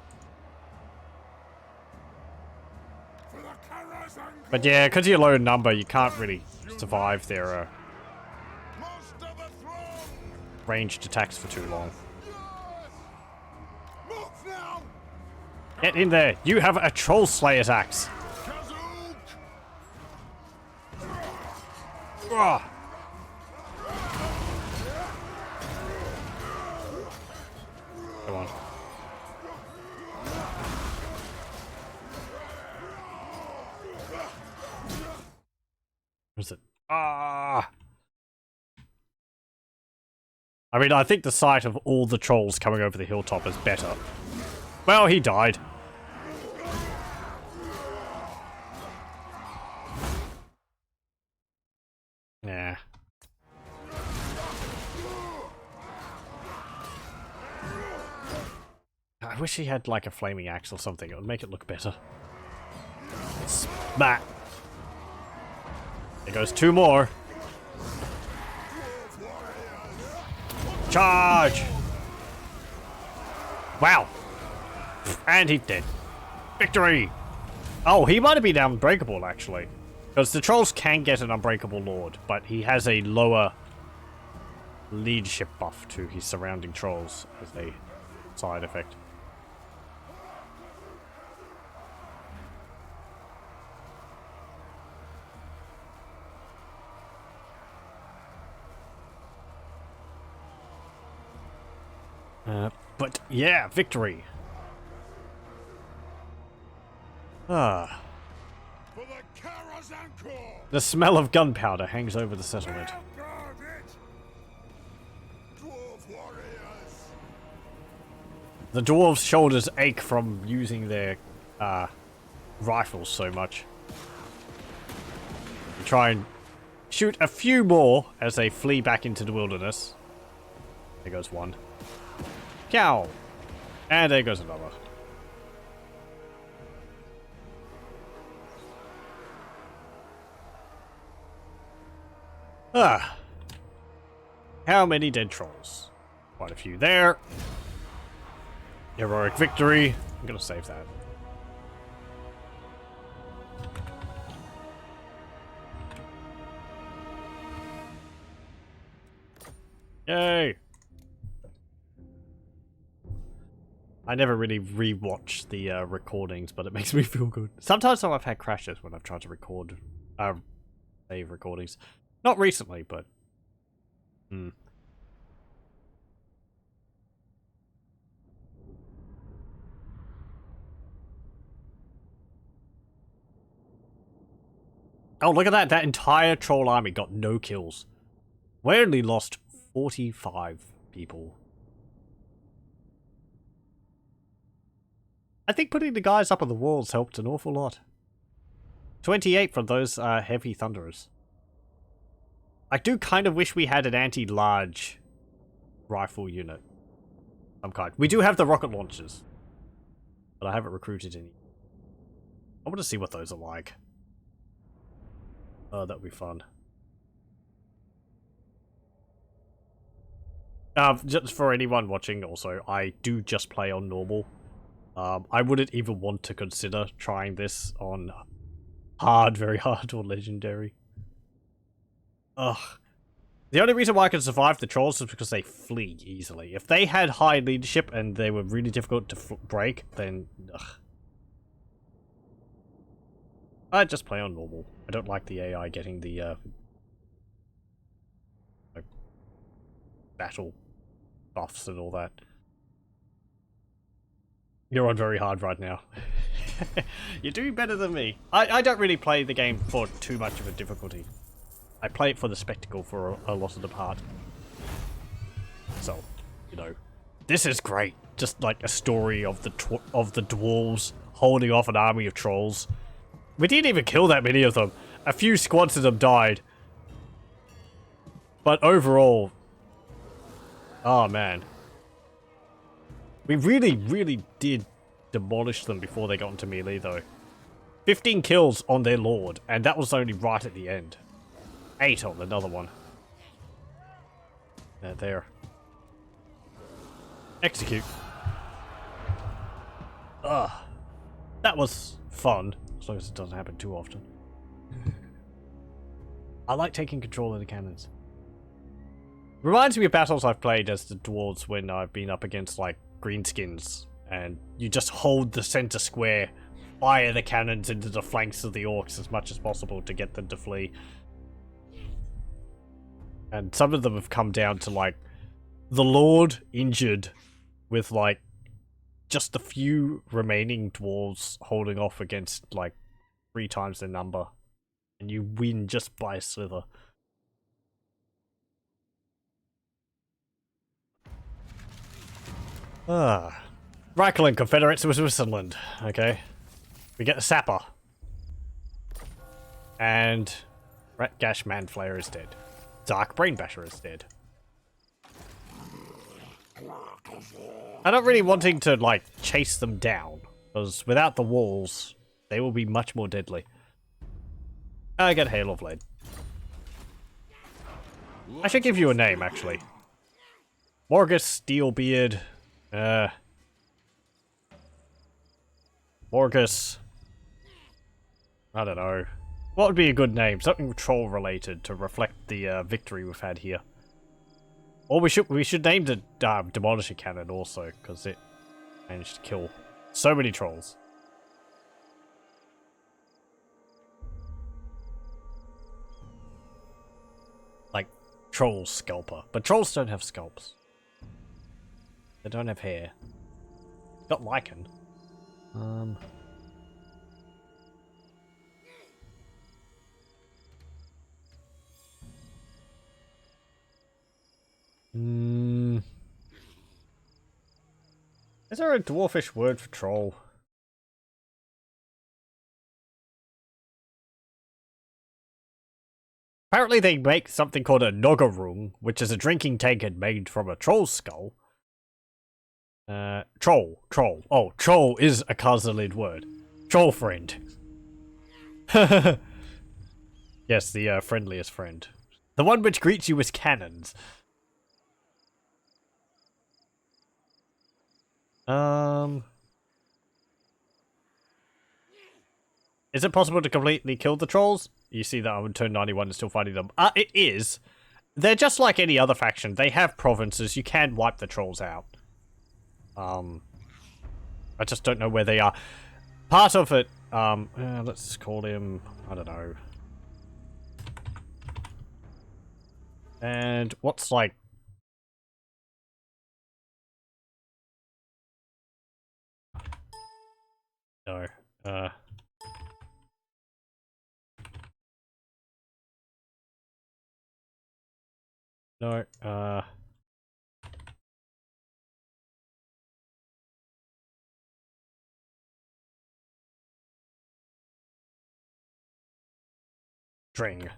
But yeah, because you're low in number, you can't really survive their ranged attacks for too long. Get in there! You have a troll slayer's axe! Ugh. Come on. Where's it? Ah! I mean, I think the sight of all the trolls coming over the hilltop is better. Well, he died. Yeah. I wish he had like a flaming axe or something. It would make it look better. Smack. There goes two more. Charge! Wow. And he's dead. Victory! Oh, he might have been unbreakable, actually. Because the trolls can get an unbreakable lord, but he has a lower leadership buff to his surrounding trolls as a side effect. But yeah, victory. Ah. For the Karazankur! The smell of gunpowder hangs over the settlement. Burn it! Dwarf warriors! The dwarves' shoulders ache from using their rifles so much. We try and shoot a few more as they flee back into the wilderness. There goes one. Cow! And there goes another. Ah. How many dead trolls? Quite a few there. Heroic victory. I'm gonna save that. Yay! I never really rewatch the recordings, but it makes me feel good. Sometimes I've had crashes when I've tried to record, save recordings. Not recently, but... Oh, look at that. That entire troll army got no kills. We only lost 45 people. I think putting the guys up on the walls helped an awful lot. 28 from those heavy thunderers. I do kind of wish we had an anti-large rifle unit. Some kind. We do have the rocket launchers. But I haven't recruited any. I want to see what those are like. Oh, that'll be fun. Just for anyone watching also, I do just play on normal. I wouldn't even want to consider trying this on hard, very hard, or legendary. Ugh. The only reason why I can survive the trolls is because they flee easily. If they had high leadership and they were really difficult to break, then ugh. I just play on normal. I don't like the AI getting the like, battle buffs and all that. You're on very hard right now. You're doing better than me. I don't really play the game for too much of a difficulty. I play it for the spectacle for a lot of the part. So, you know, this is great. Just like a story of the dwarves holding off an army of trolls. We didn't even kill that many of them. A few squads of them died. But overall, oh man. We really, really did demolish them before they got into melee though. 15 kills on their lord, and that was only right at the end. 8 on another one. There. Execute. Ugh. That was fun, as long as it doesn't happen too often. I like taking control of the cannons. Reminds me of battles I've played as the dwarves when I've been up against like greenskins, and you just hold the center square, fire the cannons into the flanks of the orcs as much as possible to get them to flee. And some of them have come down to like the Lord injured with like just a few remaining dwarves holding off against like 3 times their number, and you win just by a slither. Reichel and Confederates with Switzerland. Okay. We get the Sapper. And Ratgash Manflayer is dead. Dark Brainbasher is dead. I'm not really wanting to, like, chase them down, because without the walls, they will be much more deadly. I get Hail of Lead. I should give you a name, actually. Morgus Steelbeard. Morgus. I don't know. What would be a good name? Something troll related to reflect the victory we've had here. Or we should name the Demolisher Cannon also, because it managed to kill so many trolls. Like Troll Scalper. But trolls don't have scalps. They don't have hair. Got lichen. Is there a dwarfish word for troll? Apparently they make something called a nogarung, which is a drinking tankard made from a troll's skull. Troll. Oh, troll is a Khazalid word. Troll friend. Yes, the friendliest friend. The one which greets you with cannons. Is it possible to completely kill the trolls? You see that I'm on turn 91 and still fighting them. It is. They're just like any other faction. They have provinces. You can wipe the trolls out. I just don't know where they are. Part of it, let's call him, I don't know. And what's like... No, no, string.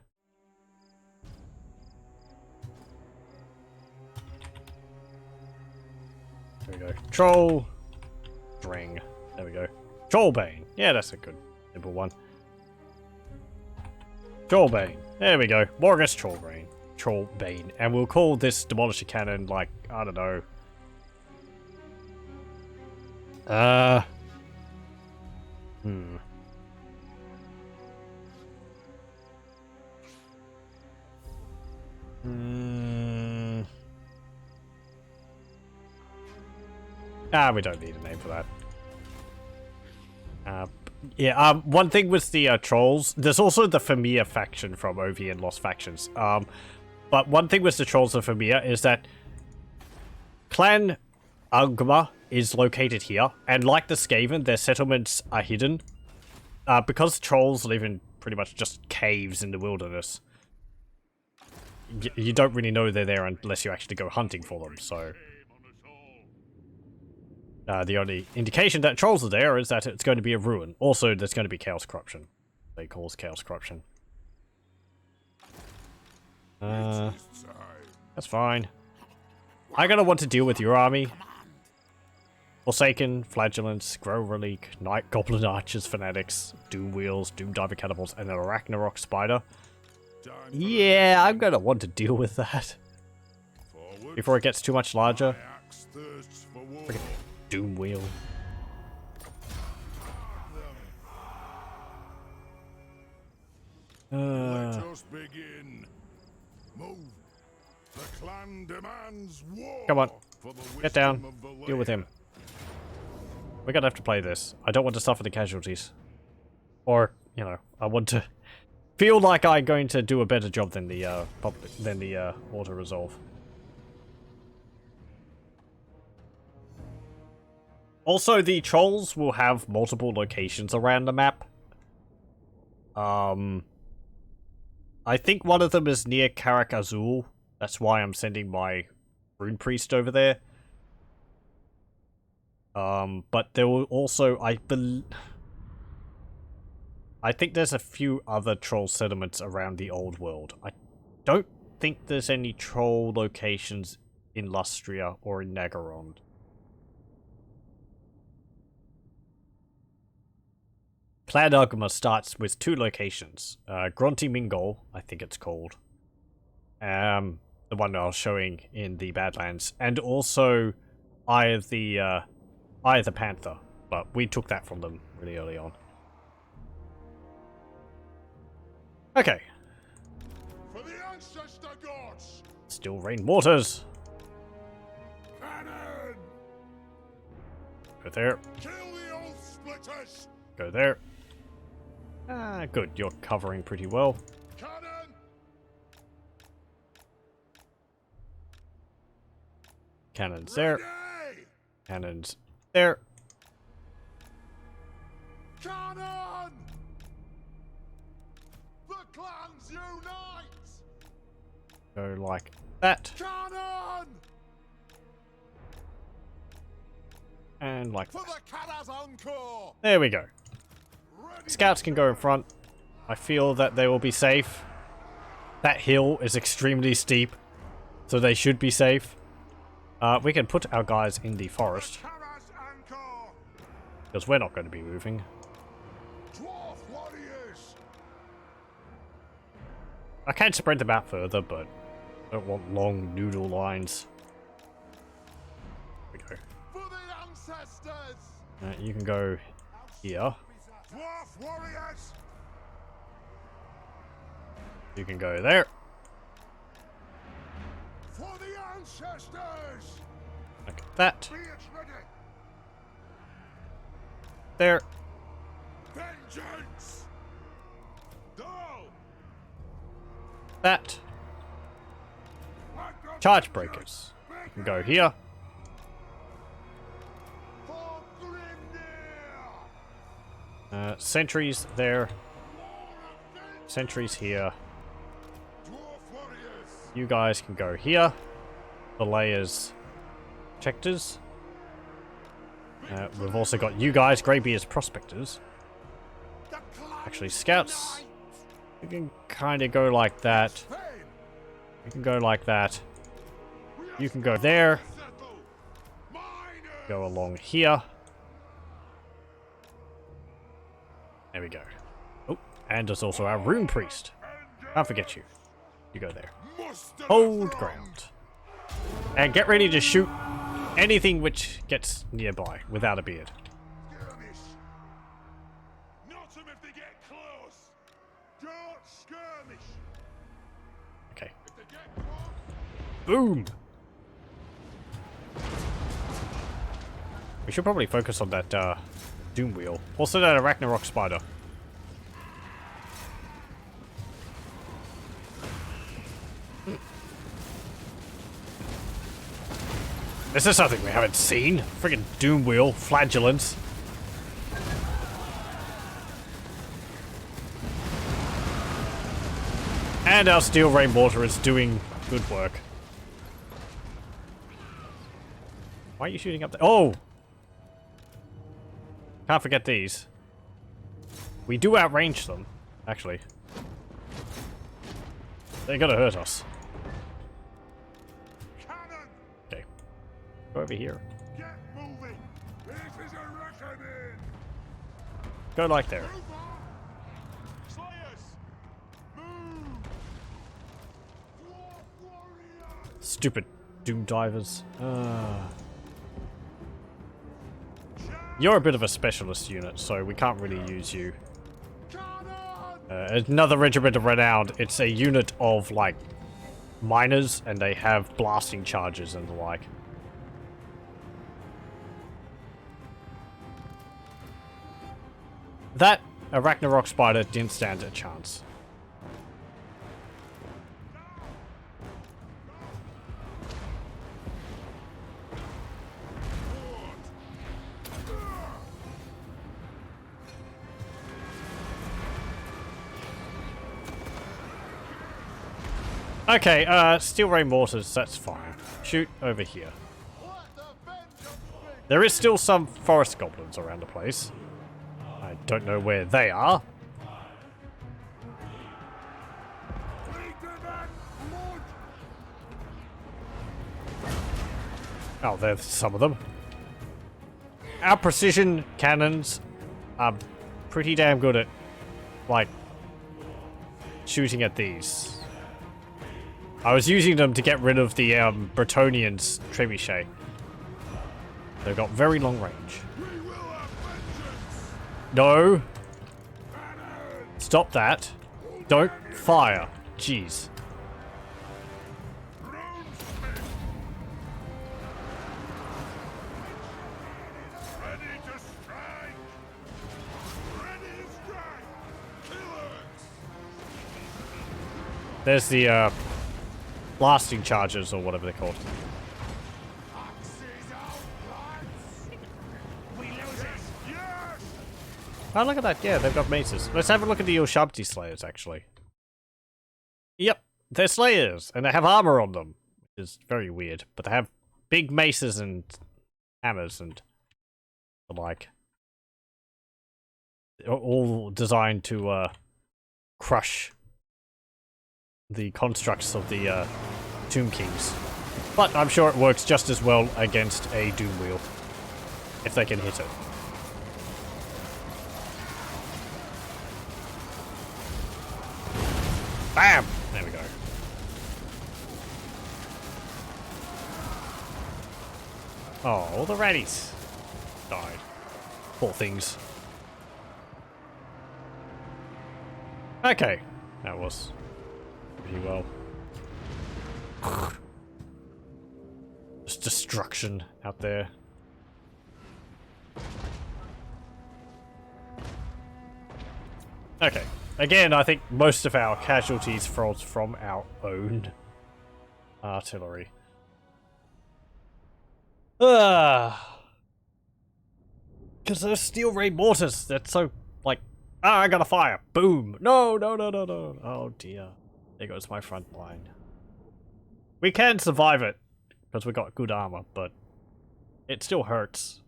There we go. Troll. String. There we go. Trollbane. Yeah, that's a good, simple one. Trollbane. There we go. Morgus Trollbane. Trollbane. And we'll call this Demolisher Cannon, like, I don't know. We don't need a name for that. Yeah, one thing with the trolls, there's also the Famir faction from OV and Lost Factions. But one thing with the trolls of Famir is that Clan Ugma is located here, and like the Skaven, their settlements are hidden. Because trolls live in pretty much just caves in the wilderness, you don't really know they're there unless you actually go hunting for them, so... the only indication that trolls are there is that it's going to be a ruin. Also, there's going to be chaos corruption. They cause chaos corruption. That's fine. I'm gonna want to deal with your army. Forsaken, Flagellants, Grow Relic, Night Goblin Archers, Fanatics, Doom Wheels, Doom Diver Catapults, and an Arachnarok Spider. Yeah, I'm gonna want to deal with that. Before it gets too much larger. Freaking Doom Wheel. Let us begin. Move. The clan demands war. Come on. For the Get down. wisdom of the Deal with him. lair. We're gonna have to play this. I don't want to suffer the casualties. Or, you know, I want to feel like I'm going to do a better job than the auto resolve. Also, the trolls will have multiple locations around the map. I think one of them is near Karak Azul. That's why I'm sending my Rune Priest over there. But there will also, I think there's a few other troll settlements around the old world. I don't think there's any troll locations in Lustria or in Nagaron. Clan Ugma starts with 2 locations. Grunty Mingol, I think it's called. The one I was showing in the Badlands. And also Eye of the Panther. But we took that from them really early on. Okay. For the ancestor gods. Still rain waters. Cannon. Go there. Kill the oath splitters. Go there. Good. You're covering pretty well. Cannon. Cannons there. Ready. Cannons there. Cannon! The clans unite! Go like that. Cannon! And like For that. the Kalabad Corps! There we go. Ready Scouts can go in front. I feel that they will be safe. That hill is extremely steep, so they should be safe. We can put our guys in the forest, Kalabad Corps! because we're not going to be moving. Dwarf warriors! I can spread them out further, but I don't want long noodle lines. There we go. For the ancestors! You can go here. Dwarf warriors! You can go there. For the ancestors! Like that. Be it ready! There. Vengeance! Go! That. Charge breakers. You can go here. For Grimnir! Sentries there. Sentries here. Dwarf warriors! You guys can go here. The layers. Protectors. We've also got you guys, Greybeard's Prospectors. The clans Actually, scouts. unite! You can kind of go like that. Fame! You can go like that. We are You can go there. settled! Miners! Go along here. There we go. Oh, and there's also our Rune Priest. Can't forget you. You go there. Muster Hold the ground. And get ready to shoot anything which gets nearby without a beard. skirmish! Not 'em if they get close! Don't skirmish! Okay. If they get close, Boom! We should probably focus on that Doom Wheel. Also that Ragnarok Spider. This is something we haven't seen. Friggin' Doom Wheel, Flagellants. And our Steel Rain Mortar is doing good work. Why are you shooting up there? Oh! Can't forget these. We do outrange them, actually. They're gonna hurt us. cannon! Okay. Go over here. Get moving! This is a reckoning! Go like there. Move on! Slayers! Move! Dwarf warriors! Stupid Doom Divers. You're a bit of a specialist unit, so we can't really use you. Cannon! Another Regiment of Renown. It's a unit of, like, miners, and they have blasting charges and the like. That Ragnarok Spider didn't stand a chance. Okay, Steel Ray Mortars, that's fine. Shoot over here. Let the vengeance begin! There is still some forest goblins around the place. I don't know where they are. Bleed them and blood! Oh, there's some of them. Our precision cannons are pretty damn good at, like, shooting at these. I was using them to get rid of the Bretonians' trebuchet. They've got very long range. We will have vengeance! No. Stop that. Don't fire. Jeez. Ready to strike! Ready to strike! Killers! There's the blasting charges or whatever they're called. Axes out, lads! Oh, look at that. Yeah, they've got maces. Let's have a look at the Ushabti Slayers, actually. Yep, they're Slayers, and they have armor on them, which is very weird. But they have big maces and hammers and the like. All designed to crush the constructs of the Tomb Kings. But I'm sure it works just as well against a Doom Wheel, if they can hit it. Bam! There we go. Oh, all the ratties died. Poor things. Okay, that was pretty well. Just destruction out there. Okay. Again, I think most of our casualties from our own artillery. Because those steel ray mortars, that's so, like, I got a fire. Boom. No, no, no, no, no. Oh, dear. There goes my front line. We can survive it, because we got good armor, but it still hurts.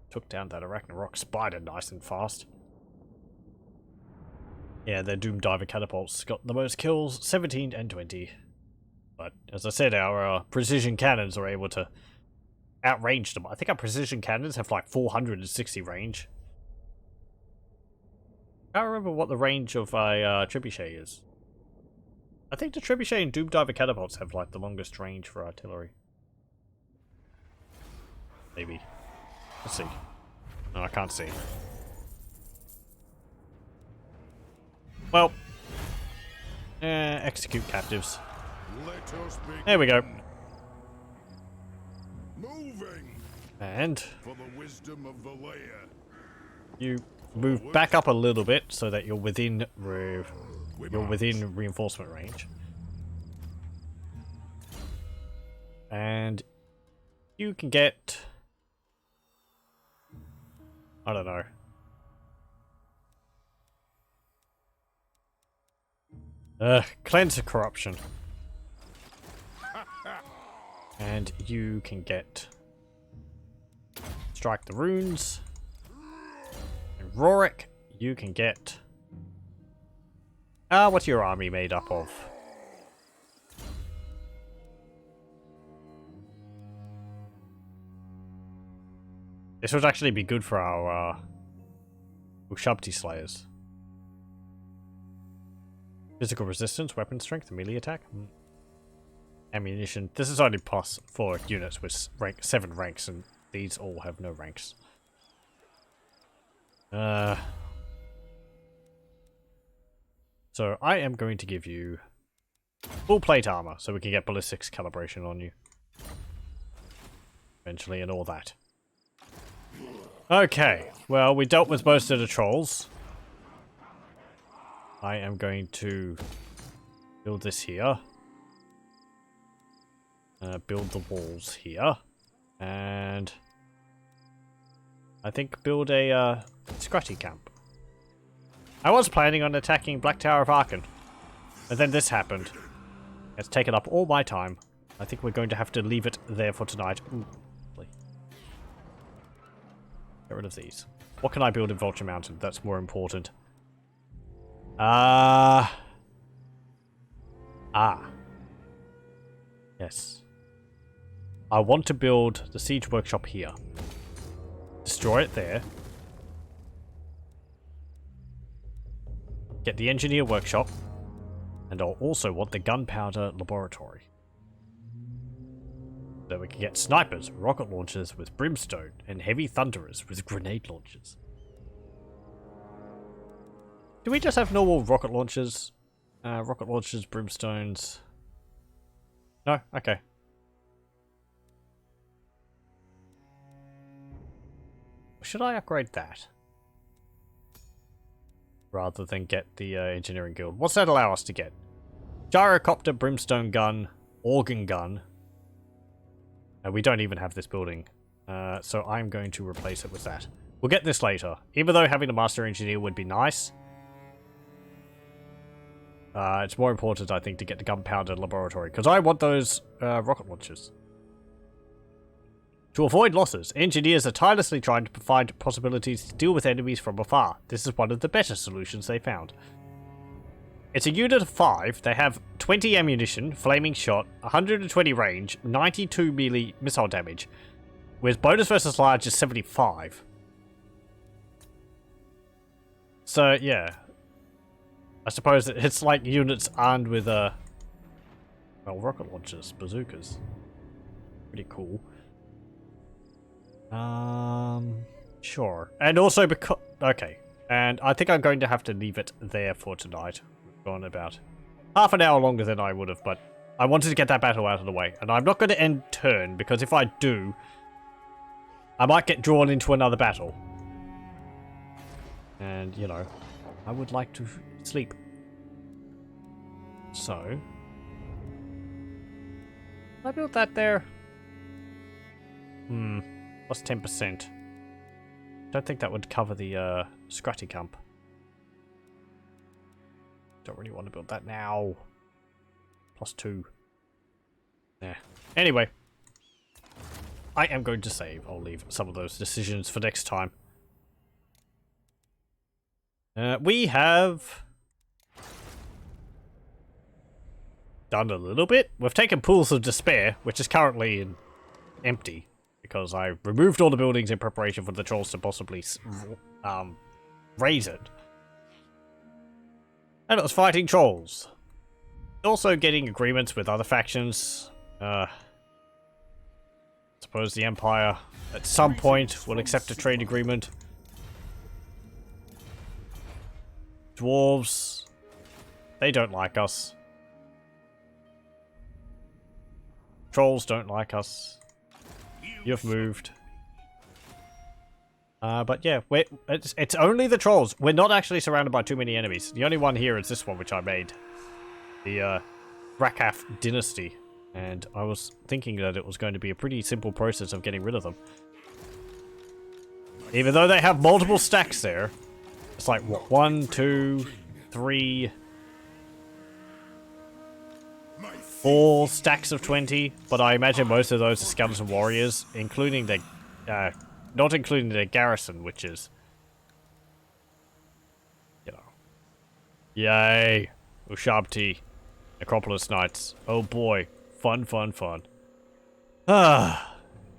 Took down that Arachnarok spider nice and fast. Yeah, their Doom Diver catapults got the most kills, 17 and 20. But, as I said, our precision cannons are able to outrange them. I think our precision cannons have like 460 range. I can't remember what the range of a trebuchet is. I think the trebuchet and Doom Diver catapults have like the longest range for artillery. Maybe. Let's see. No, I can't see. Well. Execute captives. There we go. Moving. And For the wisdom of the layer. you move back up a little bit so that you're within reinforcement range. And you can get, I don't know. Cleanse corruption. And you can get strike the runes. And Rorik, you can get what's your army made up of? This would actually be good for our Ushabti Slayers. Physical resistance, weapon strength, melee attack. Ammunition. This is only plus for units with 7 ranks, and these all have no ranks. So I am going to give you full plate armor, so we can get ballistics calibration on you. Eventually, and all that. Okay, well, we dealt with most of the trolls. I am going to build this here. Build the walls here. And I think build a scratchy camp. I was planning on attacking Black Tower of Arkan. And then this happened. It's taken up all my time. I think we're going to have to leave it there for tonight. Ooh, lovely. Get rid of these. What can I build in Vulture Mountain? That's more important. Yes. I want to build the siege workshop here. Destroy it there. Get the engineer workshop. And I'll also want the gunpowder laboratory. So we can get snipers, rocket launchers with brimstone, and heavy thunderers with grenade launchers. Do we just have normal rocket launchers? Rocket launchers, brimstones. No? Okay. Should I upgrade that? rather than get the engineering guild. What's that allow us to get? Gyrocopter, brimstone gun, organ gun. We don't even have this building. So I'm going to replace it with that. We'll get this later. Even though having a master engineer would be nice. It's more important, I think, to get the gunpowder laboratory. Because I want those rocket launchers. To avoid losses, engineers are tirelessly trying to find possibilities to deal with enemies from afar. This is one of the better solutions they found. It's a unit of 5. They have 20 ammunition, flaming shot, 120 range, 92 melee missile damage, with bonus versus large is 75. So, yeah. I suppose it's like units armed with, well, rocket launchers, bazookas. Pretty cool. Sure. And also because... Okay. And I think I'm going to have to leave it there for tonight. We've gone about half an hour longer than I would have, but I wanted to get that battle out of the way. And I'm not going to end turn, because if I do, I might get drawn into another battle. And, you know, I would like to sleep. So... I built that there. Plus 10%. Don't think that would cover the Scratty Camp. Don't really want to build that now. Plus 2. Yeah. Anyway. I am going to save. I'll leave some of those decisions for next time. We have... done a little bit. We've taken Pools of Despair, which is currently empty. Because I removed all the buildings in preparation for the trolls to possibly raise it. And it was fighting trolls. Also getting agreements with other factions. Suppose the Empire at some point will accept a trade agreement. Dwarves. They don't like us. Trolls don't like us. You've moved. But yeah, it's only the trolls. We're not actually surrounded by too many enemies. The only one here is this one, which I made. The Rakaf Dynasty. And I was thinking that it was going to be a pretty simple process of getting rid of them. Even though they have multiple stacks there. It's like, what, 1, 2, 3... 4 stacks of 20, but I imagine most of those are scums and warriors, including the, not including the garrison, which is, you know, yay, Ushabti, Necropolis Knights, oh boy, fun, fun, fun.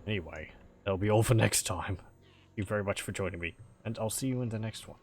Anyway, that'll be all for next time. Thank you very much for joining me, and I'll see you in the next one.